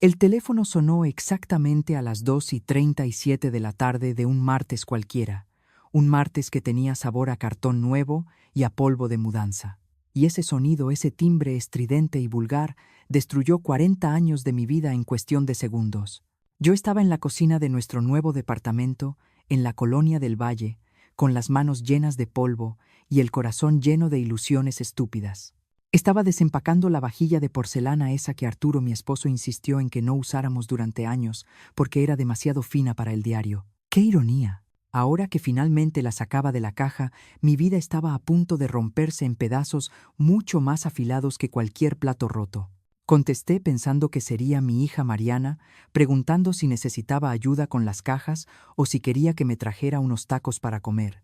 El teléfono sonó exactamente a las 2:37 de la tarde de un martes cualquiera, un martes que tenía sabor a cartón nuevo y a polvo de mudanza. Y ese sonido, ese timbre estridente y vulgar, destruyó 40 años de mi vida en cuestión de segundos. Yo estaba en la cocina de nuestro nuevo departamento, en la colonia del Valle, con las manos llenas de polvo y el corazón lleno de ilusiones estúpidas. Estaba desempacando la vajilla de porcelana esa que Arturo, mi esposo, insistió en que no usáramos durante años porque era demasiado fina para el diario. ¡Qué ironía! Ahora que finalmente la sacaba de la caja, mi vida estaba a punto de romperse en pedazos mucho más afilados que cualquier plato roto. Contesté pensando que sería mi hija Mariana, preguntando si necesitaba ayuda con las cajas o si quería que me trajera unos tacos para comer.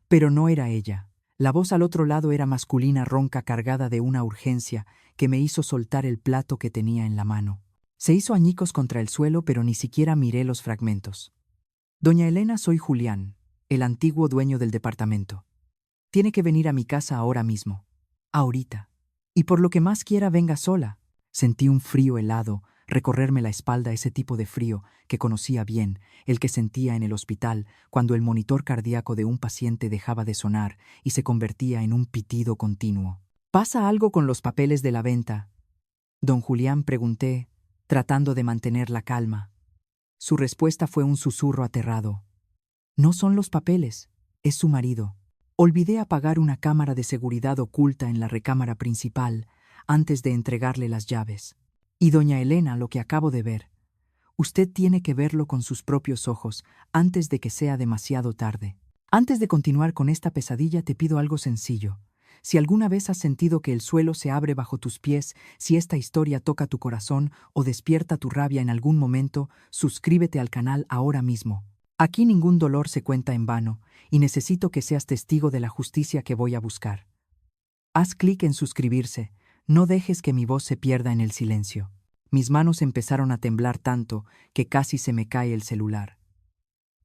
Pero no era ella. La voz al otro lado era masculina, ronca, cargada de una urgencia que me hizo soltar el plato que tenía en la mano. Se hizo añicos contra el suelo, pero ni siquiera miré los fragmentos. Doña Elena, soy Julián, el antiguo dueño del departamento. Tiene que venir a mi casa ahora mismo. Ahorita. Y por lo que más quiera, venga sola. Sentí un frío helado recorrerme la espalda, ese tipo de frío que conocía bien, el que sentía en el hospital cuando el monitor cardíaco de un paciente dejaba de sonar y se convertía en un pitido continuo. ¿Pasa algo con los papeles de la venta? Don Julián, pregunté, tratando de mantener la calma. Su respuesta fue un susurro aterrado. No son los papeles, es su marido. Olvidé apagar una cámara de seguridad oculta en la recámara principal antes de entregarle las llaves. Y doña Elena, lo que acabo de ver. Usted tiene que verlo con sus propios ojos antes de que sea demasiado tarde. Antes de continuar con esta pesadilla, te pido algo sencillo. Si alguna vez has sentido que el suelo se abre bajo tus pies, si esta historia toca tu corazón o despierta tu rabia en algún momento, suscríbete al canal ahora mismo. Aquí ningún dolor se cuenta en vano, y necesito que seas testigo de la justicia que voy a buscar. Haz clic en suscribirse, no dejes que mi voz se pierda en el silencio. Mis manos empezaron a temblar tanto que casi se me cae el celular.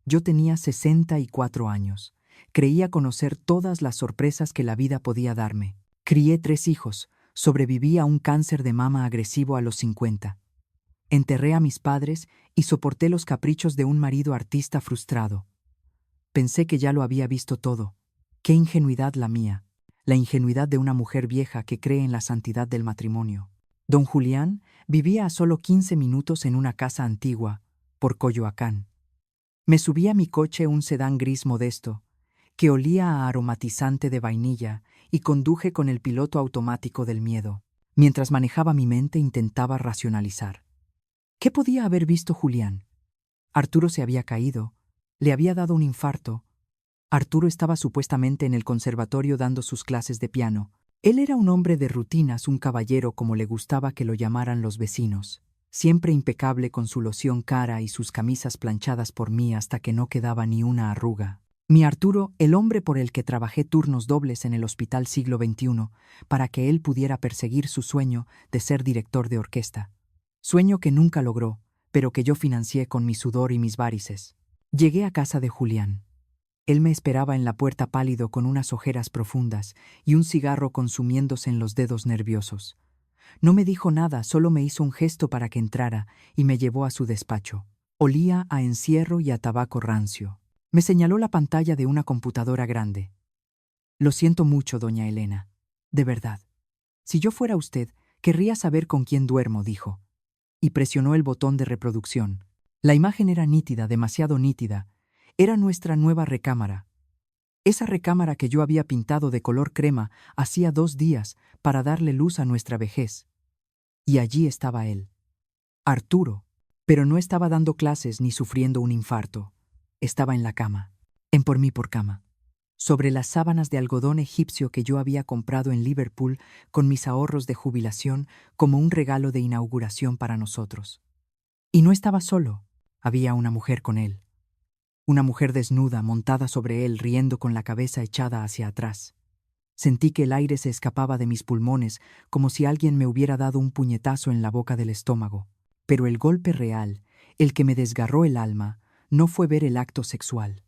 Yo tenía 64 años. Creía conocer todas las sorpresas que la vida podía darme. Crié 3 hijos, sobreviví a un cáncer de mama agresivo a los 50. Enterré a mis padres y soporté los caprichos de un marido artista frustrado. Pensé que ya lo había visto todo. Qué ingenuidad la mía, la ingenuidad de una mujer vieja que cree en la santidad del matrimonio. Don Julián vivía a solo 15 minutos en una casa antigua, por Coyoacán. Me subí a mi coche, un sedán gris modesto, que olía a aromatizante de vainilla, y conduje con el piloto automático del miedo. Mientras manejaba mi mente intentaba racionalizar. ¿Qué podía haber visto Julián? Arturo se había caído, le había dado un infarto. Arturo estaba supuestamente en el conservatorio dando sus clases de piano. Él era un hombre de rutinas, un caballero como le gustaba que lo llamaran los vecinos, siempre impecable con su loción cara y sus camisas planchadas por mí hasta que no quedaba ni una arruga. Mi Arturo, el hombre por el que trabajé turnos dobles en el Hospital Siglo XXI, para que él pudiera perseguir su sueño de ser director de orquesta. Sueño que nunca logró, pero que yo financié con mi sudor y mis várices. Llegué a casa de Julián. Él me esperaba en la puerta pálido con unas ojeras profundas y un cigarro consumiéndose en los dedos nerviosos. No me dijo nada, solo me hizo un gesto para que entrara y me llevó a su despacho. Olía a encierro y a tabaco rancio. Me señaló la pantalla de una computadora grande. Lo siento mucho, doña Elena. De verdad. Si yo fuera usted, querría saber con quién duermo, dijo. Y presionó el botón de reproducción. La imagen era nítida, demasiado nítida. Era nuestra nueva recámara. Esa recámara que yo había pintado de color crema hacía 2 días para darle luz a nuestra vejez. Y allí estaba él. Arturo. Pero no estaba dando clases ni sufriendo un infarto. Estaba en la cama. En por mí por cama. Sobre las sábanas de algodón egipcio que yo había comprado en Liverpool con mis ahorros de jubilación como un regalo de inauguración para nosotros. Y no estaba solo. Había una mujer con él. Una mujer desnuda, montada sobre él, riendo con la cabeza echada hacia atrás. Sentí que el aire se escapaba de mis pulmones, como si alguien me hubiera dado un puñetazo en la boca del estómago. Pero el golpe real, el que me desgarró el alma, no fue ver el acto sexual.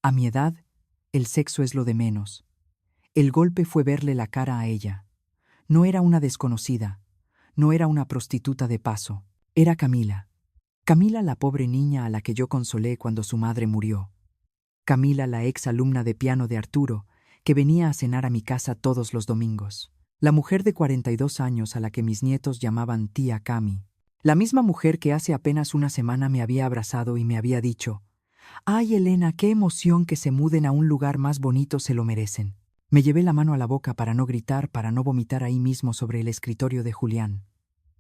A mi edad, el sexo es lo de menos. El golpe fue verle la cara a ella. No era una desconocida, no era una prostituta de paso. Era Camila. Camila, la pobre niña a la que yo consolé cuando su madre murió. Camila, la ex alumna de piano de Arturo, que venía a cenar a mi casa todos los domingos. La mujer de 42 años a la que mis nietos llamaban tía Cami. La misma mujer que hace apenas una semana me había abrazado y me había dicho: «Ay, Elena, qué emoción que se muden a un lugar más bonito, se lo merecen». Me llevé la mano a la boca para no gritar, para no vomitar ahí mismo sobre el escritorio de Julián.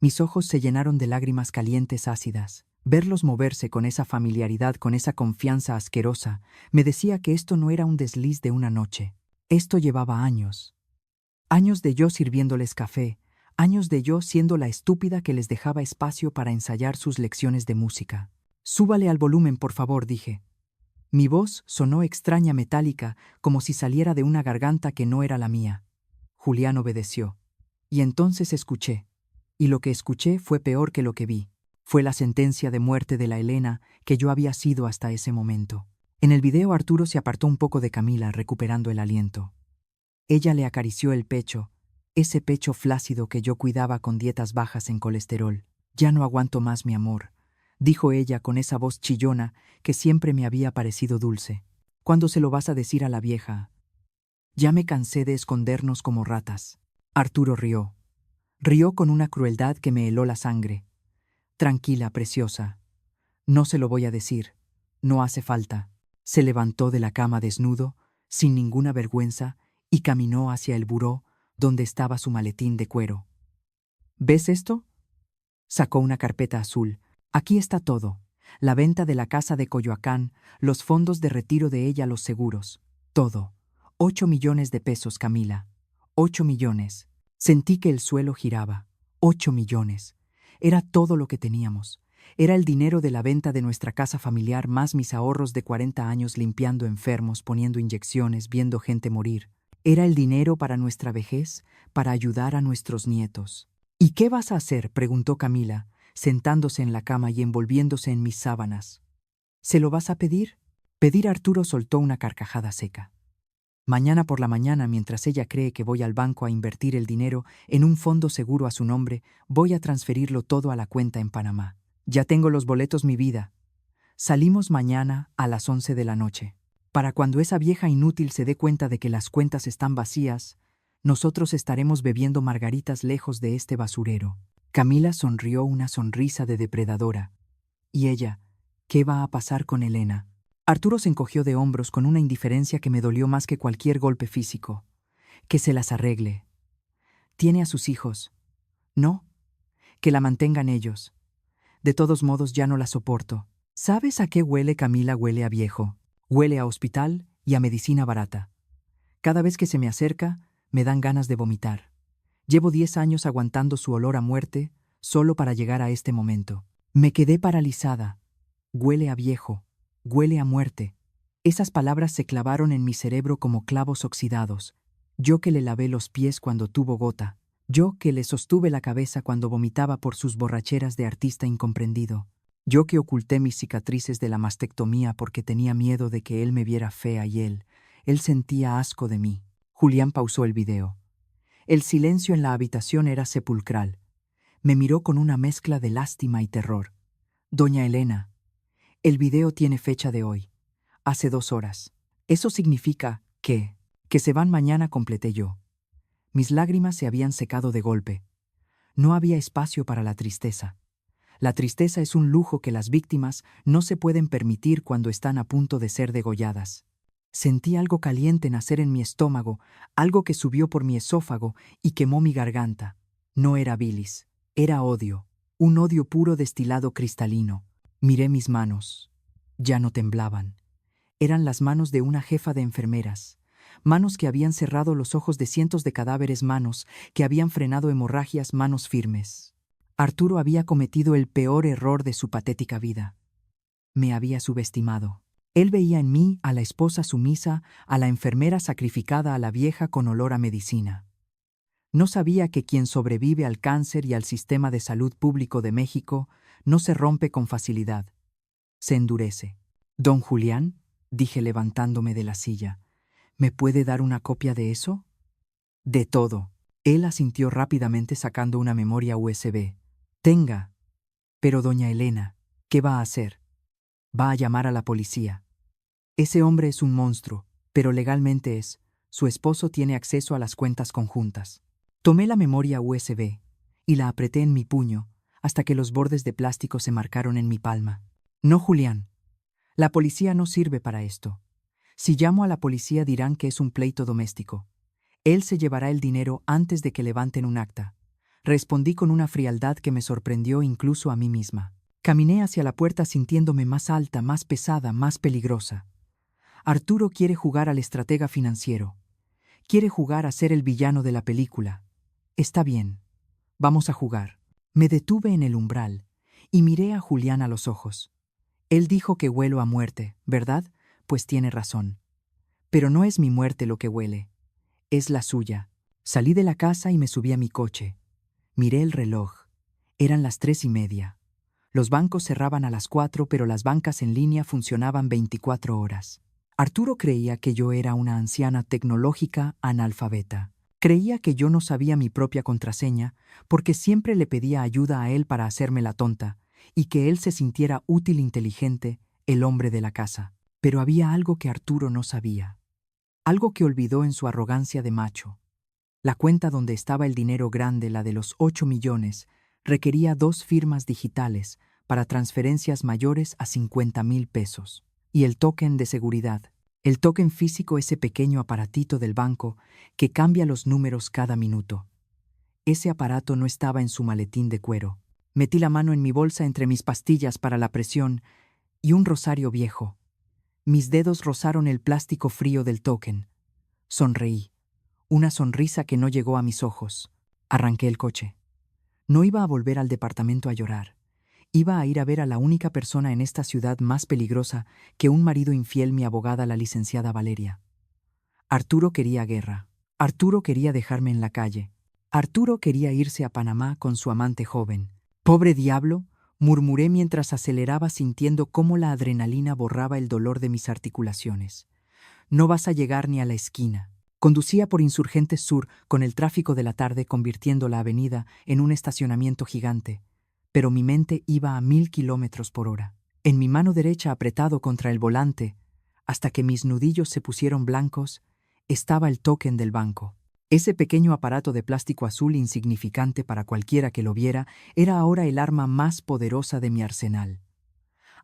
Mis ojos se llenaron de lágrimas calientes ácidas. Verlos moverse con esa familiaridad, con esa confianza asquerosa, me decía que esto no era un desliz de una noche. Esto llevaba años. Años de yo sirviéndoles café, años de yo siendo la estúpida que les dejaba espacio para ensayar sus lecciones de música. «Súbale al volumen, por favor», dije. Mi voz sonó extraña, metálica, como si saliera de una garganta que no era la mía. Julián obedeció. Y entonces escuché. Y lo que escuché fue peor que lo que vi. Fue la sentencia de muerte de la Elena que yo había sido hasta ese momento. En el video Arturo se apartó un poco de Camila, recuperando el aliento. Ella le acarició el pecho, ese pecho flácido que yo cuidaba con dietas bajas en colesterol. «Ya no aguanto más, mi amor», dijo ella con esa voz chillona que siempre me había parecido dulce. «¿Cuándo se lo vas a decir a la vieja? Ya me cansé de escondernos como ratas». Arturo rió. Rió con una crueldad que me heló la sangre. «Tranquila, preciosa. No se lo voy a decir. No hace falta». Se levantó de la cama desnudo, sin ninguna vergüenza, y caminó hacia el buró donde estaba su maletín de cuero. «¿Ves esto?». Sacó una carpeta azul. «Aquí está todo. La venta de la casa de Coyoacán, los fondos de retiro de ella, los seguros. Todo. 8 millones de pesos, Camila. 8 millones. Sentí que el suelo giraba. 8 millones. Era todo lo que teníamos. Era el dinero de la venta de nuestra casa familiar más mis ahorros de 40 años limpiando enfermos, poniendo inyecciones, viendo gente morir. Era el dinero para nuestra vejez, para ayudar a nuestros nietos». «¿Y qué vas a hacer?», preguntó Camila, sentándose en la cama y envolviéndose en mis sábanas. «¿Se lo vas a pedir?». Arturo soltó una carcajada seca. «Mañana por la mañana, mientras ella cree que voy al banco a invertir el dinero en un fondo seguro a su nombre, voy a transferirlo todo a la cuenta en Panamá. Ya tengo los boletos, mi vida. Salimos mañana a las 11 de la noche. Para cuando esa vieja inútil se dé cuenta de que las cuentas están vacías, nosotros estaremos bebiendo margaritas lejos de este basurero». Camila sonrió una sonrisa de depredadora. «¿Y ella? ¿Qué va a pasar con Elena?». Arturo se encogió de hombros con una indiferencia que me dolió más que cualquier golpe físico. «Que se las arregle. Tiene a sus hijos. No, que la mantengan ellos. De todos modos ya no la soporto. ¿Sabes a qué huele, Camila? Huele a viejo. Huele a hospital y a medicina barata. Cada vez que se me acerca, me dan ganas de vomitar. Llevo 10 años aguantando su olor a muerte, solo para llegar a este momento. Me quedé paralizada. Huele a viejo. Huele a muerte». Esas palabras se clavaron en mi cerebro como clavos oxidados. Yo que le lavé los pies cuando tuvo gota. Yo que le sostuve la cabeza cuando vomitaba por sus borracheras de artista incomprendido. Yo que oculté mis cicatrices de la mastectomía porque tenía miedo de que él me viera fea y él sentía asco de mí. Julián pausó el video. El silencio en la habitación era sepulcral. Me miró con una mezcla de lástima y terror. «Doña Elena, el video tiene fecha de hoy. Hace 2 horas. Eso significa que se van mañana», completé yo. Mis lágrimas se habían secado de golpe. No había espacio para la tristeza. La tristeza es un lujo que las víctimas no se pueden permitir cuando están a punto de ser degolladas. Sentí algo caliente nacer en mi estómago, algo que subió por mi esófago y quemó mi garganta. No era bilis, era odio, un odio puro destilado cristalino. Miré mis manos. Ya no temblaban. Eran las manos de una jefa de enfermeras. Manos que habían cerrado los ojos de cientos de cadáveres, manos que habían frenado hemorragias, manos firmes. Arturo había cometido el peor error de su patética vida. Me había subestimado. Él veía en mí a la esposa sumisa, a la enfermera sacrificada, a la vieja con olor a medicina. No sabía que quien sobrevive al cáncer y al sistema de salud público de México no se rompe con facilidad. Se endurece. «Don Julián», dije levantándome de la silla, «¿me puede dar una copia de eso?». «De todo». Él asintió rápidamente sacando una memoria USB. «Tenga». Pero doña Elena, ¿qué va a hacer? Va a llamar a la policía. Ese hombre es un monstruo, pero legalmente es. Su esposo tiene acceso a las cuentas conjuntas. Tomé la memoria USB y la apreté en mi puño hasta que los bordes de plástico se marcaron en mi palma. No, Julián. La policía no sirve para esto. Si llamo a la policía dirán que es un pleito doméstico. Él se llevará el dinero antes de que levanten un acta. Respondí con una frialdad que me sorprendió incluso a mí misma. Caminé hacia la puerta sintiéndome más alta, más pesada, más peligrosa. Arturo quiere jugar al estratega financiero. Quiere jugar a ser el villano de la película. Está bien. Vamos a jugar. Me detuve en el umbral y miré a Julián a los ojos. Él dijo que huelo a muerte, ¿verdad? Pues tiene razón. Pero no es mi muerte lo que huele. Es la suya. Salí de la casa y me subí a mi coche. Miré el reloj. Eran las 3:30. Los bancos cerraban a las 4, pero las bancas en línea funcionaban 24 horas. Arturo creía que yo era una anciana tecnológica analfabeta. Creía que yo no sabía mi propia contraseña porque siempre le pedía ayuda a él para hacerme la tonta y que él se sintiera útil, inteligente, el hombre de la casa. Pero había algo que Arturo no sabía. Algo que olvidó en su arrogancia de macho. La cuenta donde estaba el dinero grande, la de los 8 millones, requería 2 firmas digitales para transferencias mayores a 50,000 pesos. Y el token de seguridad. El token físico, ese pequeño aparatito del banco que cambia los números cada minuto. Ese aparato no estaba en su maletín de cuero. Metí la mano en mi bolsa entre mis pastillas para la presión y un rosario viejo. Mis dedos rozaron el plástico frío del token. Sonreí. Una sonrisa que no llegó a mis ojos. Arranqué el coche. No iba a volver al departamento a llorar. Iba a ir a ver a la única persona en esta ciudad más peligrosa que un marido infiel, mi abogada, la licenciada Valeria. Arturo quería guerra. Arturo quería dejarme en la calle. Arturo quería irse a Panamá con su amante joven. «Pobre diablo», murmuré mientras aceleraba sintiendo cómo la adrenalina borraba el dolor de mis articulaciones. «No vas a llegar ni a la esquina». Conducía por Insurgentes Sur con el tráfico de la tarde convirtiendo la avenida en un estacionamiento gigante, pero mi mente iba a 1000 kilómetros por hora. En mi mano derecha, apretado contra el volante, hasta que mis nudillos se pusieron blancos, estaba el token del banco. Ese pequeño aparato de plástico azul insignificante para cualquiera que lo viera era ahora el arma más poderosa de mi arsenal.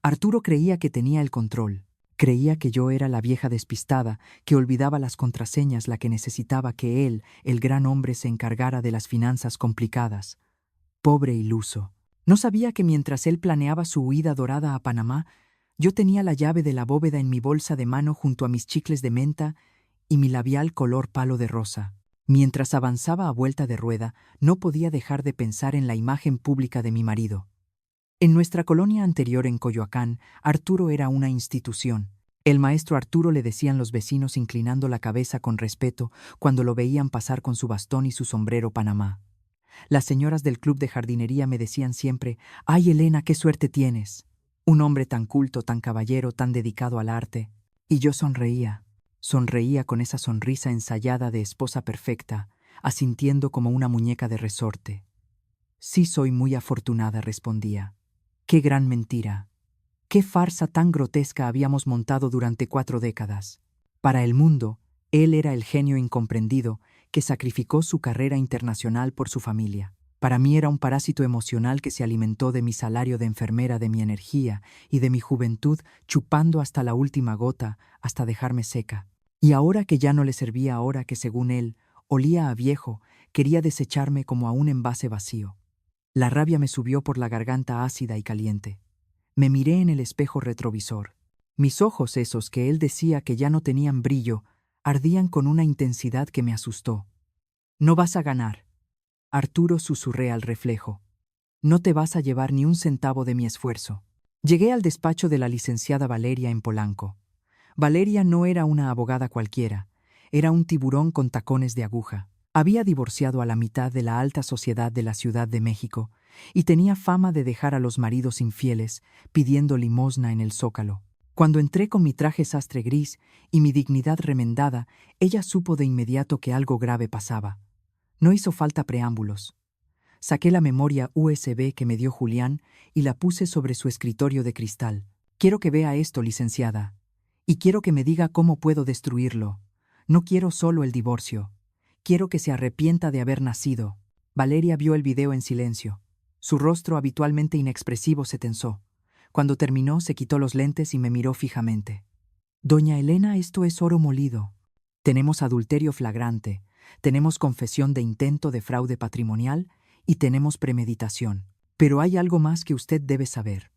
Arturo creía que tenía el control. Creía que yo era la vieja despistada, que olvidaba las contraseñas, la que necesitaba que él, el gran hombre, se encargara de las finanzas complicadas. Pobre iluso. No sabía que mientras él planeaba su huida dorada a Panamá, yo tenía la llave de la bóveda en mi bolsa de mano junto a mis chicles de menta y mi labial color palo de rosa. Mientras avanzaba a vuelta de rueda, no podía dejar de pensar en la imagen pública de mi marido. En nuestra colonia anterior en Coyoacán, Arturo era una institución. El maestro Arturo le decían los vecinos inclinando la cabeza con respeto cuando lo veían pasar con su bastón y su sombrero Panamá. Las señoras del club de jardinería me decían siempre: «Ay, Elena, qué suerte tienes. Un hombre tan culto, tan caballero, tan dedicado al arte». Y yo sonreía con esa sonrisa ensayada de esposa perfecta, asintiendo como una muñeca de resorte. «Sí, soy muy afortunada», respondía. Qué gran mentira. Qué farsa tan grotesca habíamos montado durante 4 décadas. Para el mundo, él era el genio incomprendido que sacrificó su carrera internacional por su familia. Para mí era un parásito emocional que se alimentó de mi salario de enfermera, de mi energía y de mi juventud, chupando hasta la última gota, hasta dejarme seca. Y ahora que ya no le servía, ahora que, según él, olía a viejo, quería desecharme como a un envase vacío. La rabia me subió por la garganta ácida y caliente. Me miré en el espejo retrovisor. Mis ojos, esos que él decía que ya no tenían brillo, ardían con una intensidad que me asustó. «No vas a ganar», Arturo, susurré al reflejo. «No te vas a llevar ni un centavo de mi esfuerzo». Llegué al despacho de la licenciada Valeria en Polanco. Valeria no era una abogada cualquiera, era un tiburón con tacones de aguja. Había divorciado a la mitad de la alta sociedad de la Ciudad de México y tenía fama de dejar a los maridos infieles pidiendo limosna en el Zócalo. Cuando entré con mi traje sastre gris y mi dignidad remendada, ella supo de inmediato que algo grave pasaba. No hizo falta preámbulos. Saqué la memoria USB que me dio Julián y la puse sobre su escritorio de cristal. Quiero que vea esto, licenciada. Y quiero que me diga cómo puedo destruirlo. No quiero solo el divorcio. Quiero que se arrepienta de haber nacido. Valeria vio el video en silencio. Su rostro, habitualmente inexpresivo, se tensó. Cuando terminó, se quitó los lentes y me miró fijamente. Doña Elena, esto es oro molido. Tenemos adulterio flagrante, tenemos confesión de intento de fraude patrimonial y tenemos premeditación. Pero hay algo más que usted debe saber.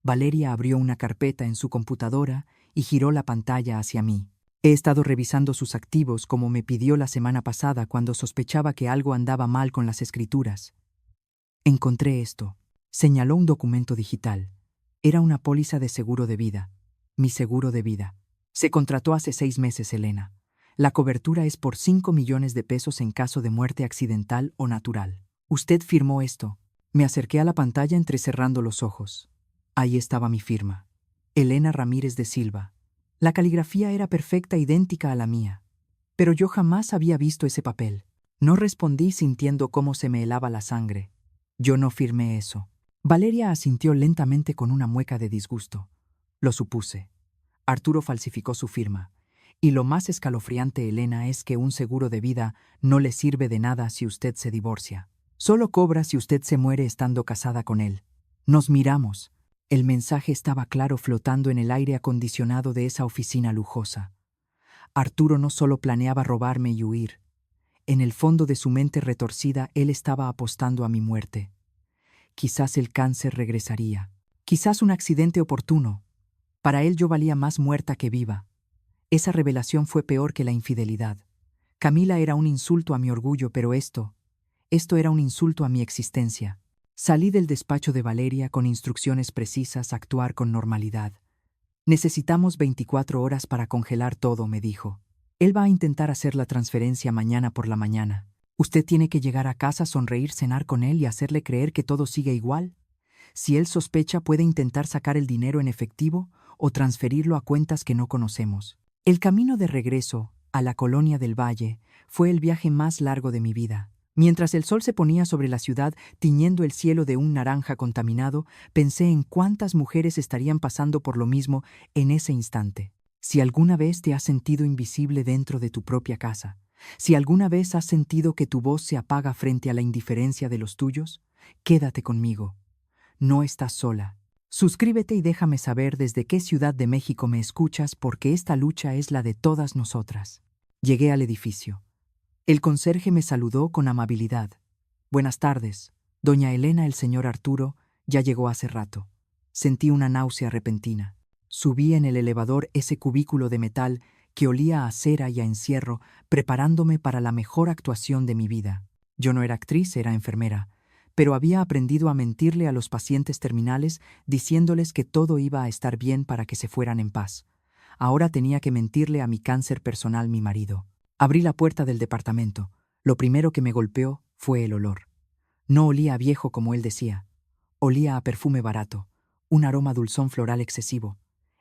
Valeria abrió una carpeta en su computadora y giró la pantalla hacia mí. He estado revisando sus activos como me pidió la semana pasada cuando sospechaba que algo andaba mal con las escrituras. Encontré esto. Señaló un documento digital. Era una póliza de seguro de vida. Mi seguro de vida. Se contrató hace 6 meses, Elena. La cobertura es por 5 millones de pesos en caso de muerte accidental o natural. Usted firmó esto. Me acerqué a la pantalla entrecerrando los ojos. Ahí estaba mi firma. Elena Ramírez de Silva. La caligrafía era perfecta, idéntica a la mía. Pero yo jamás había visto ese papel. No respondí sintiendo cómo se me helaba la sangre. Yo no firmé eso. Valeria asintió lentamente con una mueca de disgusto. Lo supuse. Arturo falsificó su firma. Y lo más escalofriante, Elena, es que un seguro de vida no le sirve de nada si usted se divorcia. Solo cobra si usted se muere estando casada con él. Nos miramos. El mensaje estaba claro flotando en el aire acondicionado de esa oficina lujosa. Arturo no solo planeaba robarme y huir. En el fondo de su mente retorcida, él estaba apostando a mi muerte. Quizás el cáncer regresaría. Quizás un accidente oportuno. Para él yo valía más muerta que viva. Esa revelación fue peor que la infidelidad. Camila era un insulto a mi orgullo, pero esto era un insulto a mi existencia. Salí del despacho de Valeria con instrucciones precisas: actuar con normalidad. Necesitamos 24 horas para congelar todo, me dijo. Él va a intentar hacer la transferencia mañana por la mañana. Usted tiene que llegar a casa, sonreír, cenar con él y hacerle creer que todo sigue igual. Si él sospecha, puede intentar sacar el dinero en efectivo o transferirlo a cuentas que no conocemos. El camino de regreso a la colonia del Valle fue el viaje más largo de mi vida. Mientras el sol se ponía sobre la ciudad, tiñendo el cielo de un naranja contaminado, pensé en cuántas mujeres estarían pasando por lo mismo en ese instante. Si alguna vez te has sentido invisible dentro de tu propia casa, si alguna vez has sentido que tu voz se apaga frente a la indiferencia de los tuyos, quédate conmigo. No estás sola. Suscríbete y déjame saber desde qué ciudad de México me escuchas, porque esta lucha es la de todas nosotras. Llegué al edificio. El conserje me saludó con amabilidad. Buenas tardes, doña Elena. El señor Arturo ya llegó hace rato. Sentí una náusea repentina. Subí en el elevador, ese cubículo de metal que olía a cera y a encierro, preparándome para la mejor actuación de mi vida. Yo no era actriz, era enfermera, pero había aprendido a mentirle a los pacientes terminales diciéndoles que todo iba a estar bien para que se fueran en paz. Ahora tenía que mentirle a mi cáncer personal, mi marido. Abrí la puerta del departamento. Lo primero que me golpeó fue el olor. No olía a viejo como él decía. Olía a perfume barato, un aroma dulzón floral excesivo.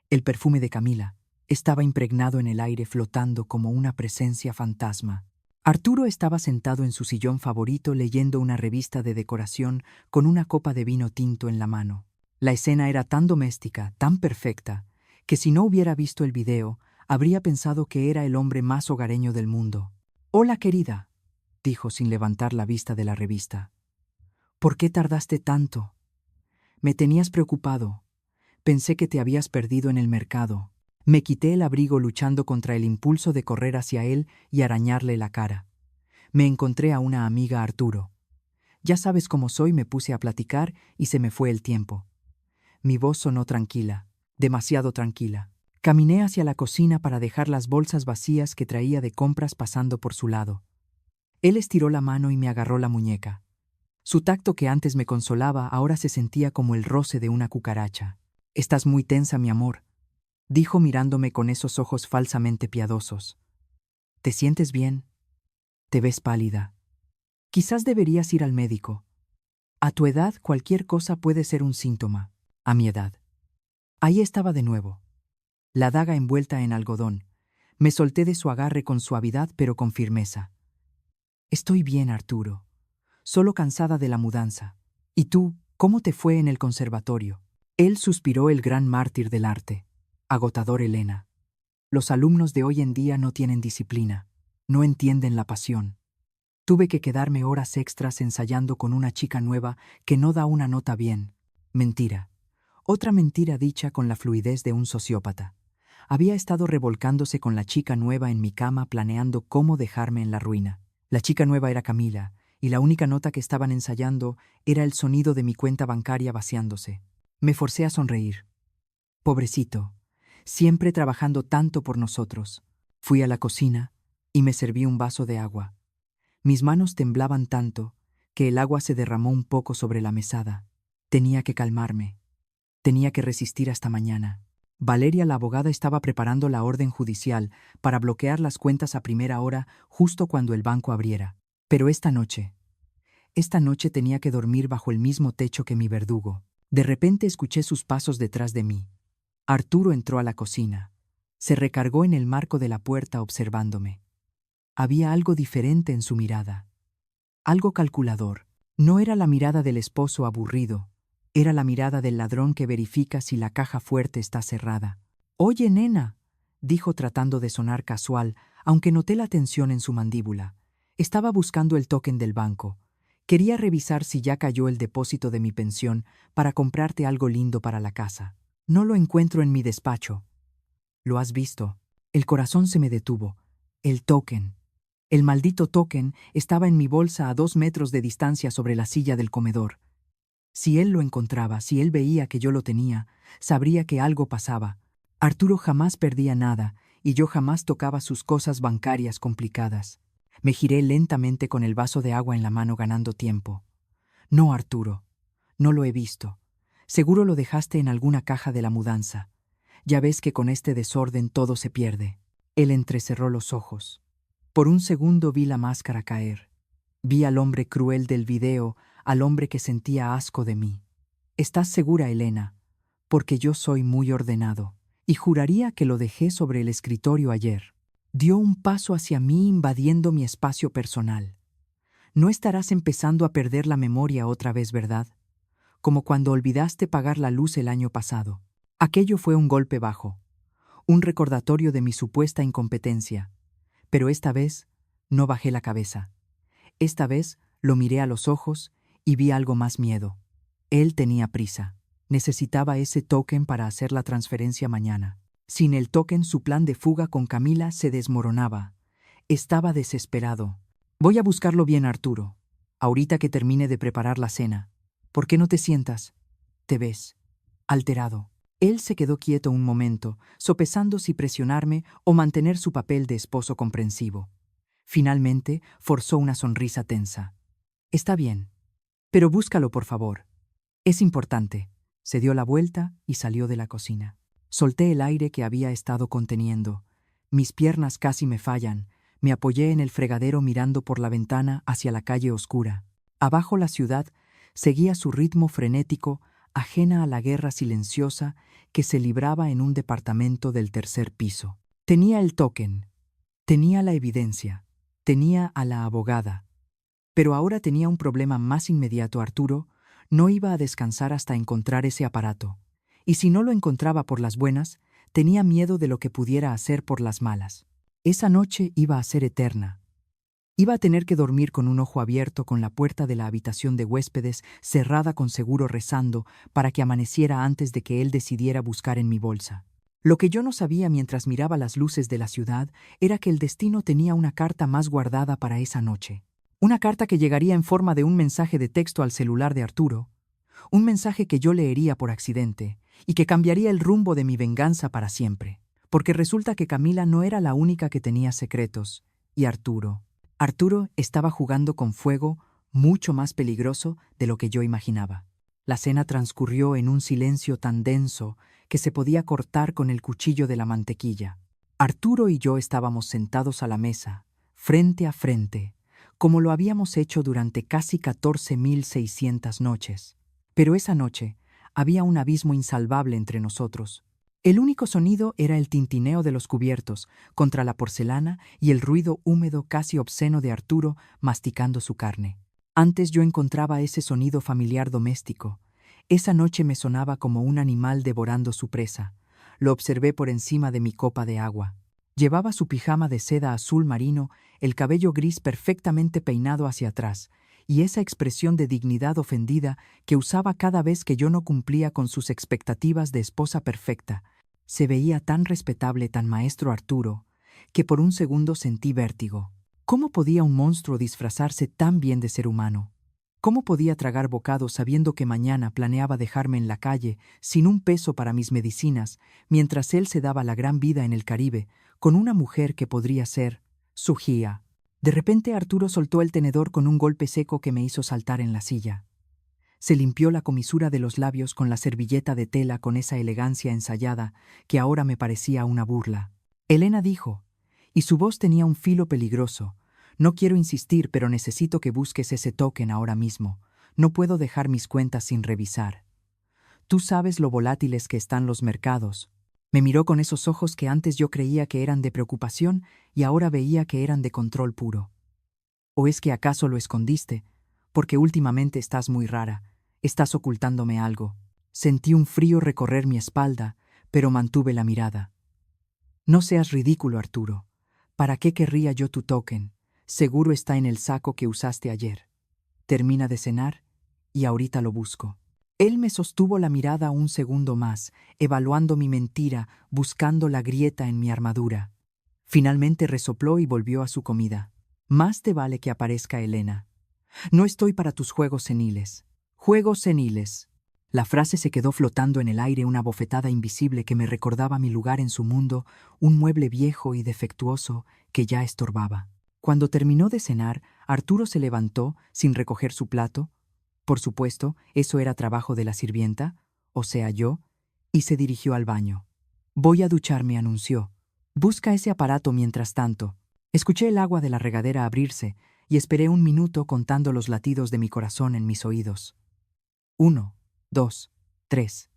El perfume de Camila estaba impregnado en el aire, flotando como una presencia fantasma. Arturo estaba sentado en su sillón favorito leyendo una revista de decoración con una copa de vino tinto en la mano. La escena era tan doméstica, tan perfecta, que si no hubiera visto el video, habría pensado que era el hombre más hogareño del mundo. «Hola, querida», dijo sin levantar la vista de la revista. «¿Por qué tardaste tanto? Me tenías preocupado. Pensé que te habías perdido en el mercado». Me quité el abrigo luchando contra el impulso de correr hacia él y arañarle la cara. Me encontré a una amiga, Arturo. Ya sabes cómo soy, me puse a platicar y se me fue el tiempo. Mi voz sonó tranquila, demasiado tranquila. Caminé hacia la cocina para dejar las bolsas vacías que traía de compras pasando por su lado. Él estiró la mano y me agarró la muñeca. Su tacto, que antes me consolaba, ahora se sentía como el roce de una cucaracha. «Estás muy tensa, mi amor», dijo mirándome con esos ojos falsamente piadosos. «¿Te sientes bien? Te ves pálida. Quizás deberías ir al médico. A tu edad cualquier cosa puede ser un síntoma. A mi edad». Ahí estaba de nuevo, la daga envuelta en algodón. Me solté de su agarre con suavidad pero con firmeza. «Estoy bien, Arturo. solo cansada de la mudanza. ¿Y tú, cómo te fue en el conservatorio? Él suspiró, el gran mártir del arte. Agotador, Elena. Los alumnos de hoy en día no tienen disciplina, no entienden la pasión. Tuve que quedarme horas extras ensayando con una chica nueva que no da una nota bien. Mentira. Otra mentira dicha con la fluidez de un sociópata. Había estado revolcándose con la chica nueva en mi cama planeando cómo dejarme en la ruina. La chica nueva era Camila, y la única nota que estaban ensayando era el sonido de mi cuenta bancaria vaciándose. Me forcé a sonreír. Pobrecito, siempre trabajando tanto por nosotros. Fui a la cocina y me serví un vaso de agua. Mis manos temblaban tanto que el agua se derramó un poco sobre la mesada. Tenía que calmarme. Tenía que resistir hasta mañana. Valeria, la abogada, estaba preparando la orden judicial para bloquear las cuentas a primera hora justo cuando el banco abriera. Pero esta noche tenía que dormir bajo el mismo techo que mi verdugo. De repente escuché sus pasos detrás de mí. Arturo entró a la cocina. Se recargó en el marco de la puerta observándome. Había algo diferente en su mirada. Algo calculador. No era la mirada del esposo aburrido. Era la mirada del ladrón que verifica si la caja fuerte está cerrada. «Oye, nena», dijo tratando de sonar casual, aunque noté la tensión en su mandíbula. Estaba buscando el token del banco. Quería revisar si ya cayó el depósito de mi pensión para comprarte algo lindo para la casa. No lo encuentro en mi despacho. ¿Lo has visto? El corazón se me detuvo. El token. El maldito token estaba en mi bolsa a 2 metros de distancia sobre la silla del comedor. Si él lo encontraba, si él veía que yo lo tenía, sabría que algo pasaba. Arturo jamás perdía nada y yo jamás tocaba sus cosas bancarias complicadas. Me giré lentamente con el vaso de agua en la mano ganando tiempo. No, Arturo, no lo he visto. Seguro lo dejaste en alguna caja de la mudanza. Ya ves que con este desorden todo se pierde. Él entrecerró los ojos. Por un segundo vi la máscara caer. Vi al hombre cruel del video, al hombre que sentía asco de mí. ¿Estás segura, Elena? Porque yo soy muy ordenado, y juraría que lo dejé sobre el escritorio ayer. Dio un paso hacia mí invadiendo mi espacio personal. No estarás empezando a perder la memoria otra vez, ¿verdad? Como cuando olvidaste pagar la luz el año pasado. Aquello fue un golpe bajo, un recordatorio de mi supuesta incompetencia. Pero esta vez no bajé la cabeza. Esta vez lo miré a los ojos y vi algo más: miedo. Él tenía prisa. Necesitaba ese token para hacer la transferencia mañana. Sin el token, su plan de fuga con Camila se desmoronaba. Estaba desesperado. Voy a buscarlo bien, Arturo. Ahorita que termine de preparar la cena. ¿Por qué no te sientas? Te ves alterado. Él se quedó quieto un momento, sopesando si presionarme o mantener su papel de esposo comprensivo. Finalmente, forzó una sonrisa tensa. Está bien, pero búscalo, por favor. Es importante. Se dio la vuelta y salió de la cocina. Solté el aire que había estado conteniendo. Mis piernas casi me fallan. Me apoyé en el fregadero mirando por la ventana hacia la calle oscura. Abajo la ciudad seguía su ritmo frenético, ajena a la guerra silenciosa que se libraba en un departamento del tercer piso. Tenía el token. Tenía la evidencia. Tenía a la abogada. Pero ahora tenía un problema más inmediato. Arturo no iba a descansar hasta encontrar ese aparato. Y si no lo encontraba por las buenas, tenía miedo de lo que pudiera hacer por las malas. Esa noche iba a ser eterna. Iba a tener que dormir con un ojo abierto, con la puerta de la habitación de huéspedes cerrada con seguro, rezando para que amaneciera antes de que él decidiera buscar en mi bolsa. Lo que yo no sabía mientras miraba las luces de la ciudad era que el destino tenía una carta más guardada para esa noche. Una carta que llegaría en forma de un mensaje de texto al celular de Arturo. Un mensaje que yo leería por accidente y que cambiaría el rumbo de mi venganza para siempre. Porque resulta que Camila no era la única que tenía secretos, y Arturo estaba jugando con fuego mucho más peligroso de lo que yo imaginaba. La cena transcurrió en un silencio tan denso que se podía cortar con el cuchillo de la mantequilla. Arturo y yo estábamos sentados a la mesa, frente a frente, como lo habíamos hecho durante casi 14.600 noches. Pero esa noche había un abismo insalvable entre nosotros. El único sonido era el tintineo de los cubiertos contra la porcelana y el ruido húmedo casi obsceno de Arturo masticando su carne. Antes yo encontraba ese sonido familiar doméstico. Esa noche me sonaba como un animal devorando su presa. Lo observé por encima de mi copa de agua. Llevaba su pijama de seda azul marino, el cabello gris perfectamente peinado hacia atrás, y esa expresión de dignidad ofendida que usaba cada vez que yo no cumplía con sus expectativas de esposa perfecta. Se veía tan respetable, tan maestro Arturo, que por un segundo sentí vértigo. ¿Cómo podía un monstruo disfrazarse tan bien de ser humano? ¿Cómo podía tragar bocado sabiendo que mañana planeaba dejarme en la calle, sin un peso para mis medicinas, mientras él se daba la gran vida en el Caribe, con una mujer que podría ser su guía? De repente Arturo soltó el tenedor con un golpe seco que me hizo saltar en la silla. Se limpió la comisura de los labios con la servilleta de tela con esa elegancia ensayada que ahora me parecía una burla. Elena dijo, y su voz tenía un filo peligroso: no quiero insistir, pero necesito que busques ese token ahora mismo. No puedo dejar mis cuentas sin revisar. Tú sabes lo volátiles que están los mercados. Me miró con esos ojos que antes yo creía que eran de preocupación y ahora veía que eran de control puro. ¿O es que acaso lo escondiste? Porque últimamente estás muy rara. Estás ocultándome algo. Sentí un frío recorrer mi espalda, pero mantuve la mirada. No seas ridículo, Arturo. ¿Para qué querría yo tu token? Seguro está en el saco que usaste ayer. Termina de cenar y ahorita lo busco. Él me sostuvo la mirada un segundo más, evaluando mi mentira, buscando la grieta en mi armadura. Finalmente resopló y volvió a su comida. Más te vale que aparezca Elena. No estoy para tus juegos seniles. Juegos seniles. La frase se quedó flotando en el aire, una bofetada invisible que me recordaba mi lugar en su mundo, un mueble viejo y defectuoso que ya estorbaba. Cuando terminó de cenar, Arturo se levantó sin recoger su plato. Por supuesto, eso era trabajo de la sirvienta, o sea yo, y se dirigió al baño. Voy a ducharme, anunció. Busca ese aparato mientras tanto. Escuché el agua de la regadera abrirse y esperé un minuto contando los latidos de mi corazón en mis oídos. 1, 2, 3,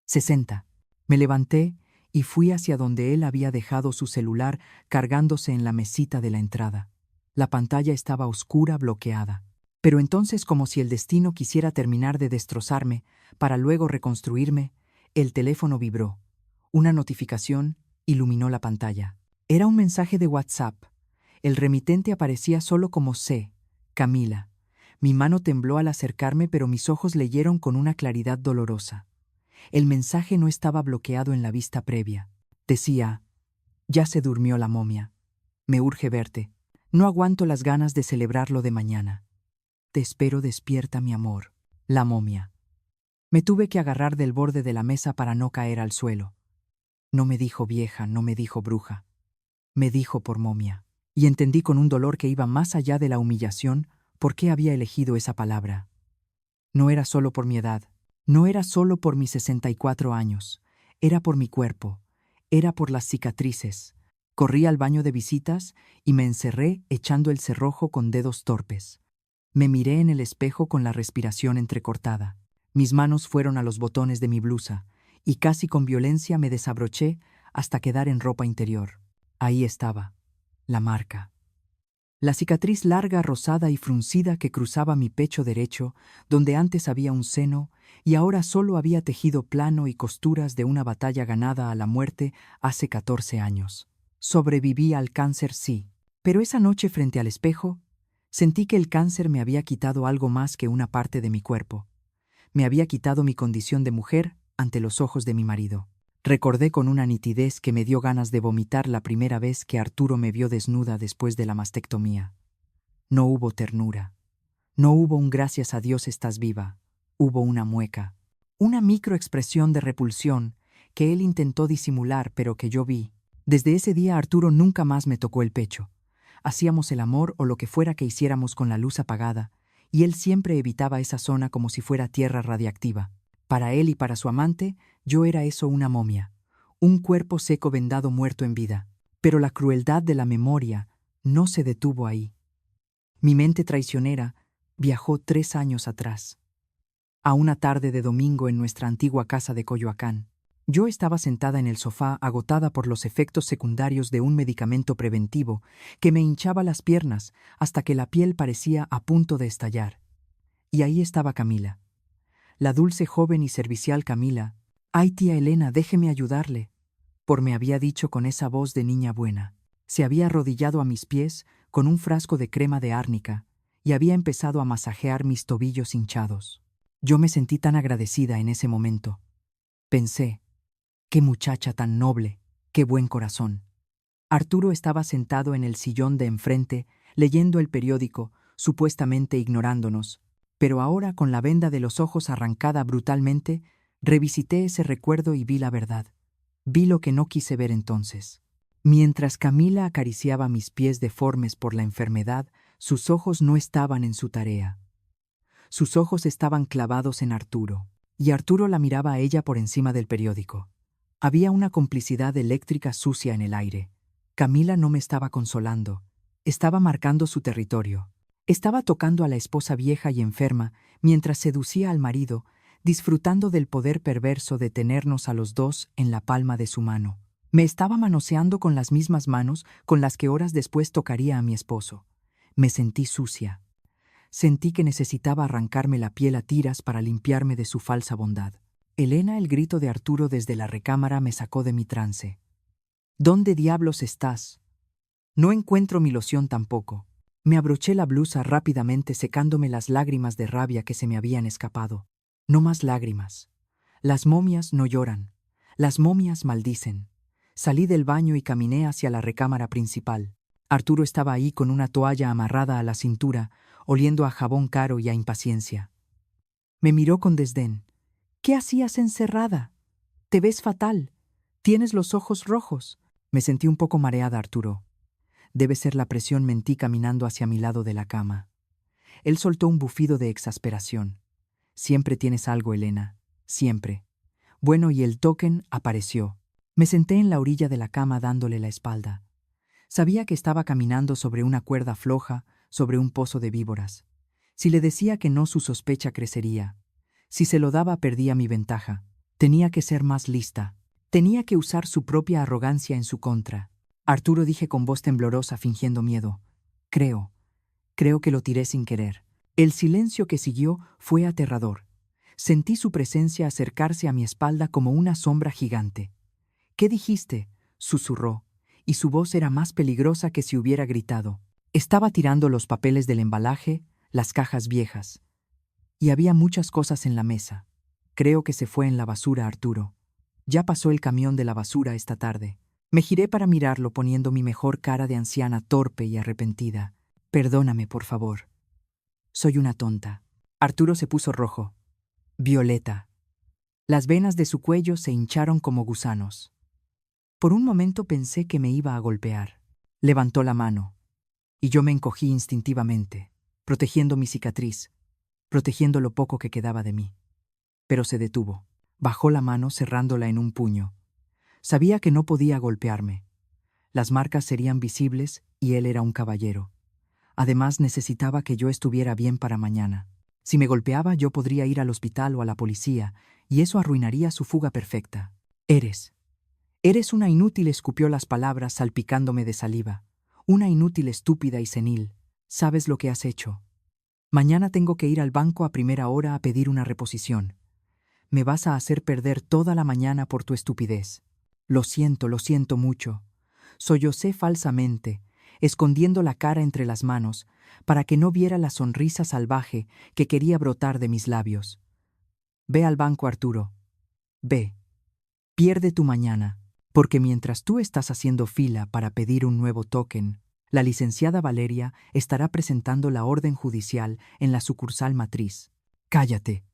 60. Me levanté y fui hacia donde él había dejado su celular cargándose en la mesita de la entrada. La pantalla estaba oscura, bloqueada. Pero entonces, como si el destino quisiera terminar de destrozarme para luego reconstruirme, el teléfono vibró. Una notificación iluminó la pantalla. Era un mensaje de WhatsApp. El remitente aparecía solo como C. Camila. Mi mano tembló al acercarme, pero mis ojos leyeron con una claridad dolorosa. El mensaje no estaba bloqueado en la vista previa. Decía: ya se durmió la momia. Me urge verte. No aguanto las ganas de celebrarlo de mañana. Te espero despierta, mi amor. La momia. Me tuve que agarrar del borde de la mesa para no caer al suelo. No me dijo vieja, no me dijo bruja. Me dijo por momia. Y entendí con un dolor que iba más allá de la humillación por qué había elegido esa palabra. No era solo por mi edad, no era solo por mis 64 años, era por mi cuerpo, era por las cicatrices. Corrí al baño de visitas y me encerré echando el cerrojo con dedos torpes. Me miré en el espejo con la respiración entrecortada. Mis manos fueron a los botones de mi blusa y casi con violencia me desabroché hasta quedar en ropa interior. Ahí estaba, la marca. La cicatriz larga, rosada y fruncida que cruzaba mi pecho derecho, donde antes había un seno y ahora solo había tejido plano y costuras de una batalla ganada a la muerte hace 14 años. Sobreviví al cáncer, sí, pero esa noche frente al espejo, sentí que el cáncer me había quitado algo más que una parte de mi cuerpo. Me había quitado mi condición de mujer ante los ojos de mi marido. Recordé con una nitidez que me dio ganas de vomitar la primera vez que Arturo me vio desnuda después de la mastectomía. No hubo ternura. No hubo un gracias a Dios estás viva. Hubo una mueca. Una microexpresión de repulsión que él intentó disimular pero que yo vi. Desde ese día Arturo nunca más me tocó el pecho. Hacíamos el amor o lo que fuera que hiciéramos con la luz apagada, y él siempre evitaba esa zona como si fuera tierra radiactiva. Para él y para su amante, yo era eso, una momia, un cuerpo seco vendado muerto en vida. Pero la crueldad de la memoria no se detuvo ahí. Mi mente traicionera viajó 3 años atrás, a una tarde de domingo en nuestra antigua casa de Coyoacán. Yo estaba sentada en el sofá agotada por los efectos secundarios de un medicamento preventivo que me hinchaba las piernas hasta que la piel parecía a punto de estallar. Y ahí estaba Camila. La dulce joven y servicial Camila. «Ay, tía Elena, déjeme ayudarle», me había dicho con esa voz de niña buena. Se había arrodillado a mis pies con un frasco de crema de árnica y había empezado a masajear mis tobillos hinchados. Yo me sentí tan agradecida en ese momento. Pensé, qué muchacha tan noble, qué buen corazón. Arturo estaba sentado en el sillón de enfrente, leyendo el periódico, supuestamente ignorándonos, pero ahora con la venda de los ojos arrancada brutalmente, revisité ese recuerdo y vi la verdad. Vi lo que no quise ver entonces. Mientras Camila acariciaba mis pies deformes por la enfermedad, sus ojos no estaban en su tarea. Sus ojos estaban clavados en Arturo, y Arturo la miraba a ella por encima del periódico. Había una complicidad eléctrica sucia en el aire. Camila no me estaba consolando. Estaba marcando su territorio. Estaba tocando a la esposa vieja y enferma mientras seducía al marido, disfrutando del poder perverso de tenernos a los dos en la palma de su mano. Me estaba manoseando con las mismas manos con las que horas después tocaría a mi esposo. Me sentí sucia. Sentí que necesitaba arrancarme la piel a tiras para limpiarme de su falsa bondad. Elena, el grito de Arturo desde la recámara me sacó de mi trance. ¿Dónde diablos estás? No encuentro mi loción tampoco. Me abroché la blusa rápidamente secándome las lágrimas de rabia que se me habían escapado. No más lágrimas. Las momias no lloran. Las momias maldicen. Salí del baño y caminé hacia la recámara principal. Arturo estaba ahí con una toalla amarrada a la cintura, oliendo a jabón caro y a impaciencia. Me miró con desdén. «¿Qué hacías encerrada? Te ves fatal. Tienes los ojos rojos». Me sentí un poco mareada, Arturo. Debe ser la presión, mentí caminando hacia mi lado de la cama. Él soltó un bufido de exasperación. «Siempre tienes algo, Elena. Siempre». Bueno, y el token apareció. Me senté en la orilla de la cama dándole la espalda. Sabía que estaba caminando sobre una cuerda floja, sobre un pozo de víboras. Si le decía que no, su sospecha crecería. Si se lo daba, perdía mi ventaja. Tenía que ser más lista. Tenía que usar su propia arrogancia en su contra. «Arturo», dije con voz temblorosa, fingiendo miedo. Creo que lo tiré sin querer». El silencio que siguió fue aterrador. Sentí su presencia acercarse a mi espalda como una sombra gigante. «¿Qué dijiste?», susurró, y su voz era más peligrosa que si hubiera gritado. Estaba tirando los papeles del embalaje, las cajas viejas. Y había muchas cosas en la mesa. «Creo que se fue en la basura, Arturo. Ya pasó el camión de la basura esta tarde». Me giré para mirarlo poniendo mi mejor cara de anciana torpe y arrepentida. «Perdóname, por favor. Soy una tonta». Arturo se puso rojo. Violeta. Las venas de su cuello se hincharon como gusanos. Por un momento pensé que me iba a golpear. Levantó la mano, y yo me encogí instintivamente, protegiendo mi cicatriz, protegiendo lo poco que quedaba de mí. Pero se detuvo. Bajó la mano cerrándola en un puño. Sabía que no podía golpearme. Las marcas serían visibles y él era un caballero. Además, necesitaba que yo estuviera bien para mañana. Si me golpeaba, yo podría ir al hospital o a la policía, y eso arruinaría su fuga perfecta. Eres una inútil», escupió las palabras salpicándome de saliva. «Una inútil, estúpida y senil. ¿Sabes lo que has hecho? Mañana tengo que ir al banco a primera hora a pedir una reposición. Me vas a hacer perder toda la mañana por tu estupidez. Lo siento mucho». Sollocé falsamente, escondiendo la cara entre las manos, para que no viera la sonrisa salvaje que quería brotar de mis labios. «Ve al banco, Arturo. Ve. Pierde tu mañana, porque mientras tú estás haciendo fila para pedir un nuevo token, la licenciada Valeria estará presentando la orden judicial en la sucursal matriz». «Cállate.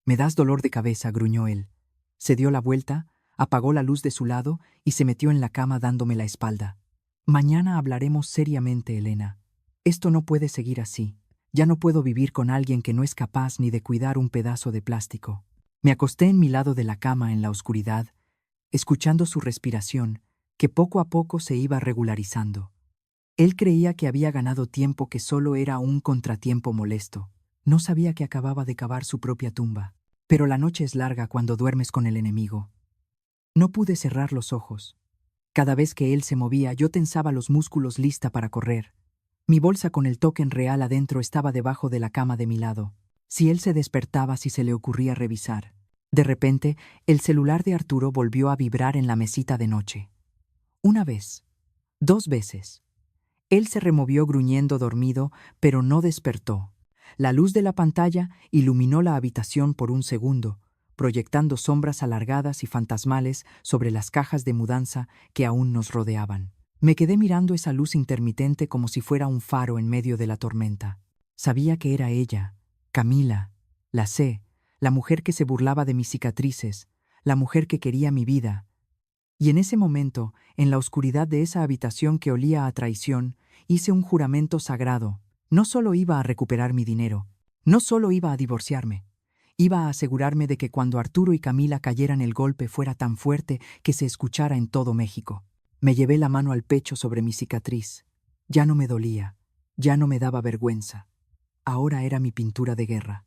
Me das dolor de cabeza», gruñó él. Se dio la vuelta, apagó la luz de su lado y se metió en la cama dándome la espalda. «Mañana hablaremos seriamente, Elena. Esto no puede seguir así. Ya no puedo vivir con alguien que no es capaz ni de cuidar un pedazo de plástico». Me acosté en mi lado de la cama en la oscuridad, escuchando su respiración, que poco a poco se iba regularizando. Él creía que había ganado tiempo, que solo era un contratiempo molesto. No sabía que acababa de cavar su propia tumba. Pero la noche es larga cuando duermes con el enemigo. No pude cerrar los ojos. Cada vez que él se movía, yo tensaba los músculos lista para correr. Mi bolsa con el token real adentro estaba debajo de la cama de mi lado. Si él se despertaba, si se le ocurría revisar. De repente, el celular de Arturo volvió a vibrar en la mesita de noche. Una vez, 2 veces. Él se removió gruñendo dormido, pero no despertó. La luz de la pantalla iluminó la habitación por un segundo, proyectando sombras alargadas y fantasmales sobre las cajas de mudanza que aún nos rodeaban. Me quedé mirando esa luz intermitente como si fuera un faro en medio de la tormenta. Sabía que era ella, Camila, la sé, la mujer que se burlaba de mis cicatrices, la mujer que quería mi vida. Y en ese momento, en la oscuridad de esa habitación que olía a traición, hice un juramento sagrado. No solo iba a recuperar mi dinero, no solo iba a divorciarme, iba a asegurarme de que cuando Arturo y Camila cayeran el golpe fuera tan fuerte que se escuchara en todo México. Me llevé la mano al pecho sobre mi cicatriz. Ya no me dolía, ya no me daba vergüenza. Ahora era mi pintura de guerra.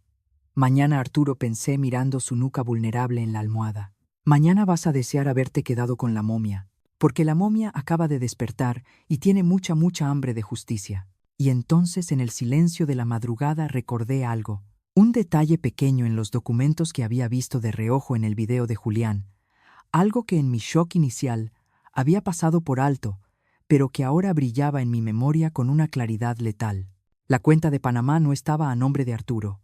Mañana, Arturo, pensé mirando su nuca vulnerable en la almohada. Mañana vas a desear haberte quedado con la momia, porque la momia acaba de despertar y tiene mucha hambre de justicia. Y entonces, en el silencio de la madrugada, recordé algo. Un detalle pequeño en los documentos que había visto de reojo en el video de Julián. Algo que en mi shock inicial había pasado por alto, pero que ahora brillaba en mi memoria con una claridad letal. La cuenta de Panamá no estaba a nombre de Arturo.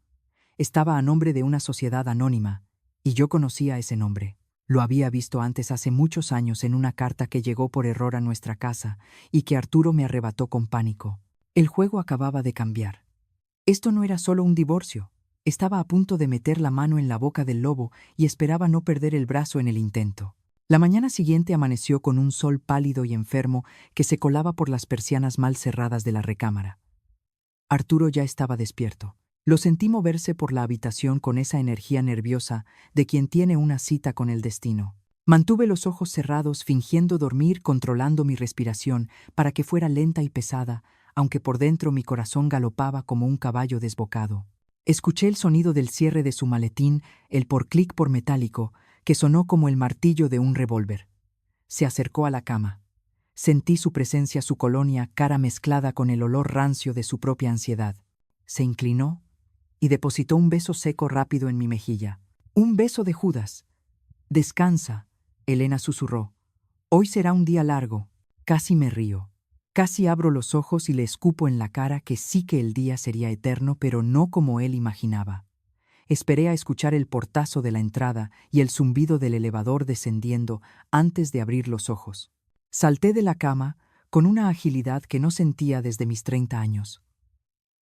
Estaba a nombre de una sociedad anónima, y yo conocía ese nombre. Lo había visto antes hace muchos años en una carta que llegó por error a nuestra casa y que Arturo me arrebató con pánico. El juego acababa de cambiar. Esto no era solo un divorcio. Estaba a punto de meter la mano en la boca del lobo y esperaba no perder el brazo en el intento. La mañana siguiente amaneció con un sol pálido y enfermo que se colaba por las persianas mal cerradas de la recámara. Arturo ya estaba despierto. Lo sentí moverse por la habitación con esa energía nerviosa de quien tiene una cita con el destino. Mantuve los ojos cerrados, fingiendo dormir, controlando mi respiración para que fuera lenta y pesada, aunque por dentro mi corazón galopaba como un caballo desbocado. Escuché el sonido del cierre de su maletín, el porclic por metálico, que sonó como el martillo de un revólver. Se acercó a la cama. Sentí su presencia, su colonia, cara mezclada con el olor rancio de su propia ansiedad. Se inclinó y depositó un beso seco rápido en mi mejilla. Un beso de Judas. «Descansa», Elena susurró. «Hoy será un día largo». Casi me río. Casi abro los ojos y le escupo en la cara que sí que el día sería eterno, pero no como él imaginaba. Esperé a escuchar el portazo de la entrada y el zumbido del elevador descendiendo antes de abrir los ojos. Salté de la cama con una agilidad que no sentía desde mis 30 años.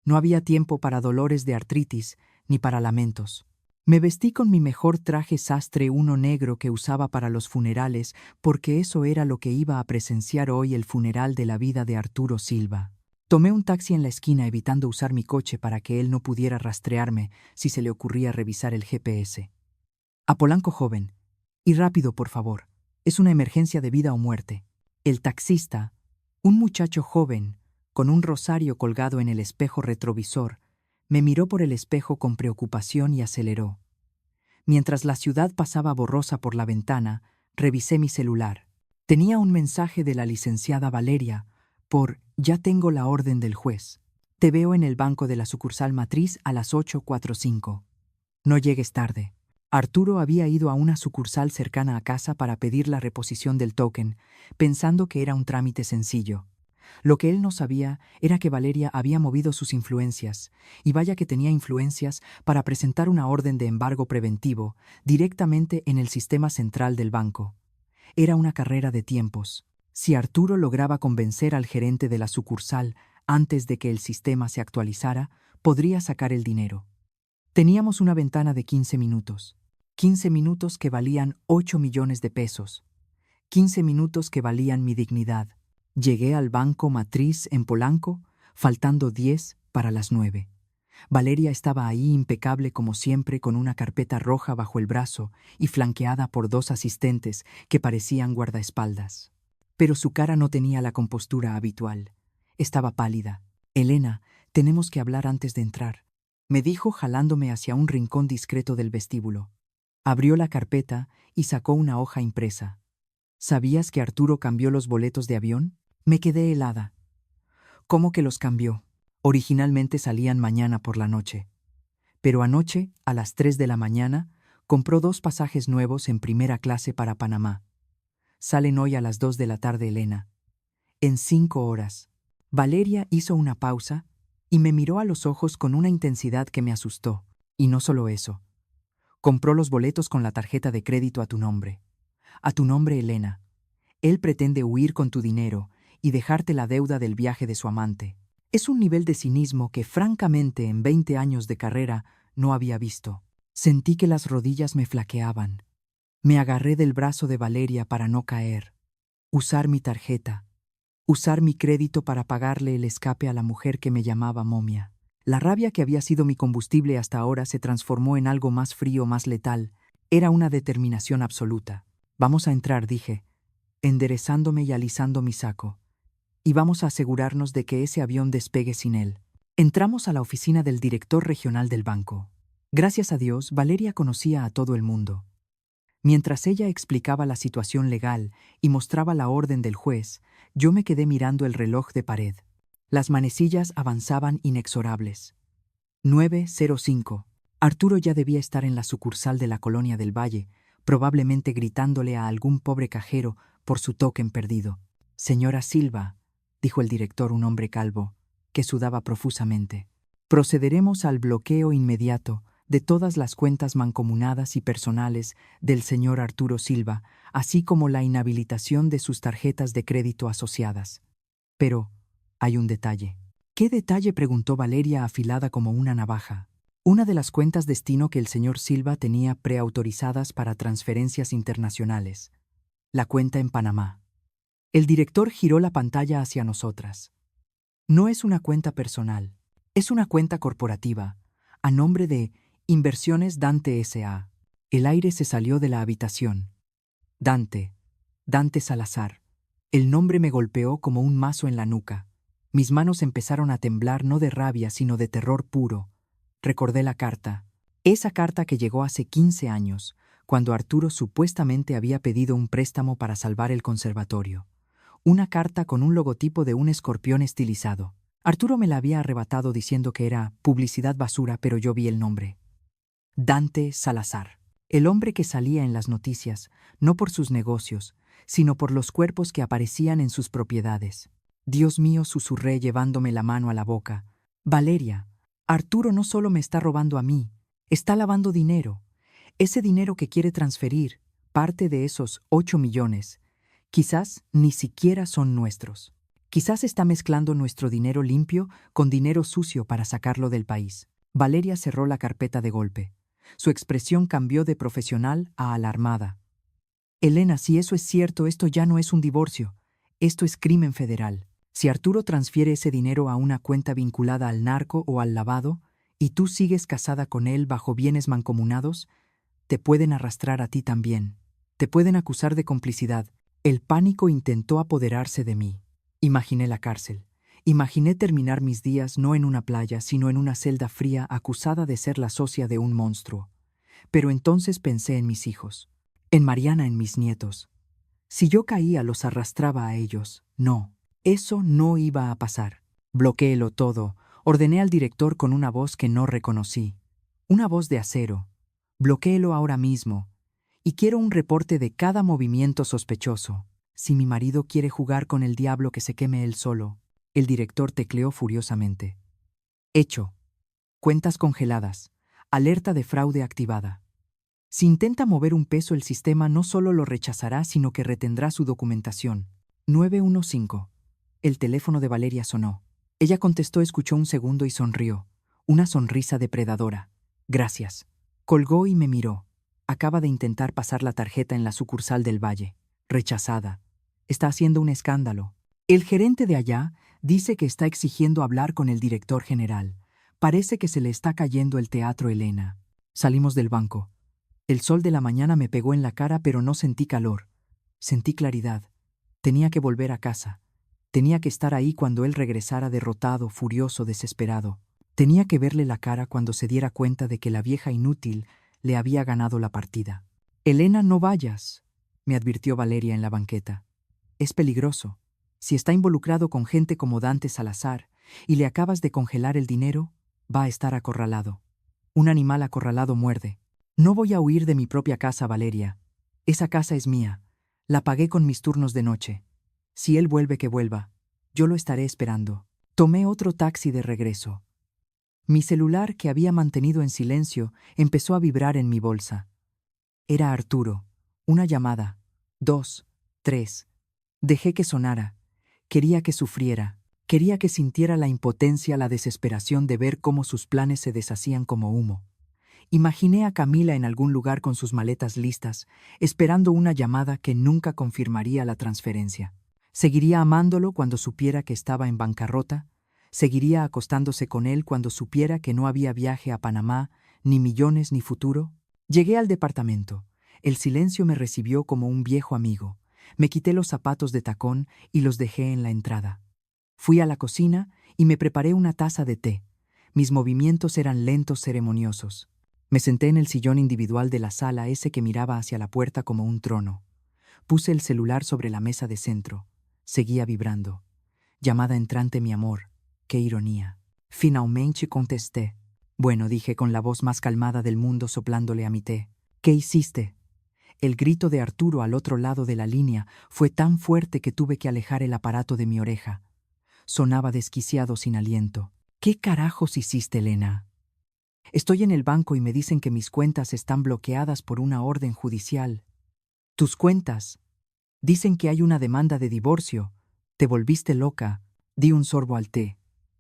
No había tiempo para dolores de artritis ni para lamentos. Me vestí con mi mejor traje sastre, uno negro que usaba para los funerales, porque eso era lo que iba a presenciar hoy, el funeral de la vida de Arturo Silva. Tomé un taxi en la esquina, evitando usar mi coche para que él no pudiera rastrearme si se le ocurría revisar el GPS. «A Polanco, joven. Y rápido, por favor. Es una emergencia de vida o muerte». El taxista, un muchacho joven, con un rosario colgado en el espejo retrovisor, me miró por el espejo con preocupación y aceleró. Mientras la ciudad pasaba borrosa por la ventana, revisé mi celular. Tenía un mensaje de la licenciada Valeria por «Ya tengo la orden del juez. Te veo en el banco de la sucursal matriz a las 8:45. No llegues tarde». Arturo había ido a una sucursal cercana a casa para pedir la reposición del token, pensando que era un trámite sencillo. Lo que él no sabía era que Valeria había movido sus influencias, y vaya que tenía influencias, para presentar una orden de embargo preventivo directamente en el sistema central del banco. Era una carrera de tiempos. Si Arturo lograba convencer al gerente de la sucursal antes de que el sistema se actualizara, podría sacar el dinero. Teníamos una ventana de 15 minutos. 15 minutos que valían 8 millones de pesos. 15 minutos que valían mi dignidad. Llegué al banco matriz en Polanco, faltando 10 para las 9. Valeria estaba ahí, impecable como siempre, con una carpeta roja bajo el brazo y flanqueada por 2 asistentes que parecían guardaespaldas. Pero su cara no tenía la compostura habitual. Estaba pálida. «Elena, tenemos que hablar antes de entrar», me dijo, jalándome hacia un rincón discreto del vestíbulo. Abrió la carpeta y sacó una hoja impresa. ¿Sabías que Arturo cambió los boletos de avión? Me quedé helada. ¿Cómo que los cambió? Originalmente salían mañana por la noche. Pero anoche, a las 3 de la mañana, compró 2 pasajes nuevos en primera clase para Panamá. Salen hoy a las 2 de la tarde, Elena. En 5 horas. Valeria hizo una pausa y me miró a los ojos con una intensidad que me asustó. Y no solo eso. Compró los boletos con la tarjeta de crédito a tu nombre. A tu nombre, Elena. Él pretende huir con tu dinero y dejarte la deuda del viaje de su amante. Es un nivel de cinismo que, francamente, en 20 años de carrera no había visto. Sentí que las rodillas me flaqueaban. Me agarré del brazo de Valeria para no caer. Usar mi tarjeta. Usar mi crédito para pagarle el escape a la mujer que me llamaba momia. La rabia que había sido mi combustible hasta ahora se transformó en algo más frío, más letal. Era una determinación absoluta. Vamos a entrar, dije, enderezándome y alisando mi saco. Y vamos a asegurarnos de que ese avión despegue sin él. Entramos a la oficina del director regional del banco. Gracias a Dios, Valeria conocía a todo el mundo. Mientras ella explicaba la situación legal y mostraba la orden del juez, yo me quedé mirando el reloj de pared. Las manecillas avanzaban inexorables. 9:05. Arturo ya debía estar en la sucursal de la Colonia del Valle, probablemente gritándole a algún pobre cajero por su token perdido. Señora Silva, dijo el director, un hombre calvo, que sudaba profusamente. Procederemos al bloqueo inmediato de todas las cuentas mancomunadas y personales del señor Arturo Silva, así como la inhabilitación de sus tarjetas de crédito asociadas. Pero hay un detalle. ¿Qué detalle?, preguntó Valeria, afilada como una navaja. Una de las cuentas destino que el señor Silva tenía preautorizadas para transferencias internacionales. La cuenta en Panamá. El director giró la pantalla hacia nosotras. No es una cuenta personal, es una cuenta corporativa, a nombre de Inversiones Dante S.A. El aire se salió de la habitación. Dante Salazar. El nombre me golpeó como un mazo en la nuca. Mis manos empezaron a temblar, no de rabia, sino de terror puro. Recordé la carta. Esa carta que llegó hace 15 años, cuando Arturo supuestamente había pedido un préstamo para salvar el conservatorio. Una carta con un logotipo de un escorpión estilizado. Arturo me la había arrebatado diciendo que era publicidad basura, pero yo vi el nombre. Dante Salazar. El hombre que salía en las noticias, no por sus negocios, sino por los cuerpos que aparecían en sus propiedades. Dios mío, susurré llevándome la mano a la boca. Valeria, Arturo no solo me está robando a mí, está lavando dinero. Ese dinero que quiere transferir, parte de esos 8 millones, quizás ni siquiera son nuestros. Quizás está mezclando nuestro dinero limpio con dinero sucio para sacarlo del país. Valeria cerró la carpeta de golpe. Su expresión cambió de profesional a alarmada. Elena, si eso es cierto, esto ya no es un divorcio. Esto es crimen federal. Si Arturo transfiere ese dinero a una cuenta vinculada al narco o al lavado, y tú sigues casada con él bajo bienes mancomunados, te pueden arrastrar a ti también. Te pueden acusar de complicidad. El pánico intentó apoderarse de mí. Imaginé la cárcel. Imaginé terminar mis días no en una playa, sino en una celda fría, acusada de ser la socia de un monstruo. Pero entonces pensé en mis hijos, en Mariana, en mis nietos. Si yo caía, los arrastraba a ellos. No, eso no iba a pasar. Bloquéelo todo, ordené al director con una voz que no reconocí. Una voz de acero. Bloquéelo ahora mismo. Y quiero un reporte de cada movimiento sospechoso. Si mi marido quiere jugar con el diablo, que se queme él solo. El director tecleó furiosamente. Hecho. Cuentas congeladas. Alerta de fraude activada. Si intenta mover un peso, el sistema no solo lo rechazará, sino que retendrá su documentación. 915. El teléfono de Valeria sonó. Ella contestó, escuchó un segundo y sonrió. Una sonrisa depredadora. Gracias. Colgó y me miró. Acaba de intentar pasar la tarjeta en la sucursal del Valle. Rechazada. Está haciendo un escándalo. El gerente de allá dice que está exigiendo hablar con el director general. Parece que se le está cayendo el teatro, Elena. Salimos del banco. El sol de la mañana me pegó en la cara, pero no sentí calor. Sentí claridad. Tenía que volver a casa. Tenía que estar ahí cuando él regresara, derrotado, furioso, desesperado. Tenía que verle la cara cuando se diera cuenta de que la vieja inútil le había ganado la partida. «Elena, no vayas», me advirtió Valeria en la banqueta. «Es peligroso. Si está involucrado con gente como Dante Salazar y le acabas de congelar el dinero, va a estar acorralado. Un animal acorralado muerde. No voy a huir de mi propia casa, Valeria. Esa casa es mía. La pagué con mis turnos de noche. Si él vuelve, que vuelva. Yo lo estaré esperando». Tomé otro taxi de regreso. Mi celular, que había mantenido en silencio, empezó a vibrar en mi bolsa. Era Arturo. Una llamada. 2, 3. Dejé que sonara. Quería que sufriera. Quería que sintiera la impotencia, la desesperación de ver cómo sus planes se deshacían como humo. Imaginé a Camila en algún lugar con sus maletas listas, esperando una llamada que nunca confirmaría la transferencia. Seguiría amándolo cuando supiera que estaba en bancarrota. Seguiría acostándose con él cuando supiera que no había viaje a Panamá, ni millones, ni futuro. Llegué al departamento. El silencio me recibió como un viejo amigo. Me quité los zapatos de tacón y los dejé en la entrada. Fui a la cocina y me preparé una taza de té. Mis movimientos eran lentos, ceremoniosos. Me senté en el sillón individual de la sala, ese que miraba hacia la puerta como un trono. Puse el celular sobre la mesa de centro. Seguía vibrando. Llamada entrante, mi amor. Qué ironía. Finalmente contesté. Bueno, dije con la voz más calmada del mundo, soplándole a mi té. ¿Qué hiciste? El grito de Arturo al otro lado de la línea fue tan fuerte que tuve que alejar el aparato de mi oreja. Sonaba desquiciado, sin aliento. ¿Qué carajos hiciste, Elena? Estoy en el banco y me dicen que mis cuentas están bloqueadas por una orden judicial. ¿Tus cuentas? Dicen que hay una demanda de divorcio. Te volviste loca. Di un sorbo al té.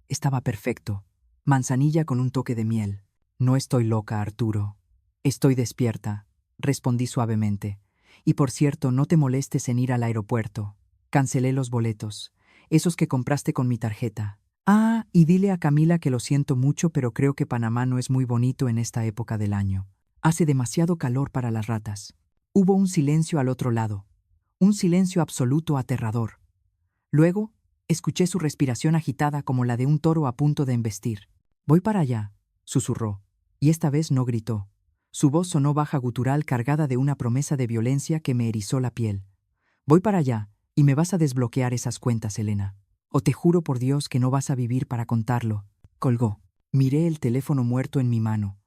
Estaba perfecto. Manzanilla con un toque de miel. No estoy loca, Arturo. Estoy despierta, respondí suavemente. Y por cierto, no te molestes en ir al aeropuerto. Cancelé los boletos, esos que compraste con mi tarjeta. Ah, y dile a Camila que lo siento mucho, pero creo que Panamá no es muy bonito en esta época del año. Hace demasiado calor para las ratas. Hubo un silencio al otro lado. Un silencio absoluto, aterrador. Luego, escuché su respiración agitada como la de un toro a punto de embestir. «Voy para allá», susurró, y esta vez no gritó. Su voz sonó baja, gutural, cargada de una promesa de violencia que me erizó la piel. «Voy para allá, y me vas a desbloquear esas cuentas, Elena. O te juro por Dios que no vas a vivir para contarlo». Colgó. Miré el teléfono muerto en mi mano.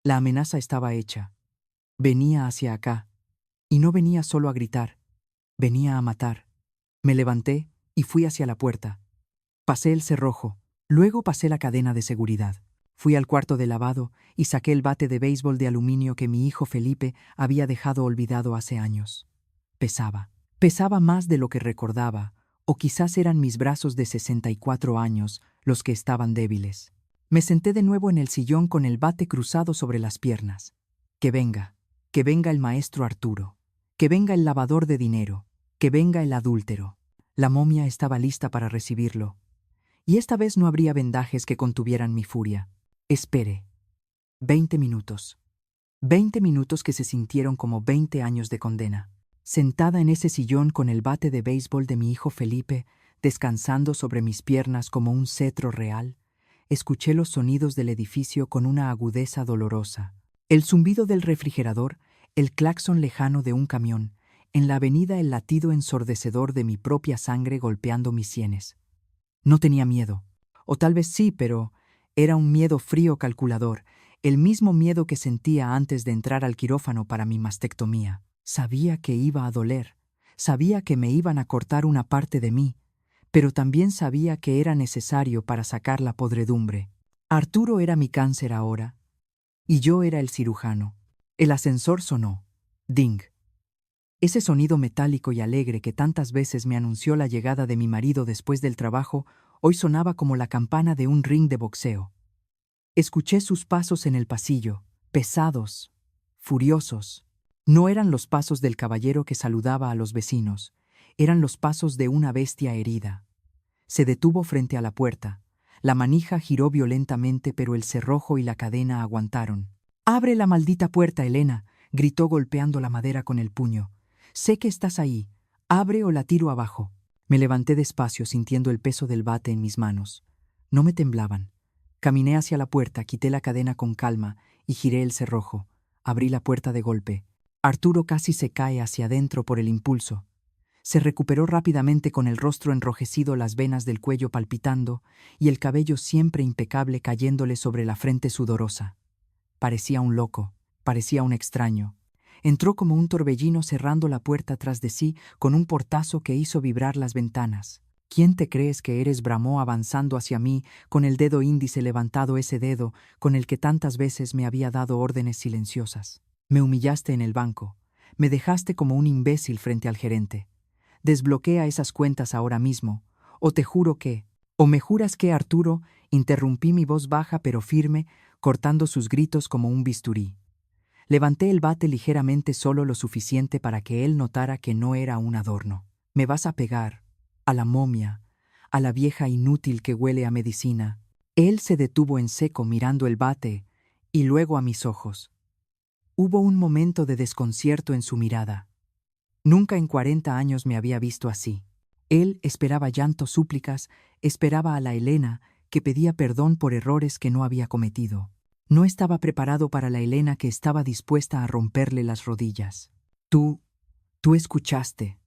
La amenaza estaba hecha. Venía hacia acá. Y no venía solo a gritar. Venía a matar. Me levanté y fui hacia la puerta. Pasé el cerrojo. Luego pasé la cadena de seguridad. Fui al cuarto de lavado y saqué el bate de béisbol de aluminio que mi hijo Felipe había dejado olvidado hace años. Pesaba. Pesaba más de lo que recordaba, o quizás eran mis brazos de 64 años los que estaban débiles. Me senté de nuevo en el sillón con el bate cruzado sobre las piernas. Que venga el maestro Arturo, que venga el lavador de dinero, que venga el adúltero. La momia estaba lista para recibirlo. Y esta vez no habría vendajes que contuvieran mi furia. Esperé. 20 minutos. 20 minutos que se sintieron como 20 años de condena. Sentada en ese sillón con el bate de béisbol de mi hijo Felipe, descansando sobre mis piernas como un cetro real, escuché los sonidos del edificio con una agudeza dolorosa. El zumbido del refrigerador, el claxon lejano de un camión, en la avenida el latido ensordecedor de mi propia sangre golpeando mis sienes. No tenía miedo. O tal vez sí, pero era un miedo frío, calculador, el mismo miedo que sentía antes de entrar al quirófano para mi mastectomía. Sabía que iba a doler, sabía que me iban a cortar una parte de mí, pero también sabía que era necesario para sacar la podredumbre. Arturo era mi cáncer ahora, y yo era el cirujano. El ascensor sonó. Ding. Ese sonido metálico y alegre que tantas veces me anunció la llegada de mi marido después del trabajo, hoy sonaba como la campana de un ring de boxeo. Escuché sus pasos en el pasillo, pesados, furiosos. No eran los pasos del caballero que saludaba a los vecinos, eran los pasos de una bestia herida. Se detuvo frente a la puerta. La manija giró violentamente, pero el cerrojo y la cadena aguantaron. «¡Abre la maldita puerta, Elena!», gritó golpeando la madera con el puño. «Sé que estás ahí. Abre o la tiro abajo». Me levanté despacio, sintiendo el peso del bate en mis manos. No me temblaban. Caminé hacia la puerta, quité la cadena con calma y giré el cerrojo. Abrí la puerta de golpe. Arturo casi se cae hacia adentro por el impulso. Se recuperó rápidamente con el rostro enrojecido, las venas del cuello palpitando y el cabello siempre impecable cayéndole sobre la frente sudorosa. Parecía un loco, parecía un extraño. Entró como un torbellino cerrando la puerta tras de sí con un portazo que hizo vibrar las ventanas. ¿Quién te crees que eres?, bramó avanzando hacia mí, con el dedo índice levantado, ese dedo con el que tantas veces me había dado órdenes silenciosas. Me humillaste en el banco. Me dejaste como un imbécil frente al gerente. Desbloquea esas cuentas ahora mismo, o te juro que... ¿O me juras que, Arturo? Interrumpí, mi voz baja pero firme, cortando sus gritos como un bisturí. Levanté el bate ligeramente, solo lo suficiente para que él notara que no era un adorno. Me vas a pegar, a la momia, a la vieja inútil que huele a medicina. Él se detuvo en seco mirando el bate y luego a mis ojos. Hubo un momento de desconcierto en su mirada. Nunca en 40 años me había visto así. Él esperaba llanto, súplicas, esperaba a la Elena que pedía perdón por errores que no había cometido. No estaba preparado para la Elena que estaba dispuesta a romperle las rodillas. Tú escuchaste,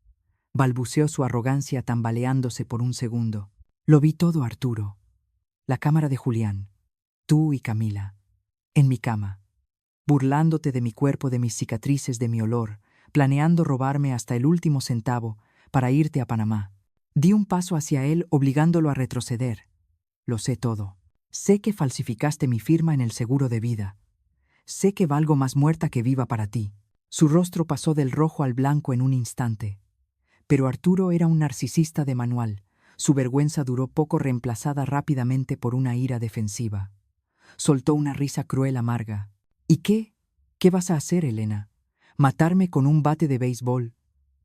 balbuceó su arrogancia tambaleándose por un segundo. Lo vi todo, Arturo. La cámara de Julián, tú y Camila, en mi cama, burlándote de mi cuerpo, de mis cicatrices, de mi olor, planeando robarme hasta el último centavo para irte a Panamá. Di un paso hacia él, obligándolo a retroceder. Lo sé todo. Sé que falsificaste mi firma en el seguro de vida. Sé que valgo más muerta que viva para ti. Su rostro pasó del rojo al blanco en un instante. Pero Arturo era un narcisista de manual. Su vergüenza duró poco, reemplazada rápidamente por una ira defensiva. Soltó una risa cruel, amarga. ¿Y qué? ¿Qué vas a hacer, Elena? ¿Matarme con un bate de béisbol?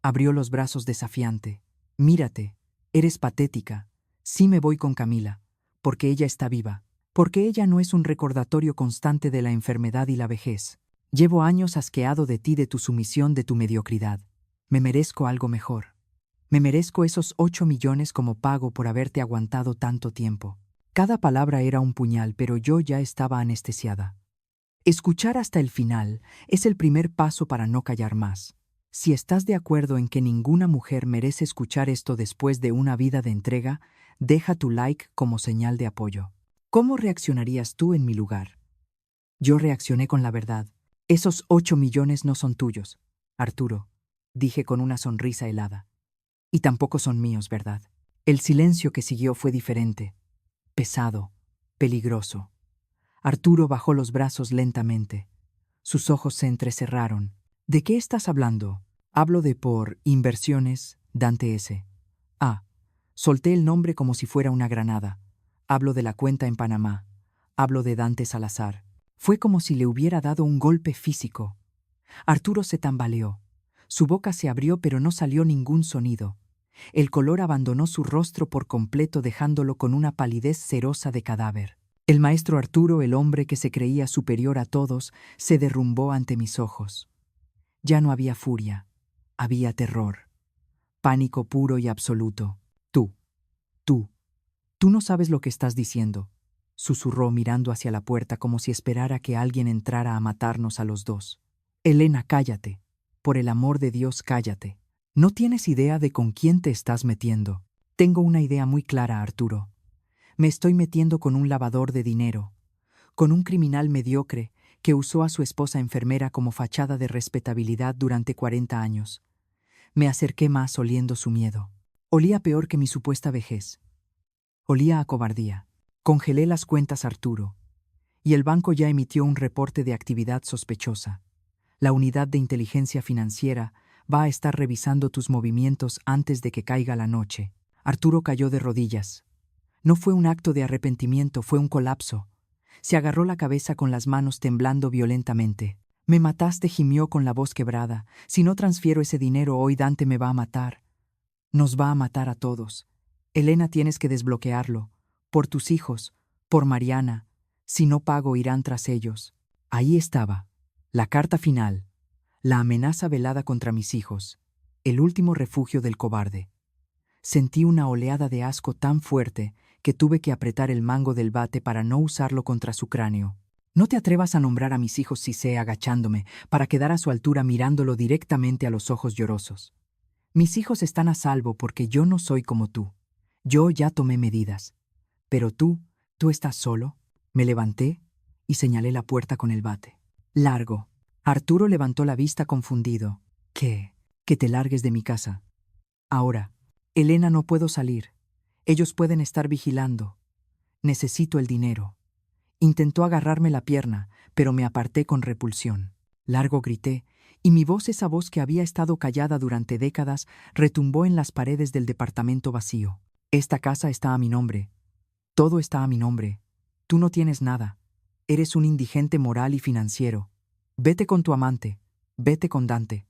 Abrió los brazos desafiante. Mírate, eres patética. Sí, me voy con Camila, porque ella está viva, porque ella no es un recordatorio constante de la enfermedad y la vejez. Llevo años asqueado de ti, de tu sumisión, de tu mediocridad. Me merezco algo mejor. Me merezco esos 8 millones como pago por haberte aguantado tanto tiempo. Cada palabra era un puñal, pero yo ya estaba anestesiada. Escuchar hasta el final es el primer paso para no callar más. Si estás de acuerdo en que ninguna mujer merece escuchar esto después de una vida de entrega, deja tu like como señal de apoyo. ¿Cómo reaccionarías tú en mi lugar? Yo reaccioné con la verdad. Esos 8 millones no son tuyos, Arturo, dije con una sonrisa helada. Y tampoco son míos, ¿verdad? El silencio que siguió fue diferente, pesado, peligroso. Arturo bajó los brazos lentamente. Sus ojos se entrecerraron. ¿De qué estás hablando? Hablo de por inversiones, Dante S. Ah, solté el nombre como si fuera una granada. Hablo de la cuenta en Panamá. Hablo de Dante Salazar. Fue como si le hubiera dado un golpe físico. Arturo se tambaleó. Su boca se abrió pero no salió ningún sonido. El color abandonó su rostro por completo, dejándolo con una palidez cerosa de cadáver. El maestro Arturo, el hombre que se creía superior a todos, se derrumbó ante mis ojos. Ya no había furia, había terror. Pánico puro y absoluto. Tú no sabes lo que estás diciendo, susurró mirando hacia la puerta como si esperara que alguien entrara a matarnos a los dos. Elena, cállate. Por el amor de Dios, cállate. No tienes idea de con quién te estás metiendo. Tengo una idea muy clara, Arturo. Me estoy metiendo con un lavador de dinero, con un criminal mediocre que usó a su esposa enfermera como fachada de respetabilidad durante 40 años. Me acerqué más, oliendo su miedo. Olía peor que mi supuesta vejez. Olía a cobardía. Congelé las cuentas, Arturo, y el banco ya emitió un reporte de actividad sospechosa. La unidad de inteligencia financiera va a estar revisando tus movimientos antes de que caiga la noche. Arturo cayó de rodillas. No fue un acto de arrepentimiento, fue un colapso. Se agarró la cabeza con las manos temblando violentamente. Me mataste, gimió con la voz quebrada. Si no transfiero ese dinero hoy, Dante me va a matar. Nos va a matar a todos. Elena, tienes que desbloquearlo. Por tus hijos, por Mariana. Si no pago, irán tras ellos. Ahí estaba, la carta final, la amenaza velada contra mis hijos, el último refugio del cobarde. Sentí una oleada de asco tan fuerte que tuve que apretar el mango del bate para no usarlo contra su cráneo. No te atrevas a nombrar a mis hijos, cité agachándome, para quedar a su altura mirándolo directamente a los ojos llorosos. Mis hijos están a salvo porque yo no soy como tú. Yo ya tomé medidas. Pero tú estás solo. Me levanté y señalé la puerta con el bate. Largo. Arturo levantó la vista confundido. ¿Qué? Que te largues de mi casa. Ahora. Elena, no puedo salir. Ellos pueden estar vigilando. Necesito el dinero. Intentó agarrarme la pierna, pero me aparté con repulsión. Largo, grité, y mi voz, esa voz que había estado callada durante décadas, retumbó en las paredes del departamento vacío. Esta casa está a mi nombre. Todo está a mi nombre. Tú no tienes nada. Eres un indigente moral y financiero. Vete con tu amante. Vete con Dante.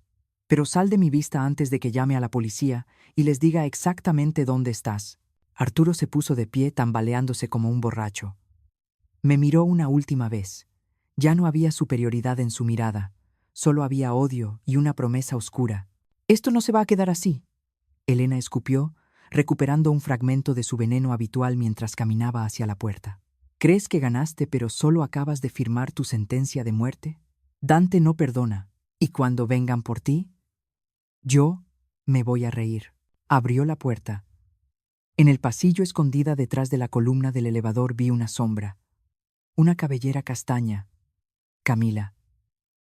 Pero sal de mi vista antes de que llame a la policía y les diga exactamente dónde estás. Arturo se puso de pie, tambaleándose como un borracho. Me miró una última vez. Ya no había superioridad en su mirada. Solo había odio y una promesa oscura. «Esto no se va a quedar así». Elena escupió, recuperando un fragmento de su veneno habitual mientras caminaba hacia la puerta. «¿Crees que ganaste, pero solo acabas de firmar tu sentencia de muerte? Dante no perdona. ¿Y cuando vengan por ti? Yo me voy a reír». Abrió la puerta. En el pasillo, escondida detrás de la columna del elevador, vi una sombra. Una cabellera castaña. Camila.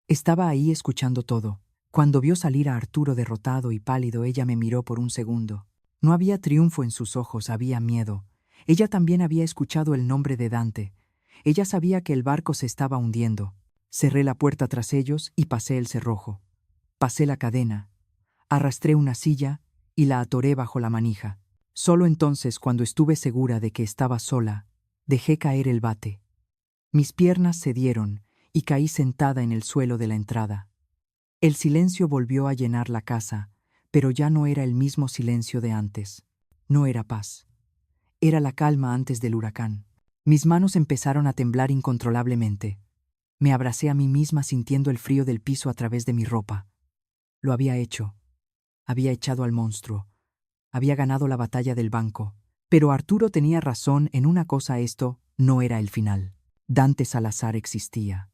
Estaba ahí escuchando todo. Cuando vio salir a Arturo derrotado y pálido, ella me miró por un segundo. No había triunfo en sus ojos, había miedo. Ella también había escuchado el nombre de Dante. Ella sabía que el barco se estaba hundiendo. Cerré la puerta tras ellos y pasé el cerrojo. Pasé la cadena. Arrastré una silla y la atoré bajo la manija. Solo entonces, cuando estuve segura de que estaba sola, dejé caer el bate. Mis piernas cedieron y caí sentada en el suelo de la entrada. El silencio volvió a llenar la casa, pero ya no era el mismo silencio de antes. No era paz. Era la calma antes del huracán. Mis manos empezaron a temblar incontrolablemente. Me abracé a mí misma sintiendo el frío del piso a través de mi ropa. Lo había hecho. Había echado al monstruo. Había ganado la batalla del banco. Pero Arturo tenía razón en una cosa: esto no era el final. Dante Salazar existía.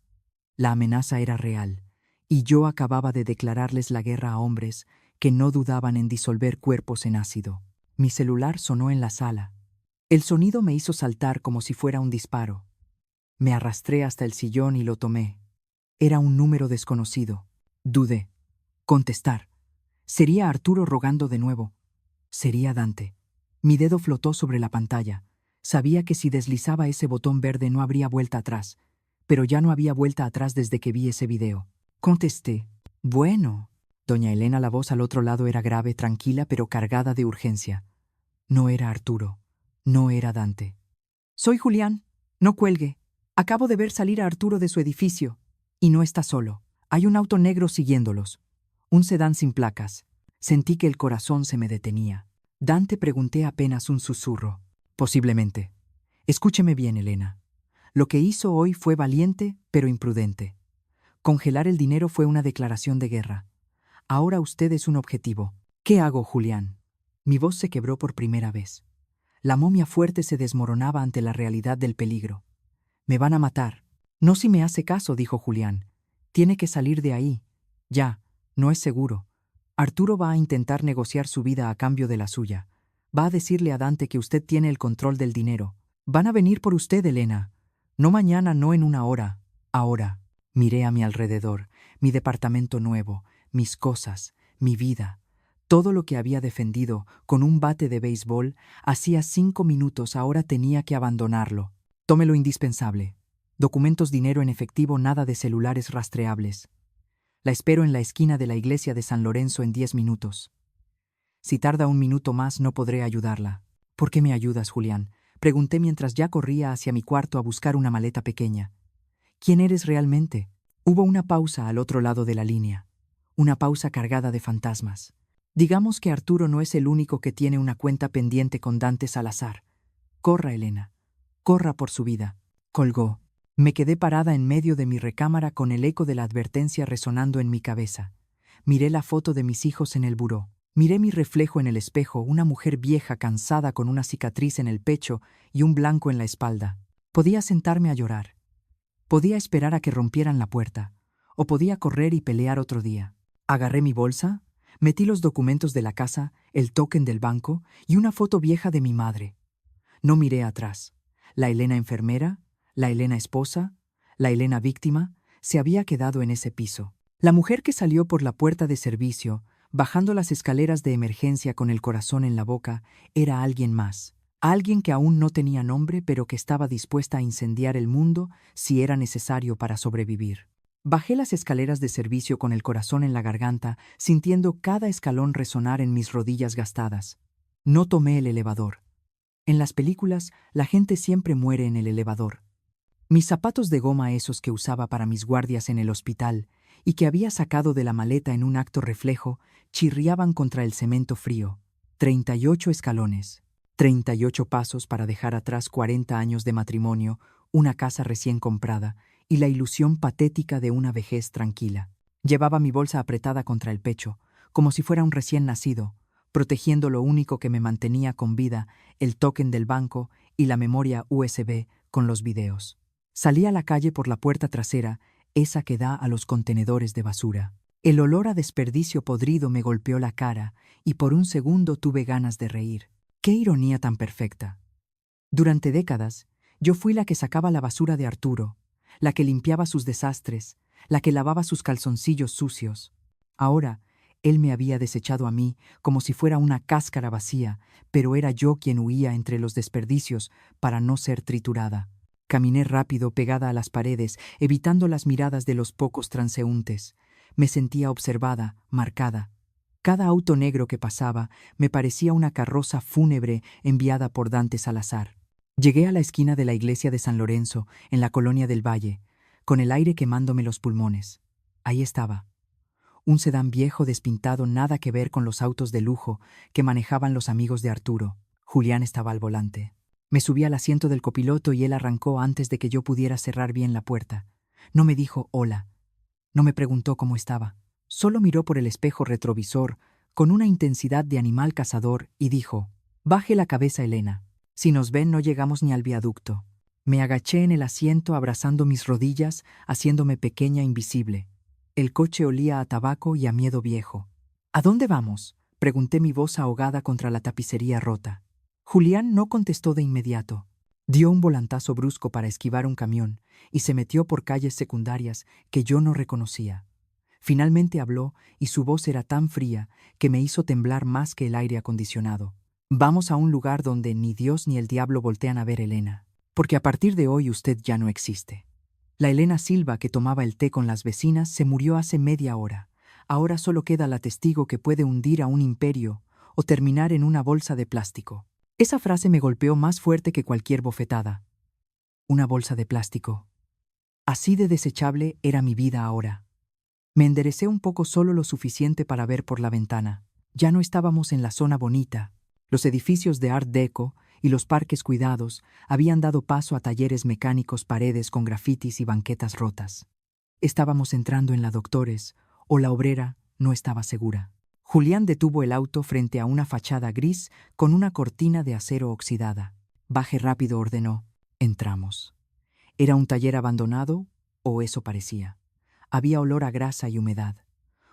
La amenaza era real, y yo acababa de declararles la guerra a hombres que no dudaban en disolver cuerpos en ácido. Mi celular sonó en la sala. El sonido me hizo saltar como si fuera un disparo. Me arrastré hasta el sillón y lo tomé. Era un número desconocido. Dudé. Contestar. ¿Sería Arturo rogando de nuevo? Sería Dante. Mi dedo flotó sobre la pantalla. Sabía que si deslizaba ese botón verde no habría vuelta atrás, pero ya no había vuelta atrás desde que vi ese video. Contesté. Bueno. Doña Elena, la voz al otro lado era grave, tranquila, pero cargada de urgencia. No era Arturo. No era Dante. Soy Julián. No cuelgue. Acabo de ver salir a Arturo de su edificio. Y no está solo. Hay un auto negro siguiéndolos. Un sedán sin placas. Sentí que el corazón se me detenía. Dante, pregunté, apenas un susurro. Posiblemente. Escúcheme bien, Elena. Lo que hizo hoy fue valiente, pero imprudente. Congelar el dinero fue una declaración de guerra. Ahora usted es un objetivo. ¿Qué hago, Julián? Mi voz se quebró por primera vez. La momia fuerte se desmoronaba ante la realidad del peligro. Me van a matar. No, si me hace caso, dijo Julián. Tiene que salir de ahí. Ya, no es seguro. Arturo va a intentar negociar su vida a cambio de la suya. Va a decirle a Dante que usted tiene el control del dinero. Van a venir por usted, Elena. No mañana, no en una hora. Ahora. Miré a mi alrededor, mi departamento nuevo, mis cosas, mi vida. Todo lo que había defendido con un bate de béisbol hacía 5 minutos, ahora tenía que abandonarlo. Tome lo indispensable. Documentos, dinero en efectivo, nada de celulares rastreables. La espero en la esquina de la iglesia de San Lorenzo en 10 minutos. Si tarda un minuto más, no podré ayudarla. ¿Por qué me ayudas, Julián? Pregunté mientras ya corría hacia mi cuarto a buscar una maleta pequeña. ¿Quién eres realmente? Hubo una pausa al otro lado de la línea. Una pausa cargada de fantasmas. Digamos que Arturo no es el único que tiene una cuenta pendiente con Dante Salazar. Corra, Elena. Corra por su vida. Colgó. Me quedé parada en medio de mi recámara con el eco de la advertencia resonando en mi cabeza. Miré la foto de mis hijos en el buró. Miré mi reflejo en el espejo, una mujer vieja, cansada, con una cicatriz en el pecho y un blanco en la espalda. Podía sentarme a llorar. Podía esperar a que rompieran la puerta, o podía correr y pelear otro día. Agarré mi bolsa, metí los documentos de la casa, el token del banco y una foto vieja de mi madre. No miré atrás. La Elena enfermera, la Elena esposa, la Elena víctima, se había quedado en ese piso. La mujer que salió por la puerta de servicio, bajando las escaleras de emergencia con el corazón en la boca, era alguien más. Alguien que aún no tenía nombre, pero que estaba dispuesta a incendiar el mundo si era necesario para sobrevivir. Bajé las escaleras de servicio con el corazón en la garganta, sintiendo cada escalón resonar en mis rodillas gastadas. No tomé el elevador. En las películas, la gente siempre muere en el elevador. Mis zapatos de goma, esos que usaba para mis guardias en el hospital y que había sacado de la maleta en un acto reflejo, chirriaban contra el cemento frío. 38 escalones, 38 pasos para dejar atrás 40 años de matrimonio, una casa recién comprada y la ilusión patética de una vejez tranquila. Llevaba mi bolsa apretada contra el pecho, como si fuera un recién nacido, protegiendo lo único que me mantenía con vida, el token del banco y la memoria USB con los videos. Salí a la calle por la puerta trasera, esa que da a los contenedores de basura. El olor a desperdicio podrido me golpeó la cara y por un segundo tuve ganas de reír. ¡Qué ironía tan perfecta! Durante décadas, yo fui la que sacaba la basura de Arturo, la que limpiaba sus desastres, la que lavaba sus calzoncillos sucios. Ahora, él me había desechado a mí como si fuera una cáscara vacía, pero era yo quien huía entre los desperdicios para no ser triturada. Caminé rápido pegada a las paredes, evitando las miradas de los pocos transeúntes. Me sentía observada, marcada. Cada auto negro que pasaba me parecía una carroza fúnebre enviada por Dante Salazar. Llegué a la esquina de la iglesia de San Lorenzo, en la colonia del Valle, con el aire quemándome los pulmones. Ahí estaba. Un sedán viejo despintado, nada que ver con los autos de lujo que manejaban los amigos de Arturo. Julián estaba al volante. Me subí al asiento del copiloto y él arrancó antes de que yo pudiera cerrar bien la puerta. No me dijo hola. No me preguntó cómo estaba. Solo miró por el espejo retrovisor con una intensidad de animal cazador y dijo: «Baje la cabeza, Elena. Si nos ven no llegamos ni al viaducto». Me agaché en el asiento abrazando mis rodillas, haciéndome pequeña e invisible. El coche olía a tabaco y a miedo viejo. «¿A dónde vamos?», pregunté, mi voz ahogada contra la tapicería rota. Julián no contestó de inmediato. Dio un volantazo brusco para esquivar un camión y se metió por calles secundarias que yo no reconocía. Finalmente habló y su voz era tan fría que me hizo temblar más que el aire acondicionado. «Vamos a un lugar donde ni Dios ni el diablo voltean a ver, Elena. Porque a partir de hoy usted ya no existe». La Elena Silva que tomaba el té con las vecinas se murió hace media hora. Ahora solo queda la testigo que puede hundir a un imperio o terminar en una bolsa de plástico. Esa frase me golpeó más fuerte que cualquier bofetada. Una bolsa de plástico. Así de desechable era mi vida ahora. Me enderecé un poco, solo lo suficiente para ver por la ventana. Ya no estábamos en la zona bonita. Los edificios de Art Deco y los parques cuidados habían dado paso a talleres mecánicos, paredes con grafitis y banquetas rotas. Estábamos entrando en la Doctores, o la Obrera, no estaba segura. Julián detuvo el auto frente a una fachada gris con una cortina de acero oxidada. «Baje rápido», ordenó. Entramos. Era un taller abandonado, o eso parecía. Había olor a grasa y humedad.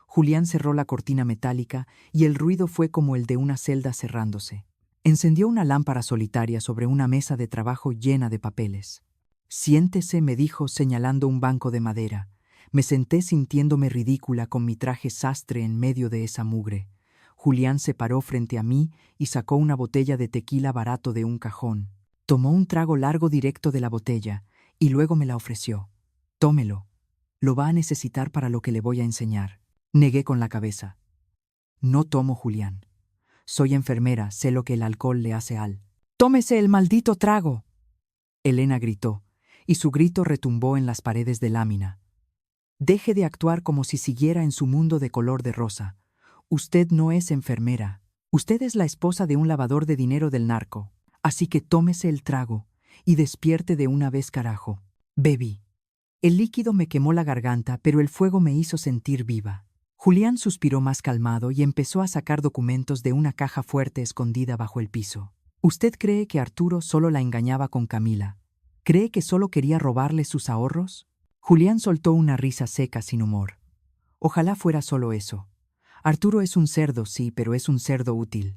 Julián cerró la cortina metálica y el ruido fue como el de una celda cerrándose. Encendió una lámpara solitaria sobre una mesa de trabajo llena de papeles. «Siéntese», me dijo señalando un banco de madera. Me senté sintiéndome ridícula con mi traje sastre en medio de esa mugre. Julián se paró frente a mí y sacó una botella de tequila barato de un cajón. Tomó un trago largo directo de la botella y luego me la ofreció. «Tómelo. Lo va a necesitar para lo que le voy a enseñar». Negué con la cabeza. «No tomo, Julián. Soy enfermera, sé lo que el alcohol le hace al». «Tómese el maldito trago», Elena gritó, y su grito retumbó en las paredes de lámina. «Deje de actuar como si siguiera en su mundo de color de rosa. Usted no es enfermera. Usted es la esposa de un lavador de dinero del narco. Así que tómese el trago y despierte de una vez, carajo». Bebí. El líquido me quemó la garganta, pero el fuego me hizo sentir viva. Julián suspiró más calmado y empezó a sacar documentos de una caja fuerte escondida bajo el piso. «¿Usted cree que Arturo solo la engañaba con Camila? ¿Cree que solo quería robarle sus ahorros? Julián soltó una risa seca sin humor. Ojalá fuera solo eso. Arturo es un cerdo, sí, pero es un cerdo útil.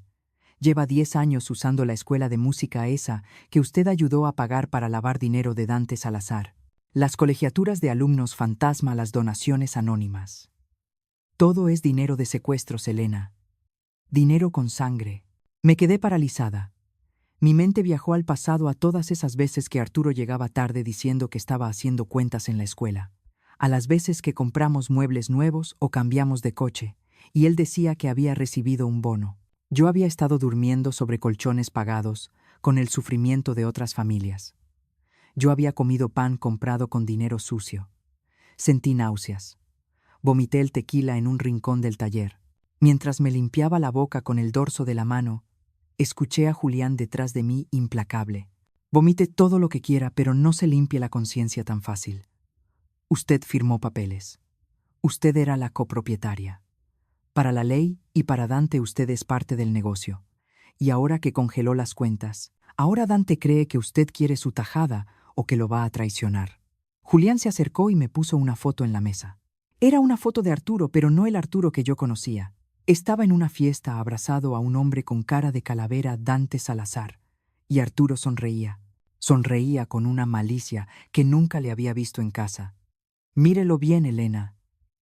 Lleva 10 años usando la escuela de música esa que usted ayudó a pagar para lavar dinero de Dante Salazar. Las colegiaturas de alumnos fantasma, las donaciones anónimas. Todo es dinero de secuestros, Elena. Dinero con sangre. Me quedé paralizada. Mi mente viajó al pasado, a todas esas veces que Arturo llegaba tarde diciendo que estaba haciendo cuentas en la escuela, a las veces que compramos muebles nuevos o cambiamos de coche, y él decía que había recibido un bono. Yo había estado durmiendo sobre colchones pagados, con el sufrimiento de otras familias. Yo había comido pan comprado con dinero sucio. Sentí náuseas. Vomité el tequila en un rincón del taller. Mientras me limpiaba la boca con el dorso de la mano, escuché a Julián detrás de mí, implacable. Vomite todo lo que quiera, pero no se limpie la conciencia tan fácil. Usted firmó papeles. Usted era la copropietaria. Para la ley y para Dante usted es parte del negocio. Y ahora que congeló las cuentas, ahora Dante cree que usted quiere su tajada o que lo va a traicionar. Julián se acercó y me puso una foto en la mesa. Era una foto de Arturo, pero no el Arturo que yo conocía. Estaba en una fiesta abrazado a un hombre con cara de calavera, Dante Salazar, y Arturo sonreía. Sonreía con una malicia que nunca le había visto en casa. Mírelo bien, Elena.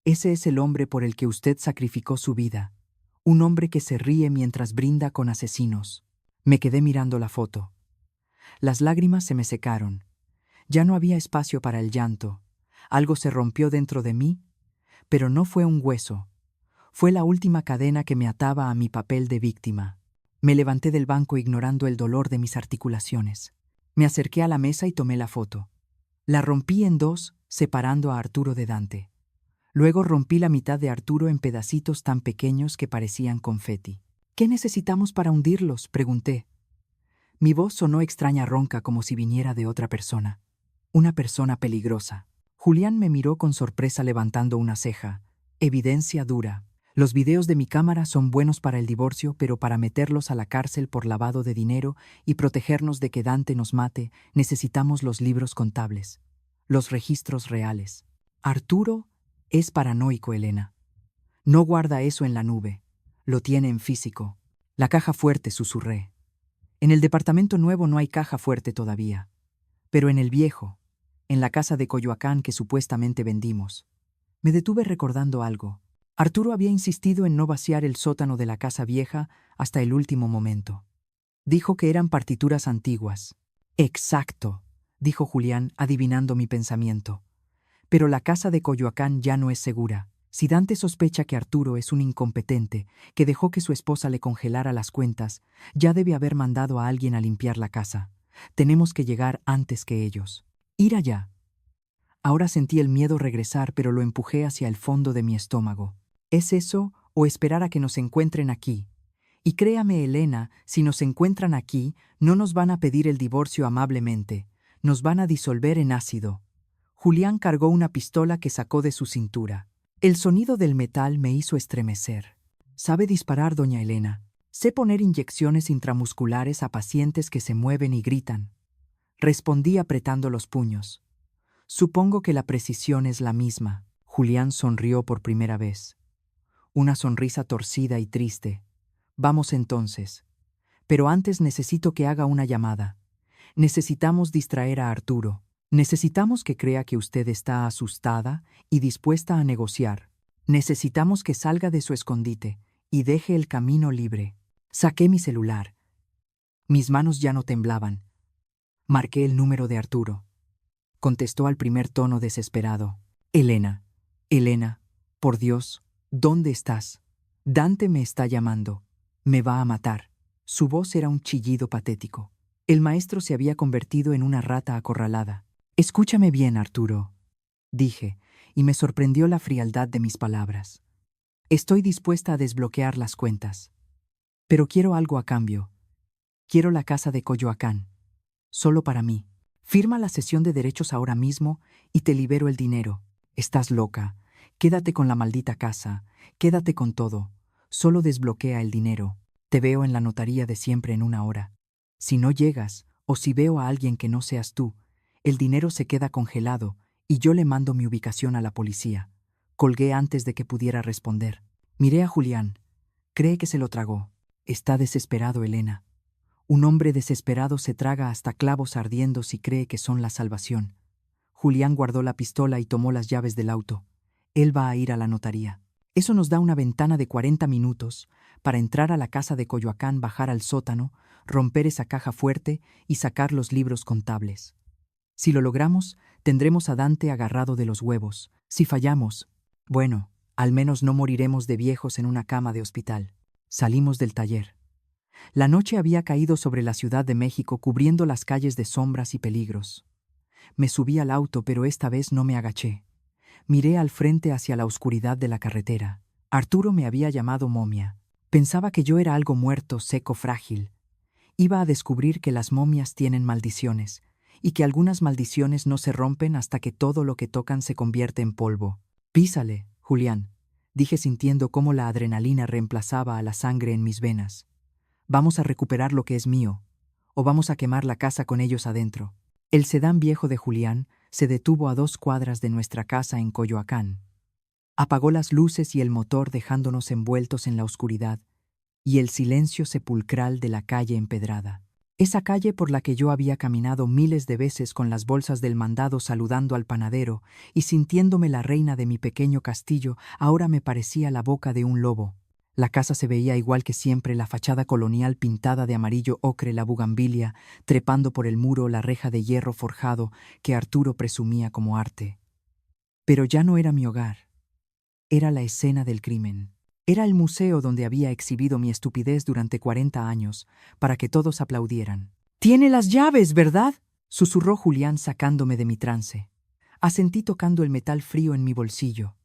Ese es el hombre por el que usted sacrificó su vida. Un hombre que se ríe mientras brinda con asesinos. Me quedé mirando la foto. Las lágrimas se me secaron. Ya no había espacio para el llanto. Algo se rompió dentro de mí, pero no fue un hueso. Fue la última cadena que me ataba a mi papel de víctima. Me levanté del banco ignorando el dolor de mis articulaciones. Me acerqué a la mesa y tomé la foto. La rompí en dos, separando a Arturo de Dante. Luego rompí la mitad de Arturo en pedacitos tan pequeños que parecían confeti. ¿Qué necesitamos para hundirlos?, pregunté. Mi voz sonó extraña, ronca, como si viniera de otra persona. Una persona peligrosa. Julián me miró con sorpresa levantando una ceja. Evidencia dura. Los videos de mi cámara son buenos para el divorcio, pero para meterlos a la cárcel por lavado de dinero y protegernos de que Dante nos mate, necesitamos los libros contables, los registros reales. Arturo es paranoico, Elena. No guarda eso en la nube, lo tiene en físico. La caja fuerte, susurré. En el departamento nuevo no hay caja fuerte todavía, pero en el viejo, en la casa de Coyoacán que supuestamente vendimos. Me detuve recordando algo. Arturo había insistido en no vaciar el sótano de la casa vieja hasta el último momento. Dijo que eran partituras antiguas. Exacto, dijo Julián, adivinando mi pensamiento. Pero la casa de Coyoacán ya no es segura. Si Dante sospecha que Arturo es un incompetente, que dejó que su esposa le congelara las cuentas, ya debe haber mandado a alguien a limpiar la casa. Tenemos que llegar antes que ellos. Ir allá. Ahora sentí el miedo regresar, pero lo empujé hacia el fondo de mi estómago. ¿Es eso o esperar a que nos encuentren aquí? Y créame, Elena, si nos encuentran aquí, no nos van a pedir el divorcio amablemente, nos van a disolver en ácido. Julián cargó una pistola que sacó de su cintura. El sonido del metal me hizo estremecer. ¿Sabe disparar, doña Elena? Sé poner inyecciones intramusculares a pacientes que se mueven y gritan. Respondí apretando los puños. Supongo que la precisión es la misma. Julián sonrió por primera vez. Una sonrisa torcida y triste. Vamos entonces. Pero antes necesito que haga una llamada. Necesitamos distraer a Arturo. Necesitamos que crea que usted está asustada y dispuesta a negociar. Necesitamos que salga de su escondite y deje el camino libre. Saqué mi celular. Mis manos ya no temblaban. Marqué el número de Arturo. Contestó al primer tono desesperado. Elena, Elena, por Dios, ¿dónde estás? Dante me está llamando. Me va a matar. Su voz era un chillido patético. El maestro se había convertido en una rata acorralada. Escúchame bien, Arturo, dije, y me sorprendió la frialdad de mis palabras. Estoy dispuesta a desbloquear las cuentas. Pero quiero algo a cambio. Quiero la casa de Coyoacán. Solo para mí. Firma la cesión de derechos ahora mismo y te libero el dinero. Estás loca. Quédate con la maldita casa. Quédate con todo. Solo desbloquea el dinero. Te veo en la notaría de siempre en 1 hora. Si no llegas, o si veo a alguien que no seas tú, el dinero se queda congelado Y yo le mando mi ubicación a la policía. Colgué antes de que pudiera responder. Miré a Julián. Cree que se lo tragó. Está desesperado, Elena. Un hombre desesperado se traga hasta clavos ardiendo si cree que son la salvación. Julián guardó la pistola y tomó las llaves del auto. Él va a ir a la notaría. Eso nos da una ventana de 40 minutos para entrar a la casa de Coyoacán, bajar al sótano, romper esa caja fuerte y sacar los libros contables. Si lo logramos, tendremos a Dante agarrado de los huevos. Si fallamos, bueno, al menos no moriremos de viejos en una cama de hospital. Salimos del taller. La noche había caído sobre la Ciudad de México, cubriendo las calles de sombras y peligros. Me subí al auto, pero esta vez no me agaché. Miré al frente hacia la oscuridad de la carretera. Arturo me había llamado momia. Pensaba que yo era algo muerto, seco, frágil. Iba a descubrir que las momias tienen maldiciones, y que algunas maldiciones no se rompen hasta que todo lo que tocan se convierte en polvo. «Písale, Julián», dije sintiendo cómo la adrenalina reemplazaba a la sangre en mis venas. «Vamos a recuperar lo que es mío, o vamos a quemar la casa con ellos adentro». El sedán viejo de Julián se detuvo a 2 cuadras de nuestra casa en Coyoacán. Apagó las luces y el motor, dejándonos envueltos en la oscuridad y el silencio sepulcral de la calle empedrada. Esa calle por la que yo había caminado miles de veces con las bolsas del mandado, saludando al panadero y sintiéndome la reina de mi pequeño castillo, ahora me parecía la boca de un lobo. La casa se veía igual que siempre, la fachada colonial pintada de amarillo ocre, la bugambilia, trepando por el muro, la reja de hierro forjado que Arturo presumía como arte. Pero ya no era mi hogar. Era la escena del crimen. Era el museo donde había exhibido mi estupidez durante 40 años, para que todos aplaudieran. «Tiene las llaves, ¿verdad?», susurró Julián sacándome de mi trance. Asentí tocando el metal frío en mi bolsillo.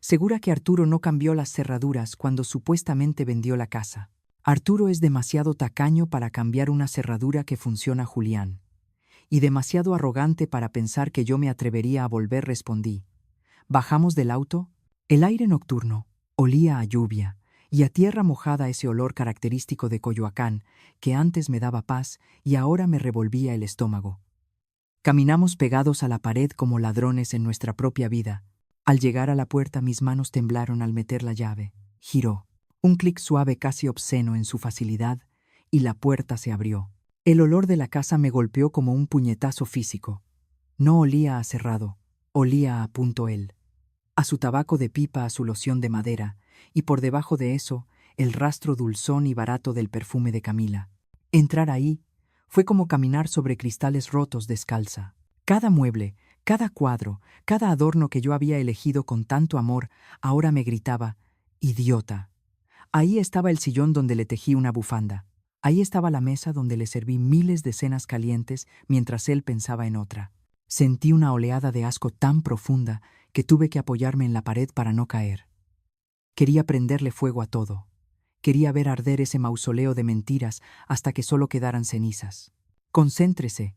Segura que Arturo no cambió las cerraduras cuando supuestamente vendió la casa. Arturo es demasiado tacaño para cambiar una cerradura que funciona, Julián. Y demasiado arrogante para pensar que yo me atrevería a volver, respondí. Bajamos del auto. El aire nocturno olía a lluvia y a tierra mojada, ese olor característico de Coyoacán que antes me daba paz y ahora me revolvía el estómago. Caminamos pegados a la pared como ladrones en nuestra propia vida. Al llegar a la puerta mis manos temblaron al meter la llave. Giró. Un clic suave, casi obsceno en su facilidad, y la puerta se abrió. El olor de la casa me golpeó como un puñetazo físico. No olía a cerrado, olía a punto él. A su tabaco de pipa, a su loción de madera, y por debajo de eso, el rastro dulzón y barato del perfume de Camila. Entrar ahí fue como caminar sobre cristales rotos descalza. Cada mueble, cada cuadro, cada adorno que yo había elegido con tanto amor, ahora me gritaba, «¡Idiota!». Ahí estaba el sillón donde le tejí una bufanda. Ahí estaba la mesa donde le serví miles de cenas calientes mientras él pensaba en otra. Sentí una oleada de asco tan profunda que tuve que apoyarme en la pared para no caer. Quería prenderle fuego a todo. Quería ver arder ese mausoleo de mentiras hasta que solo quedaran cenizas. «Concéntrese»,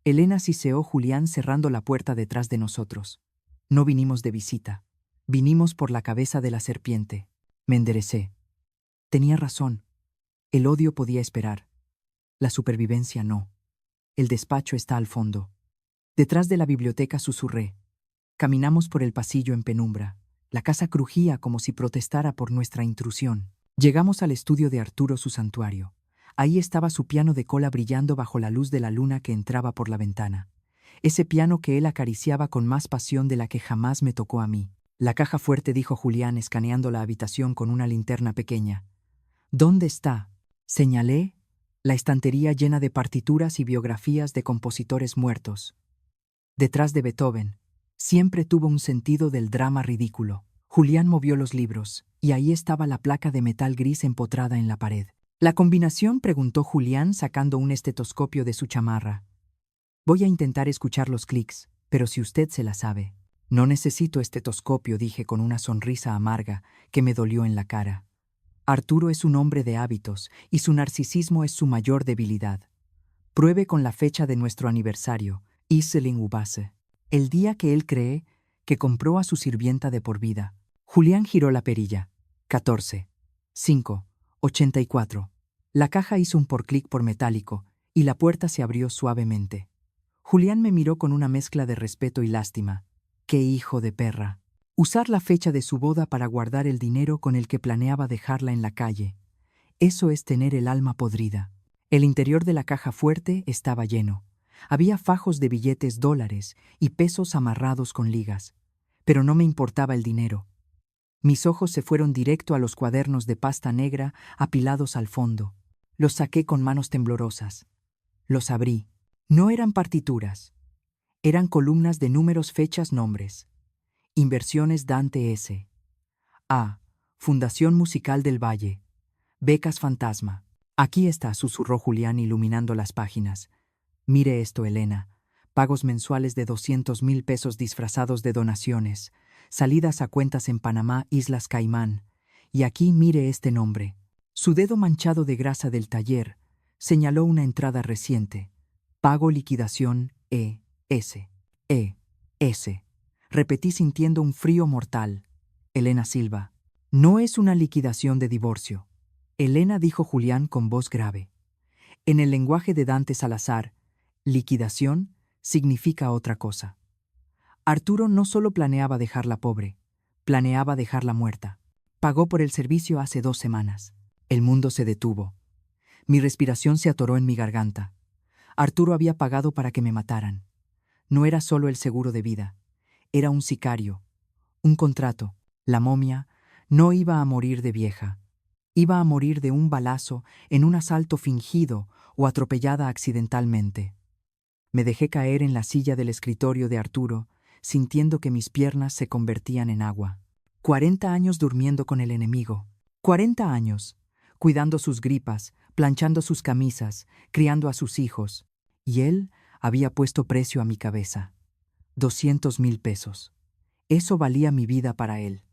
Elena siseó Julián cerrando la puerta detrás de nosotros. «No vinimos de visita. Vinimos por la cabeza de la serpiente». Me enderecé. Tenía razón. El odio podía esperar. La supervivencia no. El despacho está al fondo. Detrás de la biblioteca, susurré. Caminamos por el pasillo en penumbra. La casa crujía como si protestara por nuestra intrusión. Llegamos al estudio de Arturo, su santuario. Ahí estaba su piano de cola brillando bajo la luz de la luna que entraba por la ventana. Ese piano que él acariciaba con más pasión de la que jamás me tocó a mí. «La caja fuerte», dijo Julián, escaneando la habitación con una linterna pequeña. «¿Dónde está?». Señalé la estantería llena de partituras y biografías de compositores muertos. Detrás de Beethoven. Siempre tuvo un sentido del drama ridículo. Julián movió los libros, y ahí estaba la placa de metal gris empotrada en la pared. «¿La combinación?», preguntó Julián sacando un estetoscopio de su chamarra. «Voy a intentar escuchar los clics, pero si usted se la sabe». «No necesito estetoscopio», dije con una sonrisa amarga que me dolió en la cara. Arturo es un hombre de hábitos y su narcisismo es su mayor debilidad. Pruebe con la fecha de nuestro aniversario, Iselin Ubase, el día que él cree que compró a su sirvienta de por vida. Julián giró la perilla. 14. 5. 84. La caja hizo un porclic por metálico y la puerta se abrió suavemente. Julián me miró con una mezcla de respeto y lástima. ¡Qué hijo de perra! Usar la fecha de su boda para guardar el dinero con el que planeaba dejarla en la calle. Eso es tener el alma podrida. El interior de la caja fuerte estaba lleno. Había fajos de billetes, dólares y pesos amarrados con ligas. Pero no me importaba el dinero. Mis ojos se fueron directo a los cuadernos de pasta negra apilados al fondo. Los saqué con manos temblorosas. Los abrí. No eran partituras. Eran columnas de números, fechas, nombres. Inversiones Dante S. A. Fundación Musical del Valle. Becas Fantasma. Aquí está, susurró Julián iluminando las páginas. Mire esto, Elena. Pagos mensuales de 200,000 pesos disfrazados de donaciones. Salidas a cuentas en Panamá, Islas Caimán. Y aquí mire este nombre. Su dedo manchado de grasa del taller señaló una entrada reciente. Pago liquidación E.S. E.S. Repetí sintiendo un frío mortal. Elena Silva. No es una liquidación de divorcio. Elena, dijo Julián con voz grave. En el lenguaje de Dante Salazar, liquidación significa otra cosa. Arturo no solo planeaba dejarla pobre, planeaba dejarla muerta. Pagó por el servicio hace 2 semanas. El mundo se detuvo. Mi respiración se atoró en mi garganta. Arturo había pagado para que me mataran. No era solo el seguro de vida. Era un sicario, un contrato. La momia no iba a morir de vieja. Iba a morir de un balazo en un asalto fingido o atropellada accidentalmente. Me dejé caer en la silla del escritorio de Arturo, sintiendo que mis piernas se convertían en agua. 40 años durmiendo con el enemigo. 40 años, cuidando sus gripas, planchando sus camisas, criando a sus hijos. Y él había puesto precio a mi cabeza. 200,000 pesos. Eso valía mi vida para él.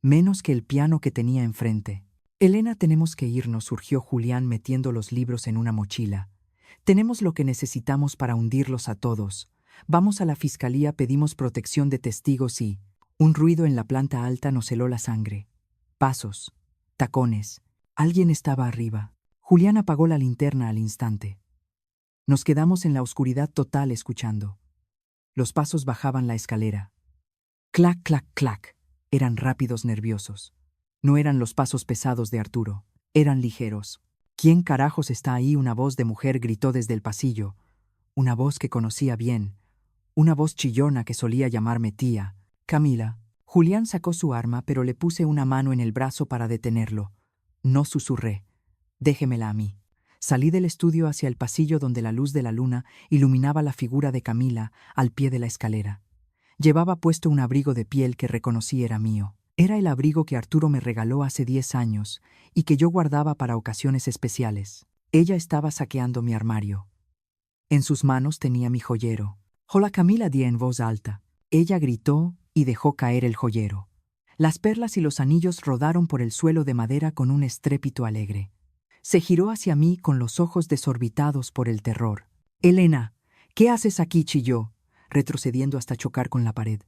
Menos que el piano que tenía enfrente. Elena, tenemos que irnos, surgió Julián metiendo los libros en una mochila. Tenemos lo que necesitamos para hundirlos a todos. Vamos a la fiscalía, pedimos protección de testigos y... Un ruido en la planta alta nos heló la sangre. Pasos. Tacones. Alguien estaba arriba. Julián apagó la linterna al instante. Nos quedamos en la oscuridad total escuchando. Los pasos bajaban la escalera. Clac, clac, clac. Eran rápidos, nerviosos. No eran los pasos pesados de Arturo. Eran ligeros. ¿Quién carajos está ahí? Una voz de mujer gritó desde el pasillo. Una voz que conocía bien. Una voz chillona que solía llamarme tía. Camila. Julián sacó su arma, pero le puse una mano en el brazo para detenerlo. No susurré. Déjemela a mí. Salí del estudio hacia el pasillo donde la luz de la luna iluminaba la figura de Camila al pie de la escalera. Llevaba puesto un abrigo de piel que reconocí era mío. Era el abrigo que Arturo me regaló hace 10 años y que yo guardaba para ocasiones especiales. Ella estaba saqueando mi armario. En sus manos tenía mi joyero. Hola, Camila, di en voz alta. Ella gritó y dejó caer el joyero. Las perlas y los anillos rodaron por el suelo de madera con un estrépito alegre. Se giró hacia mí con los ojos desorbitados por el terror. Elena, ¿qué haces aquí?, chilló, retrocediendo hasta chocar con la pared.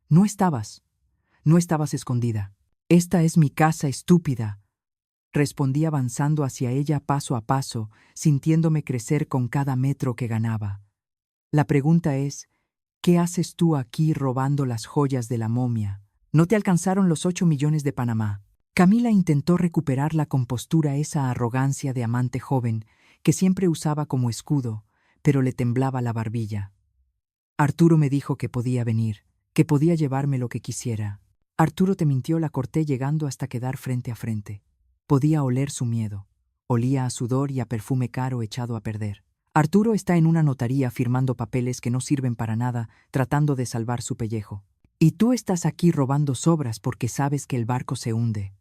No estabas escondida. Esta es mi casa, estúpida. Respondí avanzando hacia ella paso a paso, sintiéndome crecer con cada metro que ganaba. La pregunta es, ¿qué haces tú aquí robando las joyas de la momia? No te alcanzaron los 8 millones de Panamá. Camila intentó recuperar la compostura, esa arrogancia de amante joven que siempre usaba como escudo, pero le temblaba la barbilla. Arturo me dijo que podía venir, que podía llevarme lo que quisiera. Arturo te mintió, la corté llegando hasta quedar frente a frente. Podía oler su miedo. Olía a sudor y a perfume caro echado a perder. Arturo está en una notaría firmando papeles que no sirven para nada, tratando de salvar su pellejo. Y tú estás aquí robando sobras porque sabes que el barco se hunde.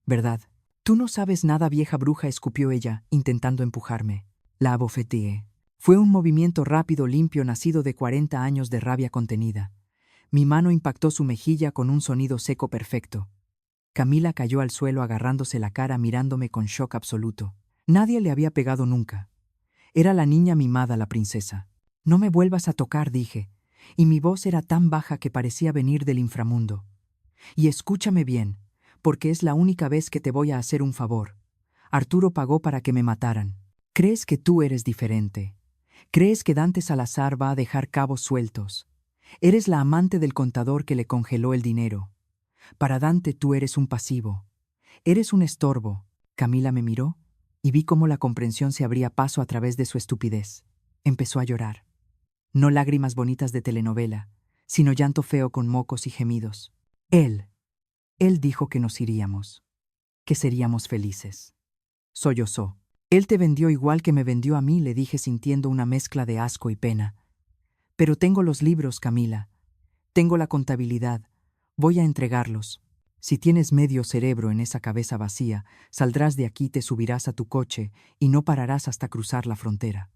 ¿Verdad? Tú no sabes nada, vieja bruja, escupió ella, intentando empujarme. La abofeteé. Fue un movimiento rápido, limpio, nacido de 40 años de rabia contenida. Mi mano impactó su mejilla con un sonido seco perfecto. Camila cayó al suelo agarrándose la cara, mirándome con shock absoluto. Nadie le había pegado nunca. Era la niña mimada, la princesa. No me vuelvas a tocar, dije, y mi voz era tan baja que parecía venir del inframundo. Y escúchame bien, porque es la única vez que te voy a hacer un favor. Arturo pagó para que me mataran. ¿Crees que tú eres diferente? ¿Crees que Dante Salazar va a dejar cabos sueltos? Eres la amante del contador que le congeló el dinero. Para Dante tú eres un pasivo. Eres un estorbo. Camila me miró y vi cómo la comprensión se abría paso a través de su estupidez. Empezó a llorar. No lágrimas bonitas de telenovela, sino llanto feo con mocos y gemidos. Él dijo que nos iríamos, que seríamos felices. Sollozó. Él te vendió igual que me vendió a mí, le dije sintiendo una mezcla de asco y pena. Pero tengo los libros, Camila. Tengo la contabilidad. Voy a entregarlos. Si tienes medio cerebro en esa cabeza vacía, saldrás de aquí, te subirás a tu coche y no pararás hasta cruzar la frontera.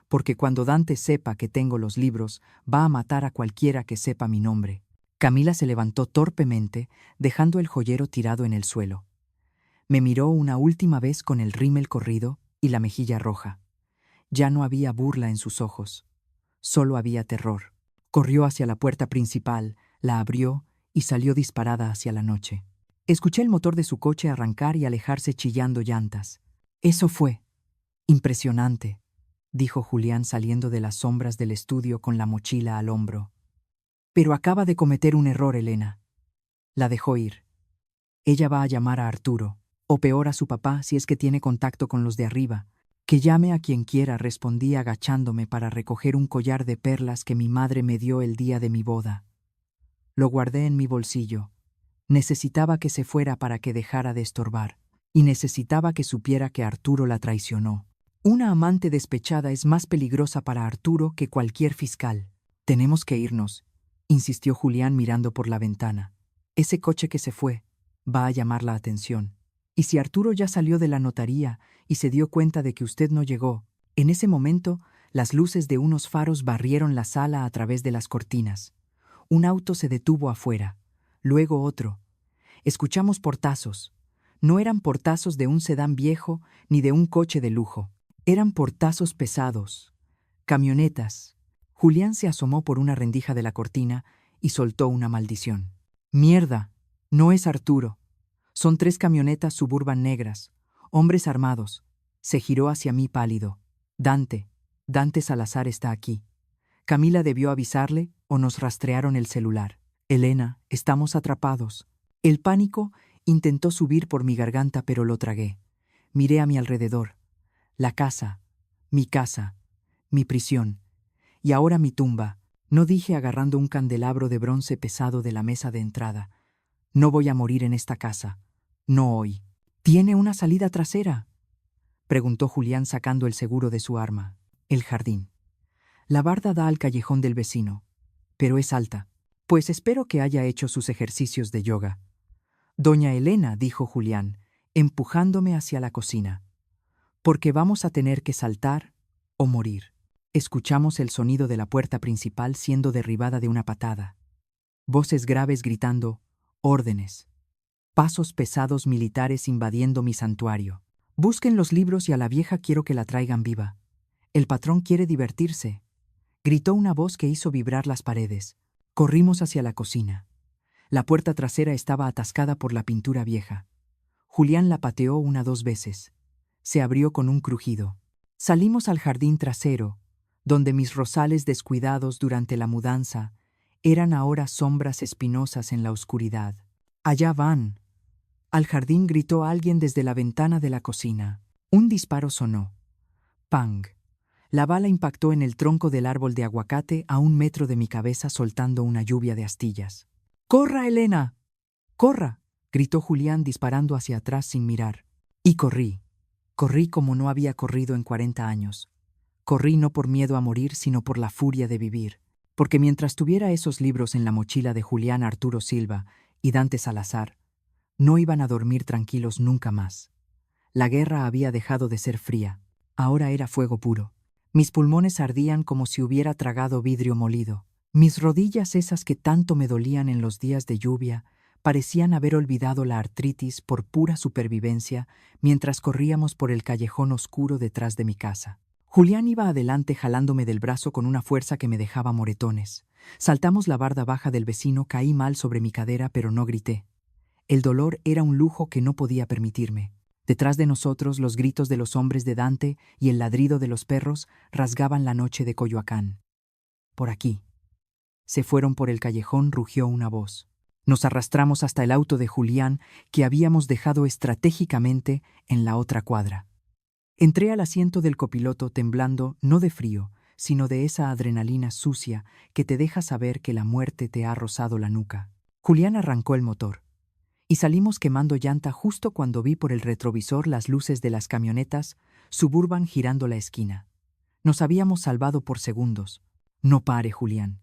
Porque cuando Dante sepa que tengo los libros, va a matar a cualquiera que sepa mi nombre. Camila se levantó torpemente, dejando el joyero tirado en el suelo. Me miró una última vez con el rímel corrido y la mejilla roja. Ya no había burla en sus ojos. Solo había terror. Corrió hacia la puerta principal, la abrió y salió disparada hacia la noche. Escuché el motor de su coche arrancar y alejarse chillando llantas. Eso fue impresionante, dijo Julián saliendo de las sombras del estudio con la mochila al hombro. Pero acaba de cometer un error, Elena. La dejó ir. Ella va a llamar a Arturo, o peor a su papá si es que tiene contacto con los de arriba. Que llame a quien quiera, respondí agachándome para recoger un collar de perlas que mi madre me dio el día de mi boda. Lo guardé en mi bolsillo. Necesitaba que se fuera para que dejara de estorbar, y necesitaba que supiera que Arturo la traicionó. Una amante despechada es más peligrosa para Arturo que cualquier fiscal. Tenemos que irnos, insistió Julián mirando por la ventana. Ese coche que se fue va a llamar la atención. Y si Arturo ya salió de la notaría y se dio cuenta de que usted no llegó, en ese momento las luces de unos faros barrieron la sala a través de las cortinas. Un auto se detuvo afuera, luego otro. Escuchamos portazos. No eran portazos de un sedán viejo ni de un coche de lujo. Eran portazos pesados. Camionetas. Julián se asomó por una rendija de la cortina y soltó una maldición. «Mierda, no es Arturo. Son 3 camionetas Suburban negras, hombres armados». Se giró hacia mí pálido. Dante Salazar está aquí. Camila debió avisarle o nos rastrearon el celular. Elena, estamos atrapados. El pánico intentó subir por mi garganta, pero lo tragué. Miré a mi alrededor. La casa, mi prisión. Y ahora mi tumba, no dije agarrando un candelabro de bronce pesado de la mesa de entrada. No voy a morir en esta casa. No hoy. ¿Tiene una salida trasera?, preguntó Julián sacando el seguro de su arma. El jardín. La barda da al callejón del vecino, pero es alta. Pues espero que haya hecho sus ejercicios de yoga. Doña Elena, dijo Julián, empujándome hacia la cocina. Porque vamos a tener que saltar o morir. Escuchamos el sonido de la puerta principal siendo derribada de una patada. Voces graves gritando, órdenes. Pasos pesados militares invadiendo mi santuario. Busquen los libros y a la vieja quiero que la traigan viva. El patrón quiere divertirse. Gritó una voz que hizo vibrar las paredes. Corrimos hacia la cocina. La puerta trasera estaba atascada por la pintura vieja. Julián la pateó 1 o 2 veces. Se abrió con un crujido. Salimos al jardín trasero, donde mis rosales descuidados durante la mudanza eran ahora sombras espinosas en la oscuridad. Allá van. Al jardín, gritó alguien desde la ventana de la cocina. Un disparo sonó. ¡Pang! La bala impactó en el tronco del árbol de aguacate a 1 metro de mi cabeza, soltando una lluvia de astillas. ¡Corra, Elena! ¡Corra!, gritó Julián disparando hacia atrás sin mirar. Y corrí. Corrí como no había corrido en 40 años. Corrí no por miedo a morir, sino por la furia de vivir. Porque mientras tuviera esos libros en la mochila de Julián Arturo Silva y Dante Salazar, no iban a dormir tranquilos nunca más. La guerra había dejado de ser fría. Ahora era fuego puro. Mis pulmones ardían como si hubiera tragado vidrio molido. Mis rodillas, esas que tanto me dolían en los días de lluvia, parecían haber olvidado la artritis por pura supervivencia mientras corríamos por el callejón oscuro detrás de mi casa. Julián iba adelante jalándome del brazo con una fuerza que me dejaba moretones. Saltamos la barda baja del vecino, caí mal sobre mi cadera, pero no grité. El dolor era un lujo que no podía permitirme. Detrás de nosotros, los gritos de los hombres de Dante y el ladrido de los perros rasgaban la noche de Coyoacán. Por aquí. Se fueron por el callejón, rugió una voz. Nos arrastramos hasta el auto de Julián, que habíamos dejado estratégicamente en la otra cuadra. Entré al asiento del copiloto temblando, no de frío, sino de esa adrenalina sucia que te deja saber que la muerte te ha rozado la nuca. Julián arrancó el motor. Y salimos quemando llanta justo cuando vi por el retrovisor las luces de las camionetas Suburban girando la esquina. Nos habíamos salvado por segundos. No pare, Julián.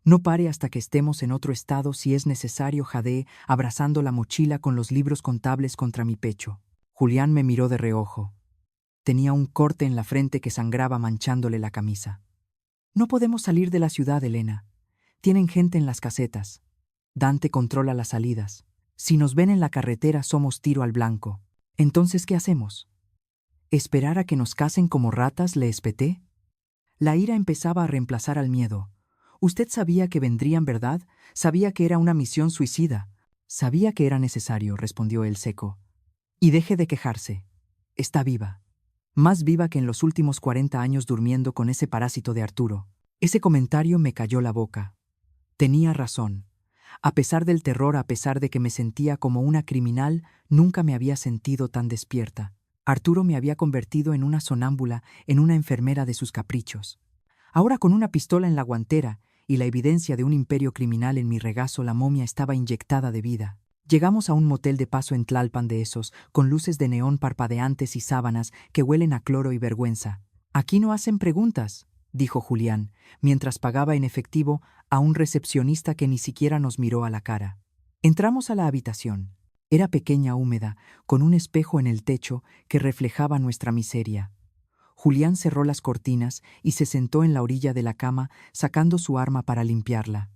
No pare hasta que estemos en otro estado, si es necesario, jadeé, abrazando la mochila con los libros contables contra mi pecho. Julián me miró de reojo. Tenía un corte en la frente que sangraba manchándole la camisa. No podemos salir de la ciudad, Elena. Tienen gente en las casetas. Dante controla las salidas. Si nos ven en la carretera somos tiro al blanco. Entonces, ¿qué hacemos? ¿Esperar a que nos casen como ratas?, le espeté. La ira empezaba a reemplazar al miedo. Usted sabía que vendrían, ¿verdad? Sabía que era una misión suicida. Sabía que era necesario, respondió él seco. Y deje de quejarse. Está viva. Más viva que en los últimos 40 años durmiendo con ese parásito de Arturo. Ese comentario me cayó la boca. Tenía razón. A pesar del terror, a pesar de que me sentía como una criminal, nunca me había sentido tan despierta. Arturo me había convertido en una sonámbula, en una enfermera de sus caprichos. Ahora, con una pistola en la guantera y la evidencia de un imperio criminal en mi regazo, la momia estaba inyectada de vida. Llegamos a un motel de paso en Tlalpan, de esos, con luces de neón parpadeantes y sábanas que huelen a cloro y vergüenza. «Aquí no hacen preguntas», dijo Julián, mientras pagaba en efectivo a un recepcionista que ni siquiera nos miró a la cara. Entramos a la habitación. Era pequeña, húmeda, con un espejo en el techo que reflejaba nuestra miseria. Julián cerró las cortinas y se sentó en la orilla de la cama, sacando su arma para limpiarla.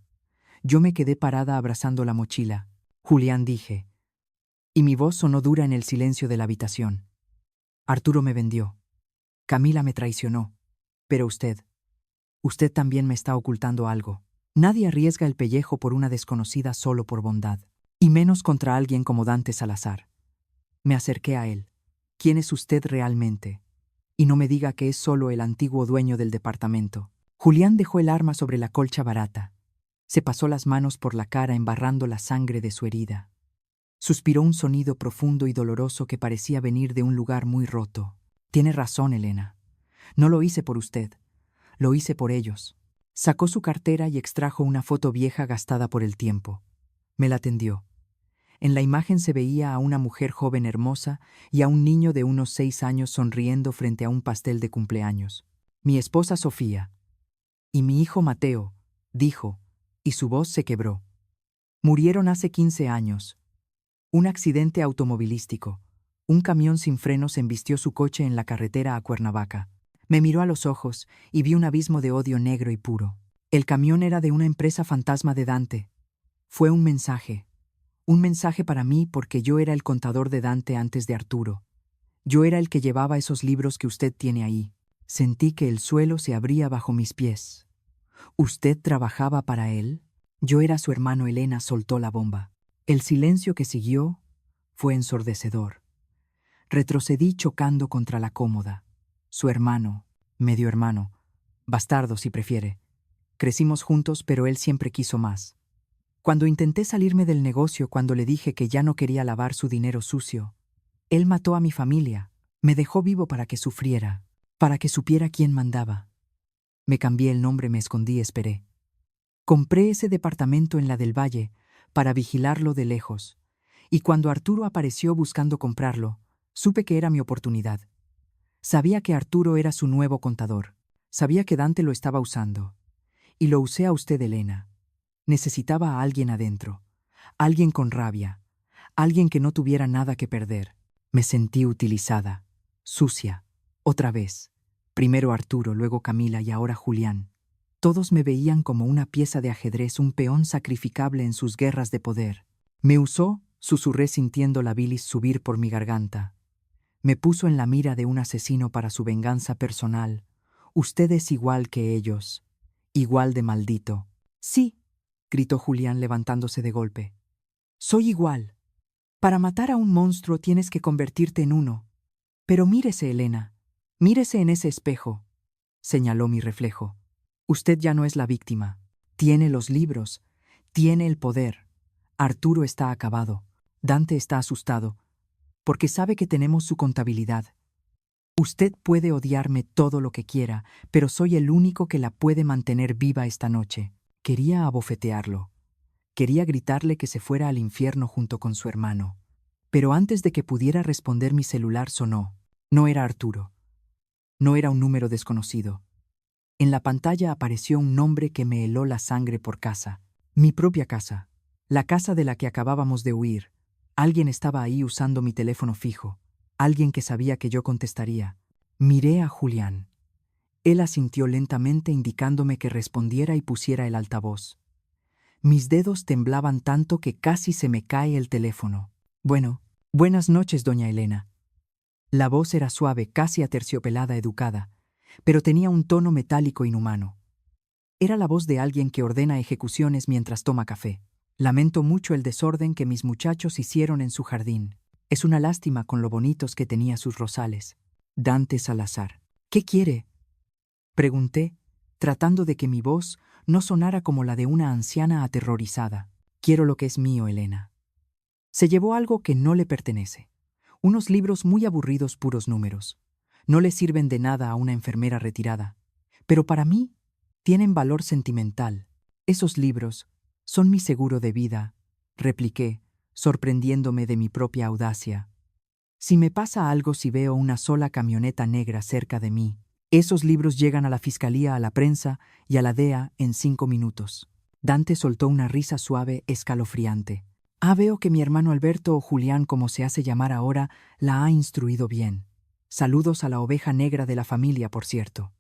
Yo me quedé parada abrazando la mochila. «Julián», dije, y mi voz sonó dura en el silencio de la habitación. «Arturo me vendió. Camila me traicionó. Pero usted también me está ocultando algo. Nadie arriesga el pellejo por una desconocida solo por bondad, y menos contra alguien como Dante Salazar». Me acerqué a él. «¿Quién es usted realmente? Y no me diga que es solo el antiguo dueño del departamento». Julián dejó el arma sobre la colcha barata. Se pasó las manos por la cara embarrando la sangre de su herida. Suspiró un sonido profundo y doloroso que parecía venir de un lugar muy roto. «Tiene razón, Elena. No lo hice por usted. Lo hice por ellos». Sacó su cartera y extrajo una foto vieja gastada por el tiempo. Me la tendió. En la imagen se veía a una mujer joven hermosa y a un niño de unos 6 años sonriendo frente a un pastel de cumpleaños. «Mi esposa Sofía. Y mi hijo Mateo», dijo, y su voz se quebró. «Murieron hace 15 años. Un accidente automovilístico. Un camión sin frenos embistió su coche en la carretera a Cuernavaca». Me miró a los ojos y vi un abismo de odio negro y puro. El camión era de una empresa fantasma de Dante. Fue un mensaje para mí, porque yo era el contador de Dante antes de Arturo. Yo era el que llevaba esos libros que usted tiene ahí. Sentí que el suelo se abría bajo mis pies. ¿Usted trabajaba para él? Yo era su hermano. Elena soltó la bomba. El silencio que siguió fue ensordecedor. Retrocedí chocando contra la cómoda. Su hermano, medio hermano, bastardo si prefiere. Crecimos juntos, pero él siempre quiso más. Cuando intenté salirme del negocio, cuando le dije que ya no quería lavar su dinero sucio, él mató a mi familia. Me dejó vivo para que sufriera, para que supiera quién mandaba. Me cambié el nombre, me escondí, esperé. Compré ese departamento en la del Valle para vigilarlo de lejos, y cuando Arturo apareció buscando comprarlo, supe que era mi oportunidad. Sabía que Arturo era su nuevo contador. Sabía que Dante lo estaba usando. Y lo usé a usted, Elena. Necesitaba a alguien adentro. Alguien con rabia. Alguien que no tuviera nada que perder. Me sentí utilizada. Sucia. Otra vez. Primero Arturo, luego Camila y ahora Julián. Todos me veían como una pieza de ajedrez, un peón sacrificable en sus guerras de poder. Me usó, susurré sintiendo la bilis subir por mi garganta. Me puso en la mira de un asesino para su venganza personal. Usted es igual que ellos. Igual de maldito. «Sí», gritó Julián levantándose de golpe. «Soy igual. Para matar a un monstruo tienes que convertirte en uno. Pero mírese, Elena. Mírese en ese espejo», señaló mi reflejo. «Usted ya no es la víctima. Tiene los libros. Tiene el poder. Arturo está acabado. Dante está asustado, porque sabe que tenemos su contabilidad. Usted puede odiarme todo lo que quiera, pero soy el único que la puede mantener viva esta noche. Quería abofetearlo. Quería gritarle que se fuera al infierno junto con su hermano. Pero antes de que pudiera responder mi celular sonó. No era Arturo. No era un número desconocido. En la pantalla apareció un nombre que me heló la sangre por casa. Mi propia casa. La casa de la que acabábamos de huir. Alguien estaba ahí usando mi teléfono fijo. Alguien que sabía que yo contestaría. Miré a Julián. Él asintió lentamente indicándome que respondiera y pusiera el altavoz. Mis dedos temblaban tanto que casi se me cae el teléfono. Bueno, buenas noches, doña Elena. La voz era suave, casi aterciopelada, educada, pero tenía un tono metálico inhumano. Era la voz de alguien que ordena ejecuciones mientras toma café. Lamento mucho el desorden que mis muchachos hicieron en su jardín. Es una lástima con lo bonitos que tenía sus rosales. Dante Salazar. ¿Qué quiere? Pregunté, tratando de que mi voz no sonara como la de una anciana aterrorizada. Quiero lo que es mío, Elena. Se llevó algo que no le pertenece. Unos libros muy aburridos, puros números. No le sirven de nada a una enfermera retirada. Pero para mí tienen valor sentimental. Esos libros son mi seguro de vida, repliqué, sorprendiéndome de mi propia audacia. Si me pasa algo, si veo una sola camioneta negra cerca de mí, esos libros llegan a la fiscalía, a la prensa y a la DEA en 5 minutos. Dante soltó una risa suave, escalofriante. Veo que mi hermano Alberto, o Julián como se hace llamar ahora, la ha instruido bien. Saludos a la oveja negra de la familia, por cierto.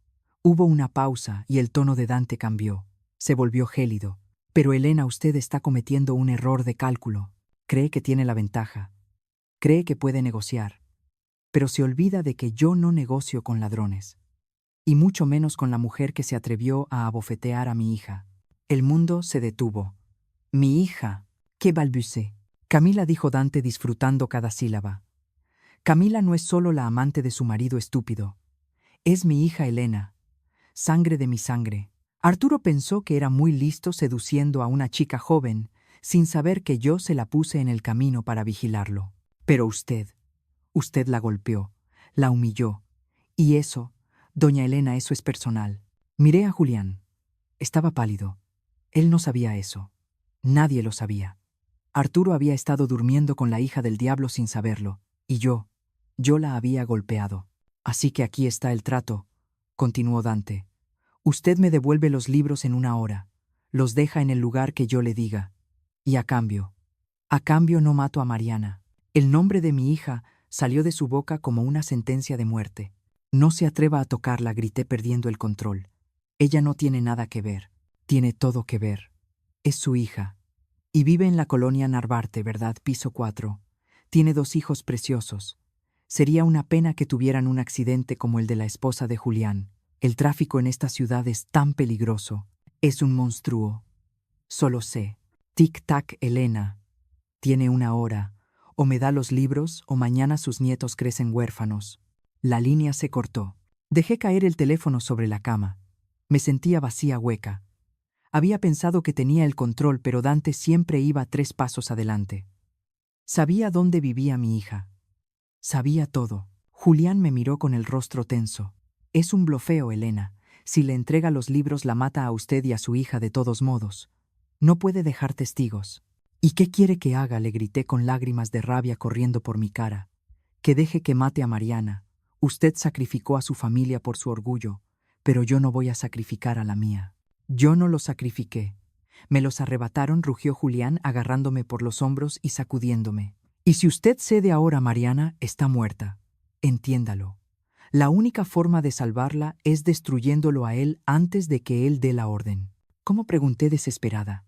Hubo una pausa y el tono de Dante cambió. Se volvió gélido. Pero Elena, usted está cometiendo un error de cálculo. Cree que tiene la ventaja. Cree que puede negociar. Pero se olvida de que yo no negocio con ladrones. Y mucho menos con la mujer que se atrevió a abofetear a mi hija. El mundo se detuvo. Mi hija, ¿qué balbucé? Camila, dijo Dante disfrutando cada sílaba. Camila no es solo la amante de su marido estúpido. Es mi hija Elena. Sangre de mi sangre. Arturo pensó que era muy listo seduciendo a una chica joven, sin saber que yo se la puse en el camino para vigilarlo. Pero usted la golpeó, la humilló. Y eso, doña Elena, eso es personal. Miré a Julián. Estaba pálido. Él no sabía eso. Nadie lo sabía. Arturo había estado durmiendo con la hija del diablo sin saberlo, y yo la había golpeado. Así que aquí está el trato, continuó Dante. Usted me devuelve los libros en 1 hora, los deja en el lugar que yo le diga. Y a cambio no mato a Mariana. El nombre de mi hija salió de su boca como una sentencia de muerte. No se atreva a tocarla, grité perdiendo el control. Ella no tiene nada que ver. Tiene todo que ver. Es su hija. Y vive en la colonia Narvarte, ¿verdad? Piso 4. Tiene 2 hijos preciosos. Sería una pena que tuvieran un accidente como el de la esposa de Julián. El tráfico en esta ciudad es tan peligroso. Es un monstruo. Solo sé. Tic-tac, Elena. Tiene 1 hora. O me da los libros o mañana sus nietos crecen huérfanos. La línea se cortó. Dejé caer el teléfono sobre la cama. Me sentía vacía, hueca. Había pensado que tenía el control, pero Dante siempre iba 3 pasos adelante. Sabía dónde vivía mi hija. Sabía todo. Julián me miró con el rostro tenso. Es un blofeo, Elena. Si le entrega los libros la mata a usted y a su hija de todos modos. No puede dejar testigos. ¿Y qué quiere que haga?, le grité con lágrimas de rabia corriendo por mi cara. Que deje que mate a Mariana. Usted sacrificó a su familia por su orgullo, pero yo no voy a sacrificar a la mía. Yo no lo sacrifiqué. Me los arrebataron, rugió Julián agarrándome por los hombros y sacudiéndome. Y si usted cede ahora, Mariana está muerta. Entiéndalo. La única forma de salvarla es destruyéndolo a él antes de que él dé la orden. ¿Cómo?, pregunté desesperada.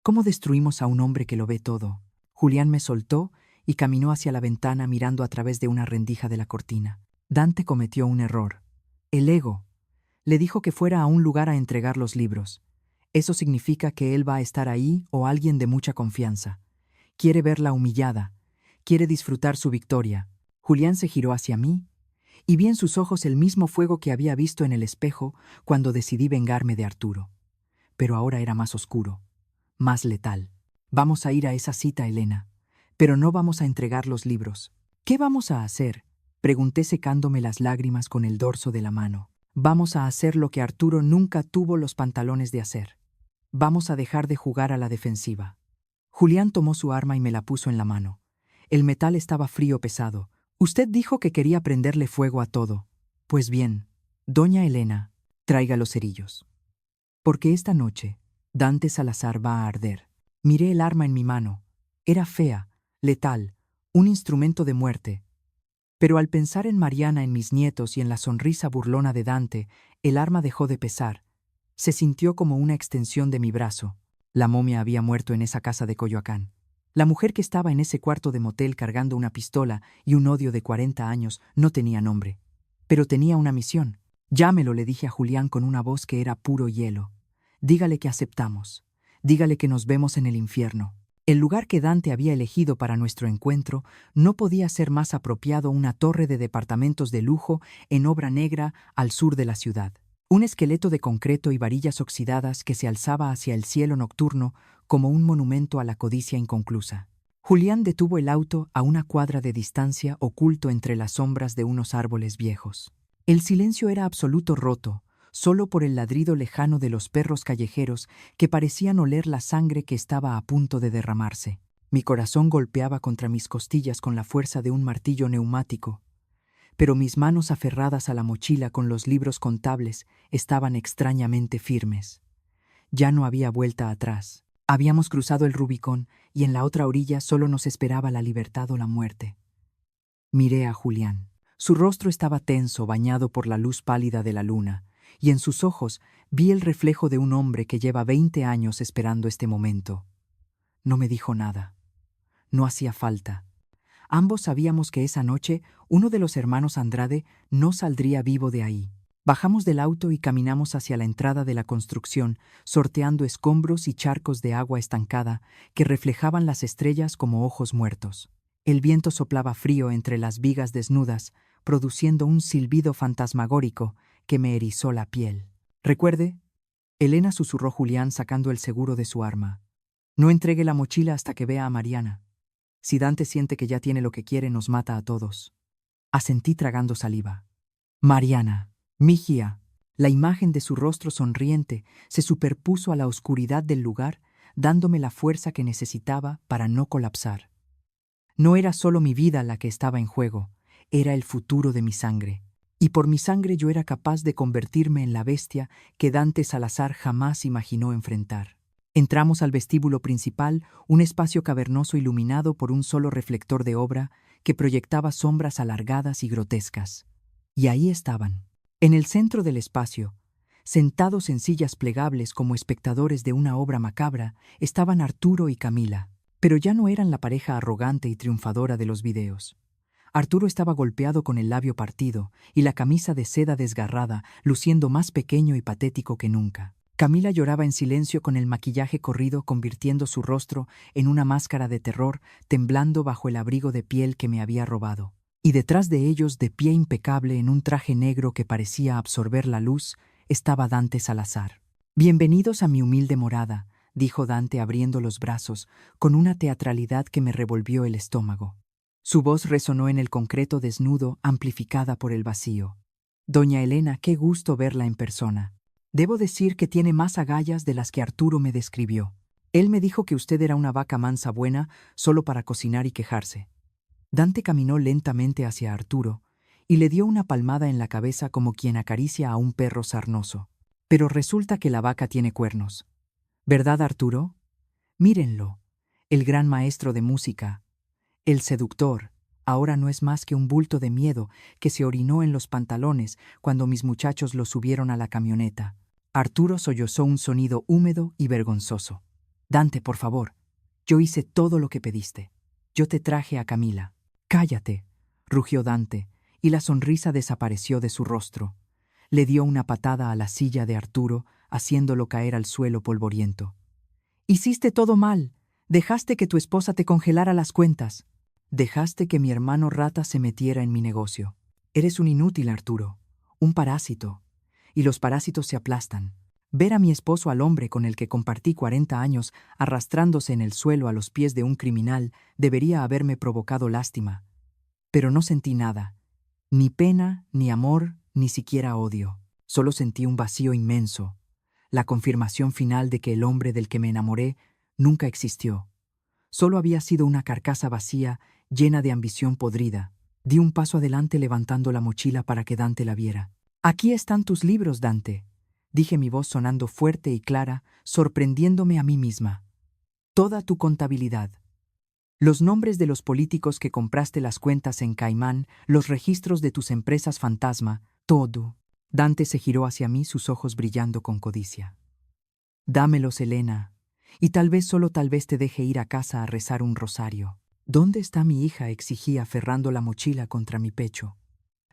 ¿Cómo destruimos a un hombre que lo ve todo? Julián me soltó y caminó hacia la ventana mirando a través de una rendija de la cortina. Dante cometió un error. El ego. Le dijo que fuera a un lugar a entregar los libros. Eso significa que él va a estar ahí o alguien de mucha confianza. Quiere verla humillada. Quiere disfrutar su victoria. Julián se giró hacia mí y vi en sus ojos el mismo fuego que había visto en el espejo cuando decidí vengarme de Arturo. pero ahora era más oscuro, más letal. Vamos a ir a esa cita, Elena, pero no vamos a entregar los libros. ¿Qué vamos a hacer? Pregunté secándome las lágrimas con el dorso de la mano. Vamos a hacer lo que Arturo nunca tuvo los pantalones de hacer. Vamos a dejar de jugar a la defensiva. Julián tomó su arma y me la puso en la mano. El metal estaba frío pesado. Usted dijo que quería prenderle fuego a todo. Pues bien, doña Elena, traiga los cerillos. Porque esta noche, Dante Salazar va a arder. Miré el arma en mi mano. Era fea, letal, un instrumento de muerte. Pero al pensar en Mariana, en mis nietos y en la sonrisa burlona de Dante, el arma dejó de pesar. Se sintió como una extensión de mi brazo. La momia había muerto en esa casa de Coyoacán. La mujer que estaba en ese cuarto de motel cargando una pistola y un odio de 40 años no tenía nombre. Pero tenía una misión. Llámelo, le dije a Julián con una voz que era puro hielo. Dígale que aceptamos. Dígale que nos vemos en el infierno. El lugar que Dante había elegido para nuestro encuentro no podía ser más apropiado, una torre de departamentos de lujo en obra negra al sur de la ciudad. Un esqueleto de concreto y varillas oxidadas que se alzaba hacia el cielo nocturno como un monumento a la codicia inconclusa. Julián detuvo el auto a una cuadra de distancia, oculto entre las sombras de unos árboles viejos. El silencio era absoluto, roto, solo por el ladrido lejano de los perros callejeros que parecían oler la sangre que estaba a punto de derramarse. Mi corazón golpeaba contra mis costillas con la fuerza de un martillo neumático, pero mis manos aferradas a la mochila con los libros contables estaban extrañamente firmes. Ya no había vuelta atrás. Habíamos cruzado el Rubicón y en la otra orilla solo nos esperaba la libertad o la muerte. Miré a Julián. Su rostro estaba tenso, bañado por la luz pálida de la luna, y en sus ojos vi el reflejo de un hombre que lleva 20 años esperando este momento. No me dijo nada. No hacía falta. Ambos sabíamos que esa noche uno de los hermanos Andrade no saldría vivo de ahí. Bajamos del auto y caminamos hacia la entrada de la construcción, sorteando escombros y charcos de agua estancada que reflejaban las estrellas como ojos muertos. El viento soplaba frío entre las vigas desnudas, produciendo un silbido fantasmagórico que me erizó la piel. «Recuerde», Elena susurró Julián sacando el seguro de su arma. «No entregue la mochila hasta que vea a Mariana. Si Dante siente que ya tiene lo que quiere, nos mata a todos». Asentí tragando saliva. Mariana. Migia. La imagen de su rostro sonriente se superpuso a la oscuridad del lugar, dándome la fuerza que necesitaba para no colapsar. No era solo mi vida la que estaba en juego, era el futuro de mi sangre. Y por mi sangre yo era capaz de convertirme en la bestia que Dante Salazar jamás imaginó enfrentar. Entramos al vestíbulo principal, un espacio cavernoso iluminado por un solo reflector de obra que proyectaba sombras alargadas y grotescas. Y ahí estaban, en el centro del espacio, sentados en sillas plegables como espectadores de una obra macabra, estaban Arturo y Camila, pero ya no eran la pareja arrogante y triunfadora de los videos. Arturo estaba golpeado con el labio partido y la camisa de seda desgarrada, luciendo más pequeño y patético que nunca. Camila lloraba en silencio con el maquillaje corrido, convirtiendo su rostro en una máscara de terror, temblando bajo el abrigo de piel que me había robado. Y detrás de ellos, de pie impecable en un traje negro que parecía absorber la luz, estaba Dante Salazar. «Bienvenidos a mi humilde morada», dijo Dante abriendo los brazos, con una teatralidad que me revolvió el estómago. Su voz resonó en el concreto desnudo, amplificada por el vacío. «Doña Elena, qué gusto verla en persona. Debo decir que tiene más agallas de las que Arturo me describió. Él me dijo que usted era una vaca mansa buena solo para cocinar y quejarse». Dante caminó lentamente hacia Arturo y le dio una palmada en la cabeza como quien acaricia a un perro sarnoso. «Pero resulta que la vaca tiene cuernos. ¿Verdad, Arturo? Mírenlo, el gran maestro de música, el seductor, ahora no es más que un bulto de miedo que se orinó en los pantalones cuando mis muchachos lo subieron a la camioneta». Arturo sollozó un sonido húmedo y vergonzoso. «Dante, por favor, yo hice todo lo que pediste. Yo te traje a Camila». «Cállate», rugió Dante, y la sonrisa desapareció de su rostro. Le dio una patada a la silla de Arturo, haciéndolo caer al suelo polvoriento. «Hiciste todo mal. Dejaste que tu esposa te congelara las cuentas. Dejaste que mi hermano rata se metiera en mi negocio. Eres un inútil, Arturo, un parásito. Y los parásitos se aplastan. Ver a mi esposo, al hombre con el que compartí 40 años, arrastrándose en el suelo a los pies de un criminal, debería haberme provocado lástima. Pero no sentí nada, ni pena, ni amor, ni siquiera odio. Solo sentí un vacío inmenso, la confirmación final de que el hombre del que me enamoré nunca existió. Solo había sido una carcasa vacía, llena de ambición podrida. Di un paso adelante levantando la mochila para que Dante la viera. «Aquí están tus libros, Dante», dije, mi voz sonando fuerte y clara, sorprendiéndome a mí misma. «Toda tu contabilidad. Los nombres de los políticos que compraste, las cuentas en Caimán, los registros de tus empresas fantasma, todo». Dante se giró hacia mí, sus ojos brillando con codicia. «Dámelos, Elena, y tal vez, solo tal vez, te deje ir a casa a rezar un rosario». «¿Dónde está mi hija?», exigí, aferrando la mochila contra mi pecho.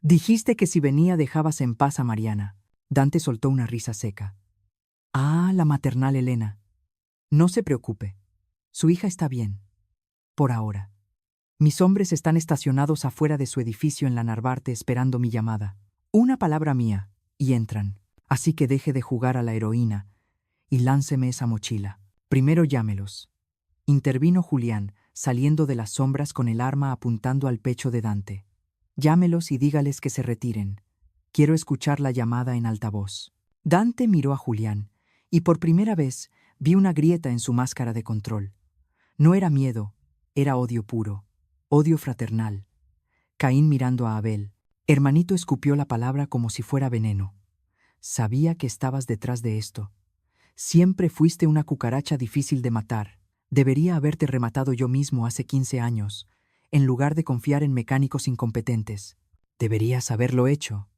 «Dijiste que si venía dejabas en paz a Mariana». Dante soltó una risa seca. «Ah, la maternal Elena. No se preocupe. Su hija está bien. Por ahora. Mis hombres están estacionados afuera de su edificio en la Narvarte esperando mi llamada. Una palabra mía, y entran. Así que deje de jugar a la heroína y lánceme esa mochila. Primero llámelos». Intervino Julián, saliendo de las sombras con el arma apuntando al pecho de Dante. «Llámelos y dígales que se retiren. Quiero escuchar la llamada en altavoz». Dante miró a Julián, y por primera vez vi una grieta en su máscara de control. No era miedo, era odio puro, odio fraternal. Caín mirando a Abel. Hermanito escupió la palabra como si fuera veneno. «Sabía que estabas detrás de esto. Siempre fuiste una cucaracha difícil de matar. Debería haberte rematado yo mismo hace 15 años, en lugar de confiar en mecánicos incompetentes. Deberías haberlo hecho».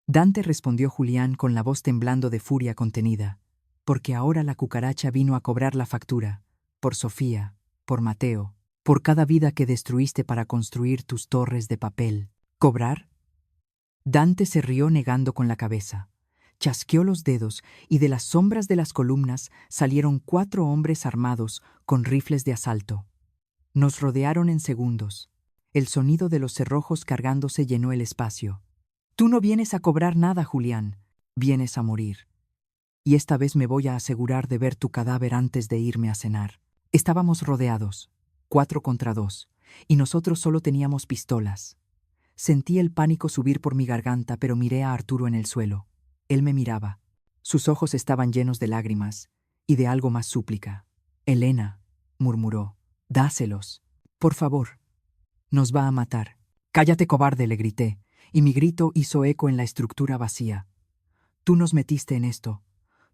Dante, respondió Julián con la voz temblando de furia contenida, «porque ahora la cucaracha vino a cobrar la factura, por Sofía, por Mateo, por cada vida que destruiste para construir tus torres de papel». «¿Cobrar?». Dante se rió negando con la cabeza. Chasqueó los dedos y de las sombras de las columnas salieron 4 hombres armados con rifles de asalto. Nos rodearon en segundos. El sonido de los cerrojos cargándose llenó el espacio. «Tú no vienes a cobrar nada, Julián. Vienes a morir. Y esta vez me voy a asegurar de ver tu cadáver antes de irme a cenar». Estábamos rodeados, 4 contra 2, y nosotros solo teníamos pistolas. Sentí el pánico subir por mi garganta, pero miré a Arturo en el suelo. Él me miraba. Sus ojos estaban llenos de lágrimas y de algo más súplica. «Elena», murmuró, «dáselos. Por favor. Nos va a matar». «Cállate, cobarde», le grité, y mi grito hizo eco en la estructura vacía. «Tú nos metiste en esto.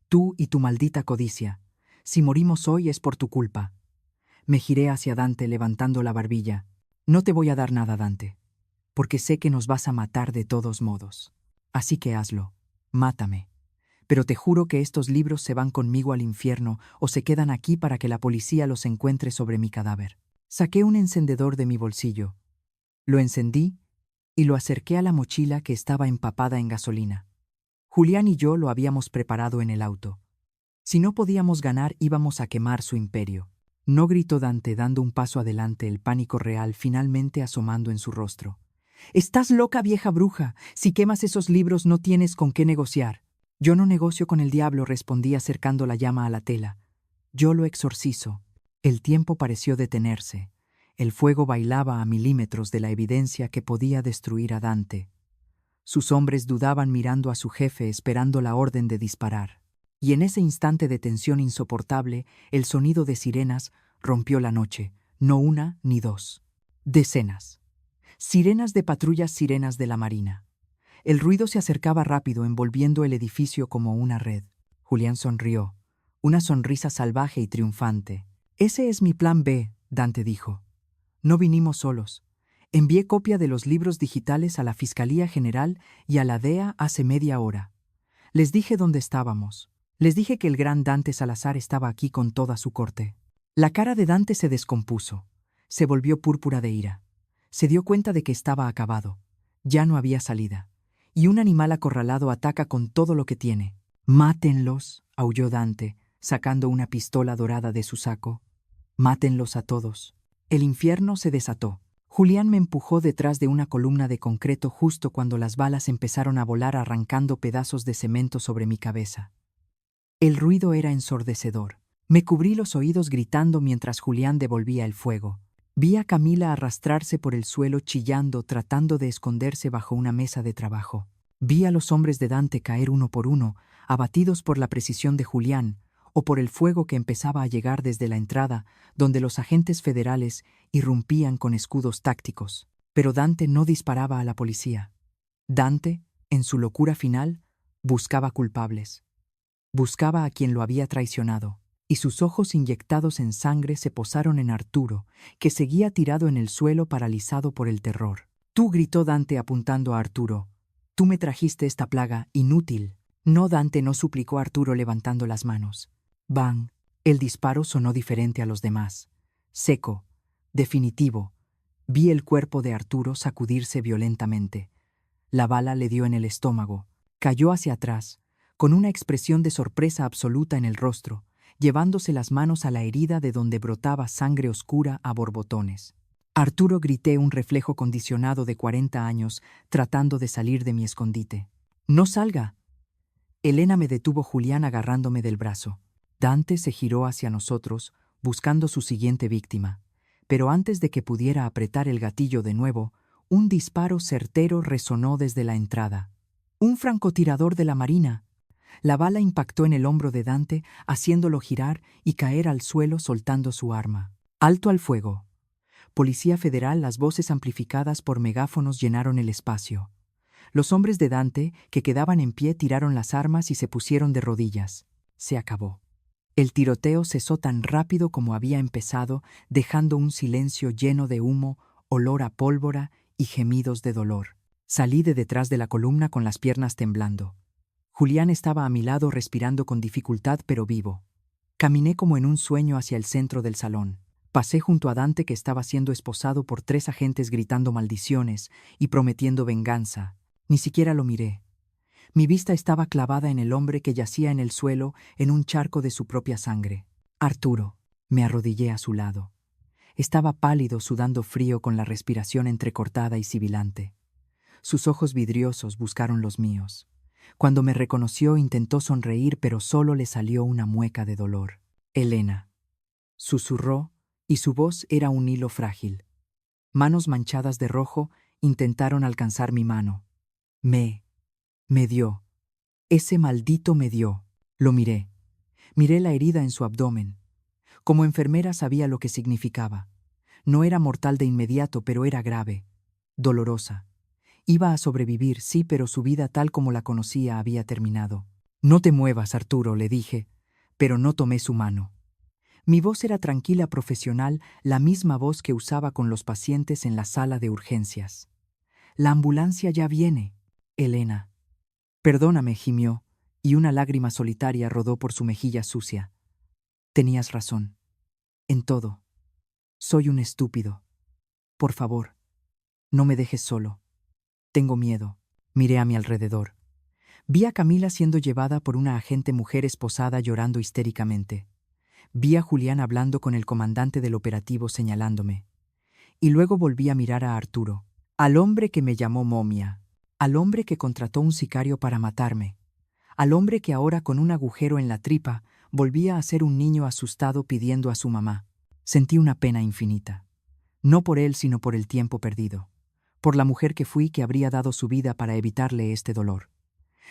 Tú y tu maldita codicia. Si morimos hoy es por tu culpa». Me giré hacia Dante levantando la barbilla. «No te voy a dar nada, Dante, porque sé que nos vas a matar de todos modos. Así que hazlo. Mátame. Pero te juro que estos libros se van conmigo al infierno o se quedan aquí para que la policía los encuentre sobre mi cadáver». Saqué un encendedor de mi bolsillo. Lo encendí y lo acerqué a la mochila que estaba empapada en gasolina. Julián y yo lo habíamos preparado en el auto. Si no podíamos ganar, íbamos a quemar su imperio. «No», gritó Dante, dando un paso adelante, el pánico real finalmente asomando en su rostro. «Estás loca, vieja bruja. Si quemas esos libros no tienes con qué negociar». «Yo no negocio con el diablo», respondí acercando la llama a la tela. «Yo lo exorcizo». El tiempo pareció detenerse. El fuego bailaba a milímetros de la evidencia que podía destruir a Dante. Sus hombres dudaban mirando a su jefe, esperando la orden de disparar. Y en ese instante de tensión insoportable, el sonido de sirenas rompió la noche, no una ni dos. Decenas. Sirenas de patrullas, sirenas de la Marina. El ruido se acercaba rápido, envolviendo el edificio como una red. Julián sonrió, una sonrisa salvaje y triunfante. «Ese es mi plan B», Dante dijo. «No vinimos solos. Envié copia de los libros digitales a la Fiscalía General y a la DEA hace media hora. Les dije dónde estábamos. Les dije que el gran Dante Salazar estaba aquí con toda su corte». La cara de Dante se descompuso. Se volvió púrpura de ira. Se dio cuenta de que estaba acabado. Ya no había salida. Y un animal acorralado ataca con todo lo que tiene. «Mátenlos», aulló Dante, sacando una pistola dorada de su saco. «Mátenlos a todos». El infierno se desató. Julián me empujó detrás de una columna de concreto justo cuando las balas empezaron a volar, arrancando pedazos de cemento sobre mi cabeza. El ruido era ensordecedor. Me cubrí los oídos gritando mientras Julián devolvía el fuego. Vi a Camila arrastrarse por el suelo chillando, tratando de esconderse bajo una mesa de trabajo. Vi a los hombres de Dante caer uno por uno, abatidos por la precisión de Julián, o por el fuego que empezaba a llegar desde la entrada, donde los agentes federales irrumpían con escudos tácticos. Pero Dante no disparaba a la policía. Dante, en su locura final, buscaba culpables. Buscaba a quien lo había traicionado, y sus ojos inyectados en sangre se posaron en Arturo, que seguía tirado en el suelo paralizado por el terror. «Tú», gritó Dante apuntando a Arturo. «Tú me trajiste esta plaga, inútil». «No», Dante no, suplicó Arturo levantando las manos. «Bang». El disparo sonó diferente a los demás. Seco, definitivo. Vi el cuerpo de Arturo sacudirse violentamente. La bala le dio en el estómago. Cayó hacia atrás, con una expresión de sorpresa absoluta en el rostro, llevándose las manos a la herida de donde brotaba sangre oscura a borbotones. «Arturo», grité, un reflejo condicionado de 40 años, tratando de salir de mi escondite. «No salga». Elena, me detuvo Julián agarrándome del brazo. Dante se giró hacia nosotros, buscando su siguiente víctima. Pero antes de que pudiera apretar el gatillo de nuevo, un disparo certero resonó desde la entrada. «Un francotirador de la Marina». La bala impactó en el hombro de Dante, haciéndolo girar y caer al suelo soltando su arma. «Alto al fuego». Policía Federal, las voces amplificadas por megáfonos llenaron el espacio. Los hombres de Dante, que quedaban en pie, tiraron las armas y se pusieron de rodillas. Se acabó. El tiroteo cesó tan rápido como había empezado, dejando un silencio lleno de humo, olor a pólvora y gemidos de dolor. Salí de detrás de la columna con las piernas temblando. Julián estaba a mi lado respirando con dificultad pero vivo. Caminé como en un sueño hacia el centro del salón. Pasé junto a Dante, que estaba siendo esposado por 3 agentes gritando maldiciones y prometiendo venganza. Ni siquiera lo miré. Mi vista estaba clavada en el hombre que yacía en el suelo en un charco de su propia sangre. «Arturo». Me arrodillé a su lado. Estaba pálido, sudando frío, con la respiración entrecortada y sibilante. Sus ojos vidriosos buscaron los míos. Cuando me reconoció intentó sonreír, pero solo le salió una mueca de dolor. «Elena», susurró, y su voz era un hilo frágil. Manos manchadas de rojo intentaron alcanzar mi mano. Me dio. Ese maldito me dio. Lo miré. Miré la herida en su abdomen. Como enfermera sabía lo que significaba. No era mortal de inmediato, pero era grave, dolorosa. Iba a sobrevivir, sí, pero su vida tal como la conocía había terminado. «No te muevas, Arturo», le dije, pero no tomé su mano. Mi voz era tranquila, profesional, la misma voz que usaba con los pacientes en la sala de urgencias. «La ambulancia ya viene, Elena». «Perdóname», gimió, y una lágrima solitaria rodó por su mejilla sucia. «Tenías razón. En todo. Soy un estúpido. Por favor, no me dejes solo. Tengo miedo». Miré a mi alrededor. Vi a Camila siendo llevada por una agente mujer esposada llorando histéricamente. Vi a Julián hablando con el comandante del operativo señalándome. Y luego volví a mirar a Arturo, al hombre que me llamó momia, al hombre que contrató un sicario para matarme, al hombre que ahora, con un agujero en la tripa, volvía a ser un niño asustado pidiendo a su mamá. Sentí una pena infinita. No por él, sino por el tiempo perdido. Por la mujer que fui, que habría dado su vida para evitarle este dolor.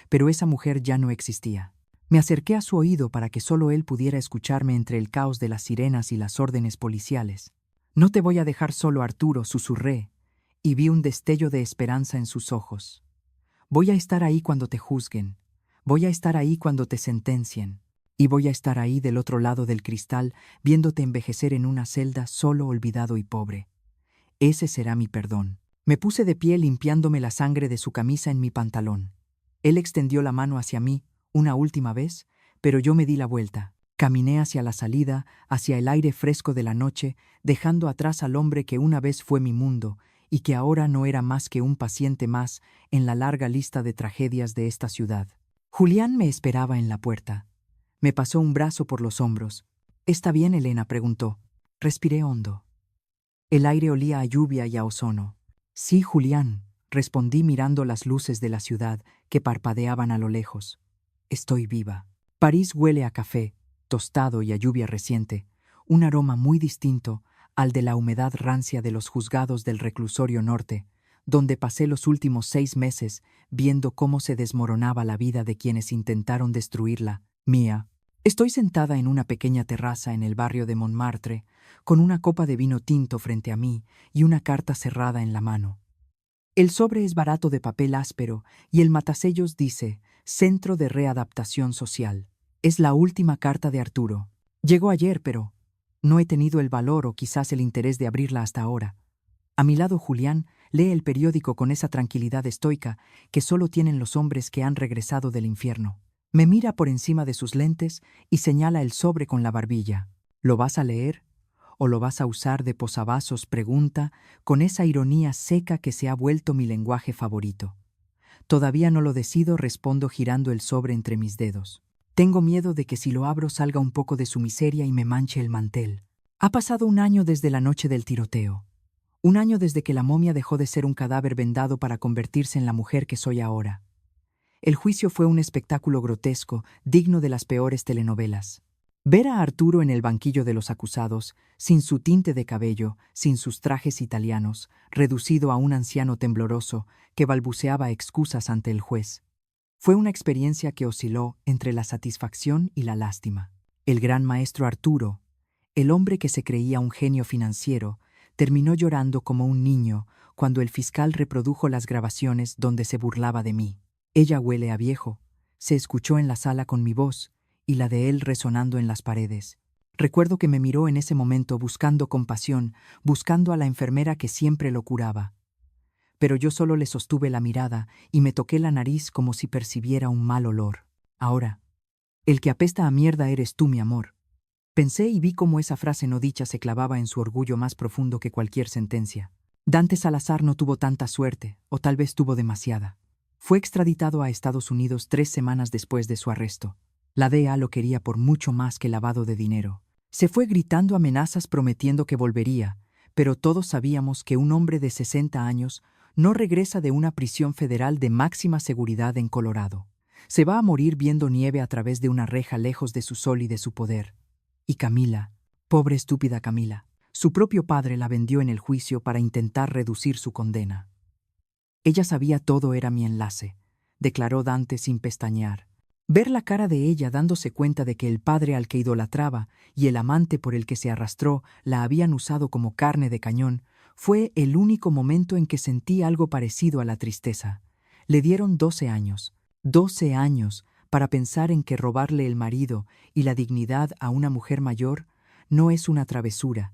Pero esa mujer ya no existía. Me acerqué a su oído para que solo él pudiera escucharme entre el caos de las sirenas y las órdenes policiales. «No te voy a dejar solo, Arturo», susurré, y vi un destello de esperanza en sus ojos. «Voy a estar ahí cuando te juzguen. Voy a estar ahí cuando te sentencien. Y voy a estar ahí del otro lado del cristal, viéndote envejecer en una celda, solo, olvidado y pobre. Ese será mi perdón». Me puse de pie limpiándome la sangre de su camisa en mi pantalón. Él extendió la mano hacia mí, una última vez, pero yo me di la vuelta. Caminé hacia la salida, hacia el aire fresco de la noche, dejando atrás al hombre que una vez fue mi mundo y que ahora no era más que un paciente más en la larga lista de tragedias de esta ciudad. Julián me esperaba en la puerta. Me pasó un brazo por los hombros. «¿Está bien, Elena?», preguntó. Respiré hondo. El aire olía a lluvia y a ozono. «Sí, Julián», respondí mirando las luces de la ciudad que parpadeaban a lo lejos. «Estoy viva». París huele a café, tostado y a lluvia reciente, un aroma muy distinto al de la humedad rancia de los juzgados del reclusorio norte, donde pasé los últimos 6 meses viendo cómo se desmoronaba la vida de quienes intentaron destruirla, mía. Estoy sentada en una pequeña terraza en el barrio de Montmartre, con una copa de vino tinto frente a mí y una carta cerrada en la mano. El sobre es barato de papel áspero y el matasellos dice Centro de Readaptación Social. Es la última carta de Arturo. Llegó ayer, pero no he tenido el valor o quizás el interés de abrirla hasta ahora. A mi lado Julián lee el periódico con esa tranquilidad estoica que solo tienen los hombres que han regresado del infierno. Me mira por encima de sus lentes y señala el sobre con la barbilla. ¿Lo vas a leer? ¿O lo vas a usar de posavasos? Pregunta, con esa ironía seca que se ha vuelto mi lenguaje favorito. Todavía no lo decido, respondo girando el sobre entre mis dedos. Tengo miedo de que si lo abro salga un poco de su miseria y me manche el mantel. Ha pasado 1 año desde la noche del tiroteo. 1 año desde que la momia dejó de ser un cadáver vendado para convertirse en la mujer que soy ahora. El juicio fue un espectáculo grotesco, digno de las peores telenovelas. Ver a Arturo en el banquillo de los acusados, sin su tinte de cabello, sin sus trajes italianos, reducido a un anciano tembloroso que balbuceaba excusas ante el juez. Fue una experiencia que osciló entre la satisfacción y la lástima. El gran maestro Arturo, el hombre que se creía un genio financiero, terminó llorando como un niño cuando el fiscal reprodujo las grabaciones donde se burlaba de mí. Ella huele a viejo, se escuchó en la sala con mi voz y la de él resonando en las paredes. Recuerdo que me miró en ese momento buscando compasión, buscando a la enfermera que siempre lo curaba. Pero yo solo le sostuve la mirada y me toqué la nariz como si percibiera un mal olor. Ahora, el que apesta a mierda eres tú, mi amor. Pensé y vi cómo esa frase no dicha se clavaba en su orgullo más profundo que cualquier sentencia. Dante Salazar no tuvo tanta suerte, o tal vez tuvo demasiada. Fue extraditado a Estados Unidos 3 semanas después de su arresto. La DEA lo quería por mucho más que lavado de dinero. Se fue gritando amenazas prometiendo que volvería, pero todos sabíamos que un hombre de 60 años no regresa de una prisión federal de máxima seguridad en Colorado. Se va a morir viendo nieve a través de una reja lejos de su sol y de su poder. Y Camila, pobre estúpida Camila, su propio padre la vendió en el juicio para intentar reducir su condena. Ella sabía todo era mi enlace, declaró Dante sin pestañear. Ver la cara de ella dándose cuenta de que el padre al que idolatraba y el amante por el que se arrastró la habían usado como carne de cañón fue el único momento en que sentí algo parecido a la tristeza. Le dieron 12 años. 12 años para pensar en que robarle el marido y la dignidad a una mujer mayor no es una travesura,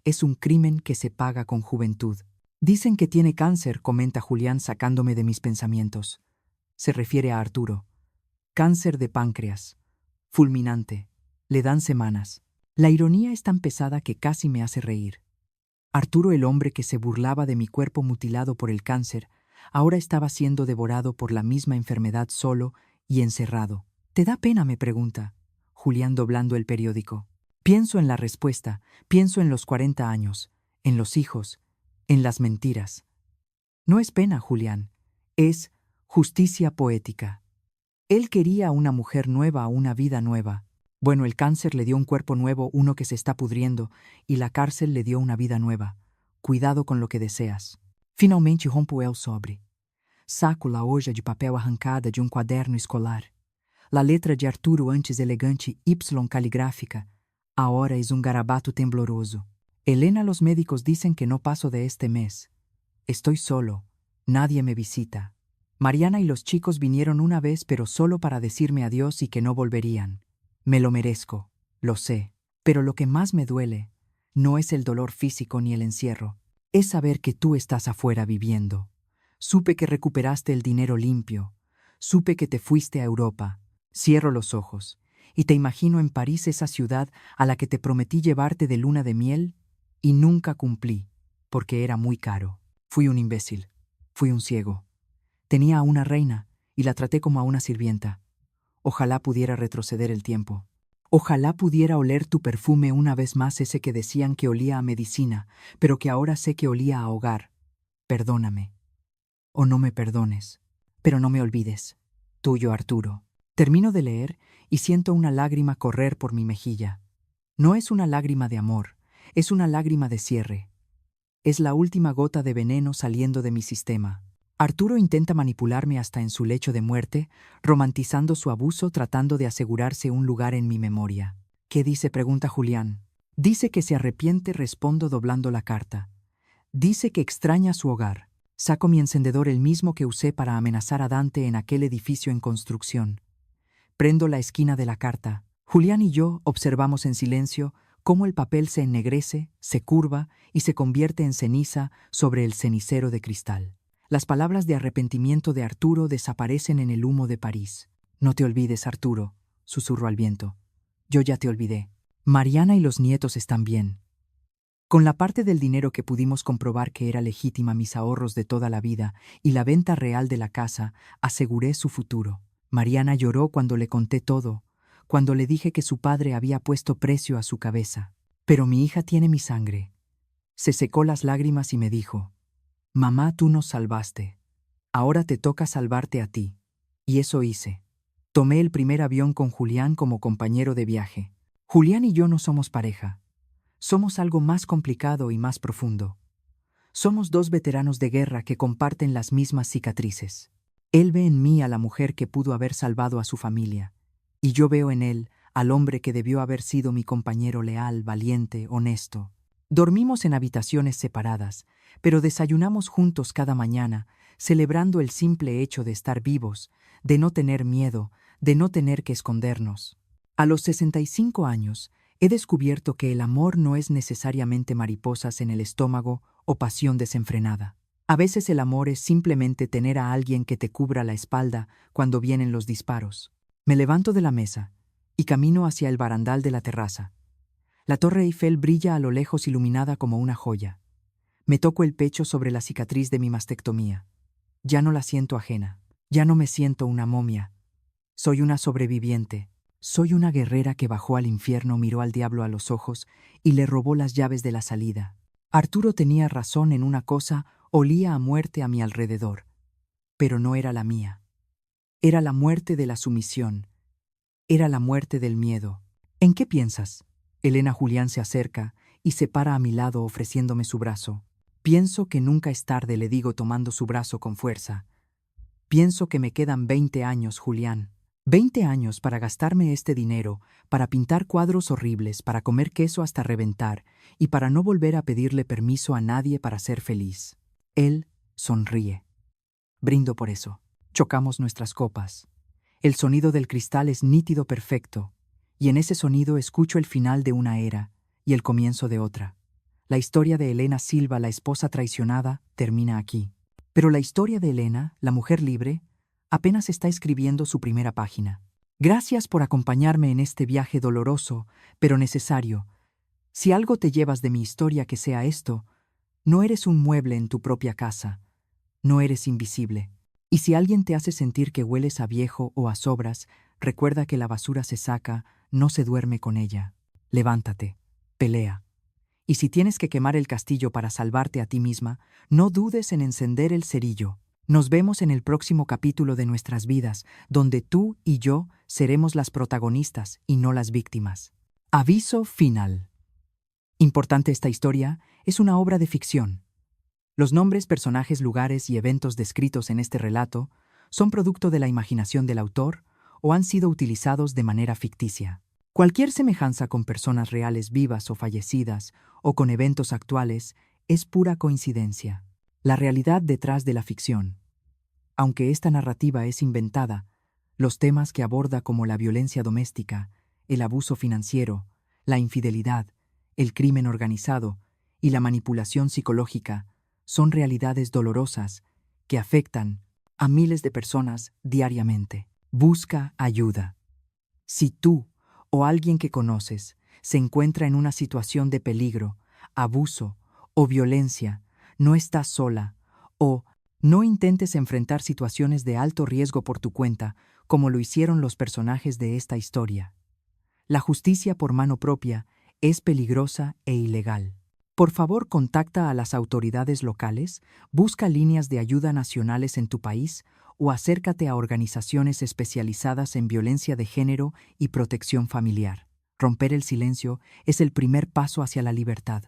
es un crimen que se paga con juventud. Dicen que tiene cáncer, comenta Julián sacándome de mis pensamientos. Se refiere a Arturo. Cáncer de páncreas. Fulminante. Le dan semanas. La ironía es tan pesada que casi me hace reír. Arturo, el hombre que se burlaba de mi cuerpo mutilado por el cáncer, ahora estaba siendo devorado por la misma enfermedad solo y encerrado. ¿Te da pena?, me pregunta, Julián doblando el periódico. Pienso en la respuesta, pienso en los 40 años, en los hijos, en las mentiras. No es pena, Julián, es justicia poética. Él quería una mujer nueva, una vida nueva. Bueno, el cáncer le dio un cuerpo nuevo, uno que se está pudriendo, y la cárcel le dio una vida nueva. Cuidado con lo que deseas. Finalmente rompo el sobre. Saco la hoja de papel arrancada de quaderno escolar. La letra de Arturo antes elegante Y caligráfica, ahora es un garabato tembloroso. Elena, los médicos dicen que no paso de este mes. Estoy solo. Nadie me visita. Mariana y los chicos vinieron una vez, pero solo para decirme adiós y que no volverían. Me lo merezco, lo sé. Pero lo que más me duele no es el dolor físico ni el encierro. Es saber que tú estás afuera viviendo. Supe que recuperaste el dinero limpio. Supe que te fuiste a Europa. Cierro los ojos y te imagino en París, esa ciudad a la que te prometí llevarte de luna de miel y nunca cumplí, porque era muy caro. Fui un imbécil. Fui un ciego. Tenía a una reina y la traté como a una sirvienta. Ojalá pudiera retroceder el tiempo. Ojalá pudiera oler tu perfume una vez más, ese que decían que olía a medicina, pero que ahora sé que olía a hogar. Perdóname. O no me perdones, pero no me olvides. Tuyo, Arturo. Termino de leer y siento una lágrima correr por mi mejilla. No es una lágrima de amor, es una lágrima de cierre. Es la última gota de veneno saliendo de mi sistema. Arturo intenta manipularme hasta en su lecho de muerte, romantizando su abuso tratando de asegurarse un lugar en mi memoria. ¿Qué dice?, pregunta Julián. Dice que se arrepiente, respondo doblando la carta. Dice que extraña su hogar. Saco mi encendedor, el mismo que usé para amenazar a Dante en aquel edificio en construcción. Prendo la esquina de la carta. Julián y yo observamos en silencio cómo el papel se ennegrece, se curva y se convierte en ceniza sobre el cenicero de cristal. Las palabras de arrepentimiento de Arturo desaparecen en el humo de París. No te olvides, Arturo, susurro al viento. Yo ya te olvidé. Mariana y los nietos están bien. Con la parte del dinero que pudimos comprobar que era legítima, mis ahorros de toda la vida y la venta real de la casa, aseguré su futuro. Mariana lloró cuando le conté todo, cuando le dije que su padre había puesto precio a su cabeza. Pero mi hija tiene mi sangre. Se secó las lágrimas y me dijo: «Mamá, tú nos salvaste. Ahora te toca salvarte a ti». Y eso hice. Tomé el primer avión con Julián como compañero de viaje. Julián y yo no somos pareja. Somos algo más complicado y más profundo. Somos dos veteranos de guerra que comparten las mismas cicatrices. Él ve en mí a la mujer que pudo haber salvado a su familia, y yo veo en él al hombre que debió haber sido mi compañero leal, valiente, honesto. Dormimos en habitaciones separadas, pero desayunamos juntos cada mañana, celebrando el simple hecho de estar vivos, de no tener miedo, de no tener que escondernos. A los 65 años, he descubierto que el amor no es necesariamente mariposas en el estómago o pasión desenfrenada. A veces el amor es simplemente tener a alguien que te cubra la espalda cuando vienen los disparos. Me levanto de la mesa y camino hacia el barandal de la terraza. La Torre Eiffel brilla a lo lejos iluminada como una joya. Me toco el pecho sobre la cicatriz de mi mastectomía. Ya no la siento ajena. Ya no me siento una momia. Soy una sobreviviente. Soy una guerrera que bajó al infierno, miró al diablo a los ojos y le robó las llaves de la salida. Arturo tenía razón en una cosa: olía a muerte a mi alrededor. Pero no era la mía. Era la muerte de la sumisión. Era la muerte del miedo. ¿En qué piensas? Elena. Julián se acerca y se para a mi lado ofreciéndome su brazo. Pienso que nunca es tarde, le digo tomando su brazo con fuerza. Pienso que me quedan 20 años, Julián. 20 años para gastarme este dinero, para pintar cuadros horribles, para comer queso hasta reventar y para no volver a pedirle permiso a nadie para ser feliz. Él sonríe. Brindo por eso. Chocamos nuestras copas. El sonido del cristal es nítido, perfecto, y en ese sonido escucho el final de una era y el comienzo de otra. La historia de Elena Silva, la esposa traicionada, termina aquí. Pero la historia de Elena, la mujer libre, apenas está escribiendo su primera página. Gracias por acompañarme en este viaje doloroso, pero necesario. Si algo te llevas de mi historia, que sea esto: no eres un mueble en tu propia casa. No eres invisible. Y si alguien te hace sentir que hueles a viejo o a sobras, recuerda que la basura se saca, no se duerme con ella. Levántate. Pelea. Y si tienes que quemar el castillo para salvarte a ti misma, no dudes en encender el cerillo. Nos vemos en el próximo capítulo de nuestras vidas, donde tú y yo seremos las protagonistas y no las víctimas. Aviso final. Importante: esta historia es una obra de ficción. Los nombres, personajes, lugares y eventos descritos en este relato son producto de la imaginación del autor o han sido utilizados de manera ficticia. Cualquier semejanza con personas reales vivas o fallecidas o con eventos actuales es pura coincidencia. La realidad detrás de la ficción. Aunque esta narrativa es inventada, los temas que aborda, como la violencia doméstica, el abuso financiero, la infidelidad, el crimen organizado y la manipulación psicológica, son realidades dolorosas que afectan a miles de personas diariamente. Busca ayuda. Si tú o alguien que conoces se encuentra en una situación de peligro, abuso o violencia, no estás sola. O no intentes enfrentar situaciones de alto riesgo por tu cuenta, como lo hicieron los personajes de esta historia. La justicia por mano propia es peligrosa e ilegal. Por favor, contacta a las autoridades locales, busca líneas de ayuda nacionales en tu país o acércate a organizaciones especializadas en violencia de género y protección familiar. Romper el silencio es el primer paso hacia la libertad.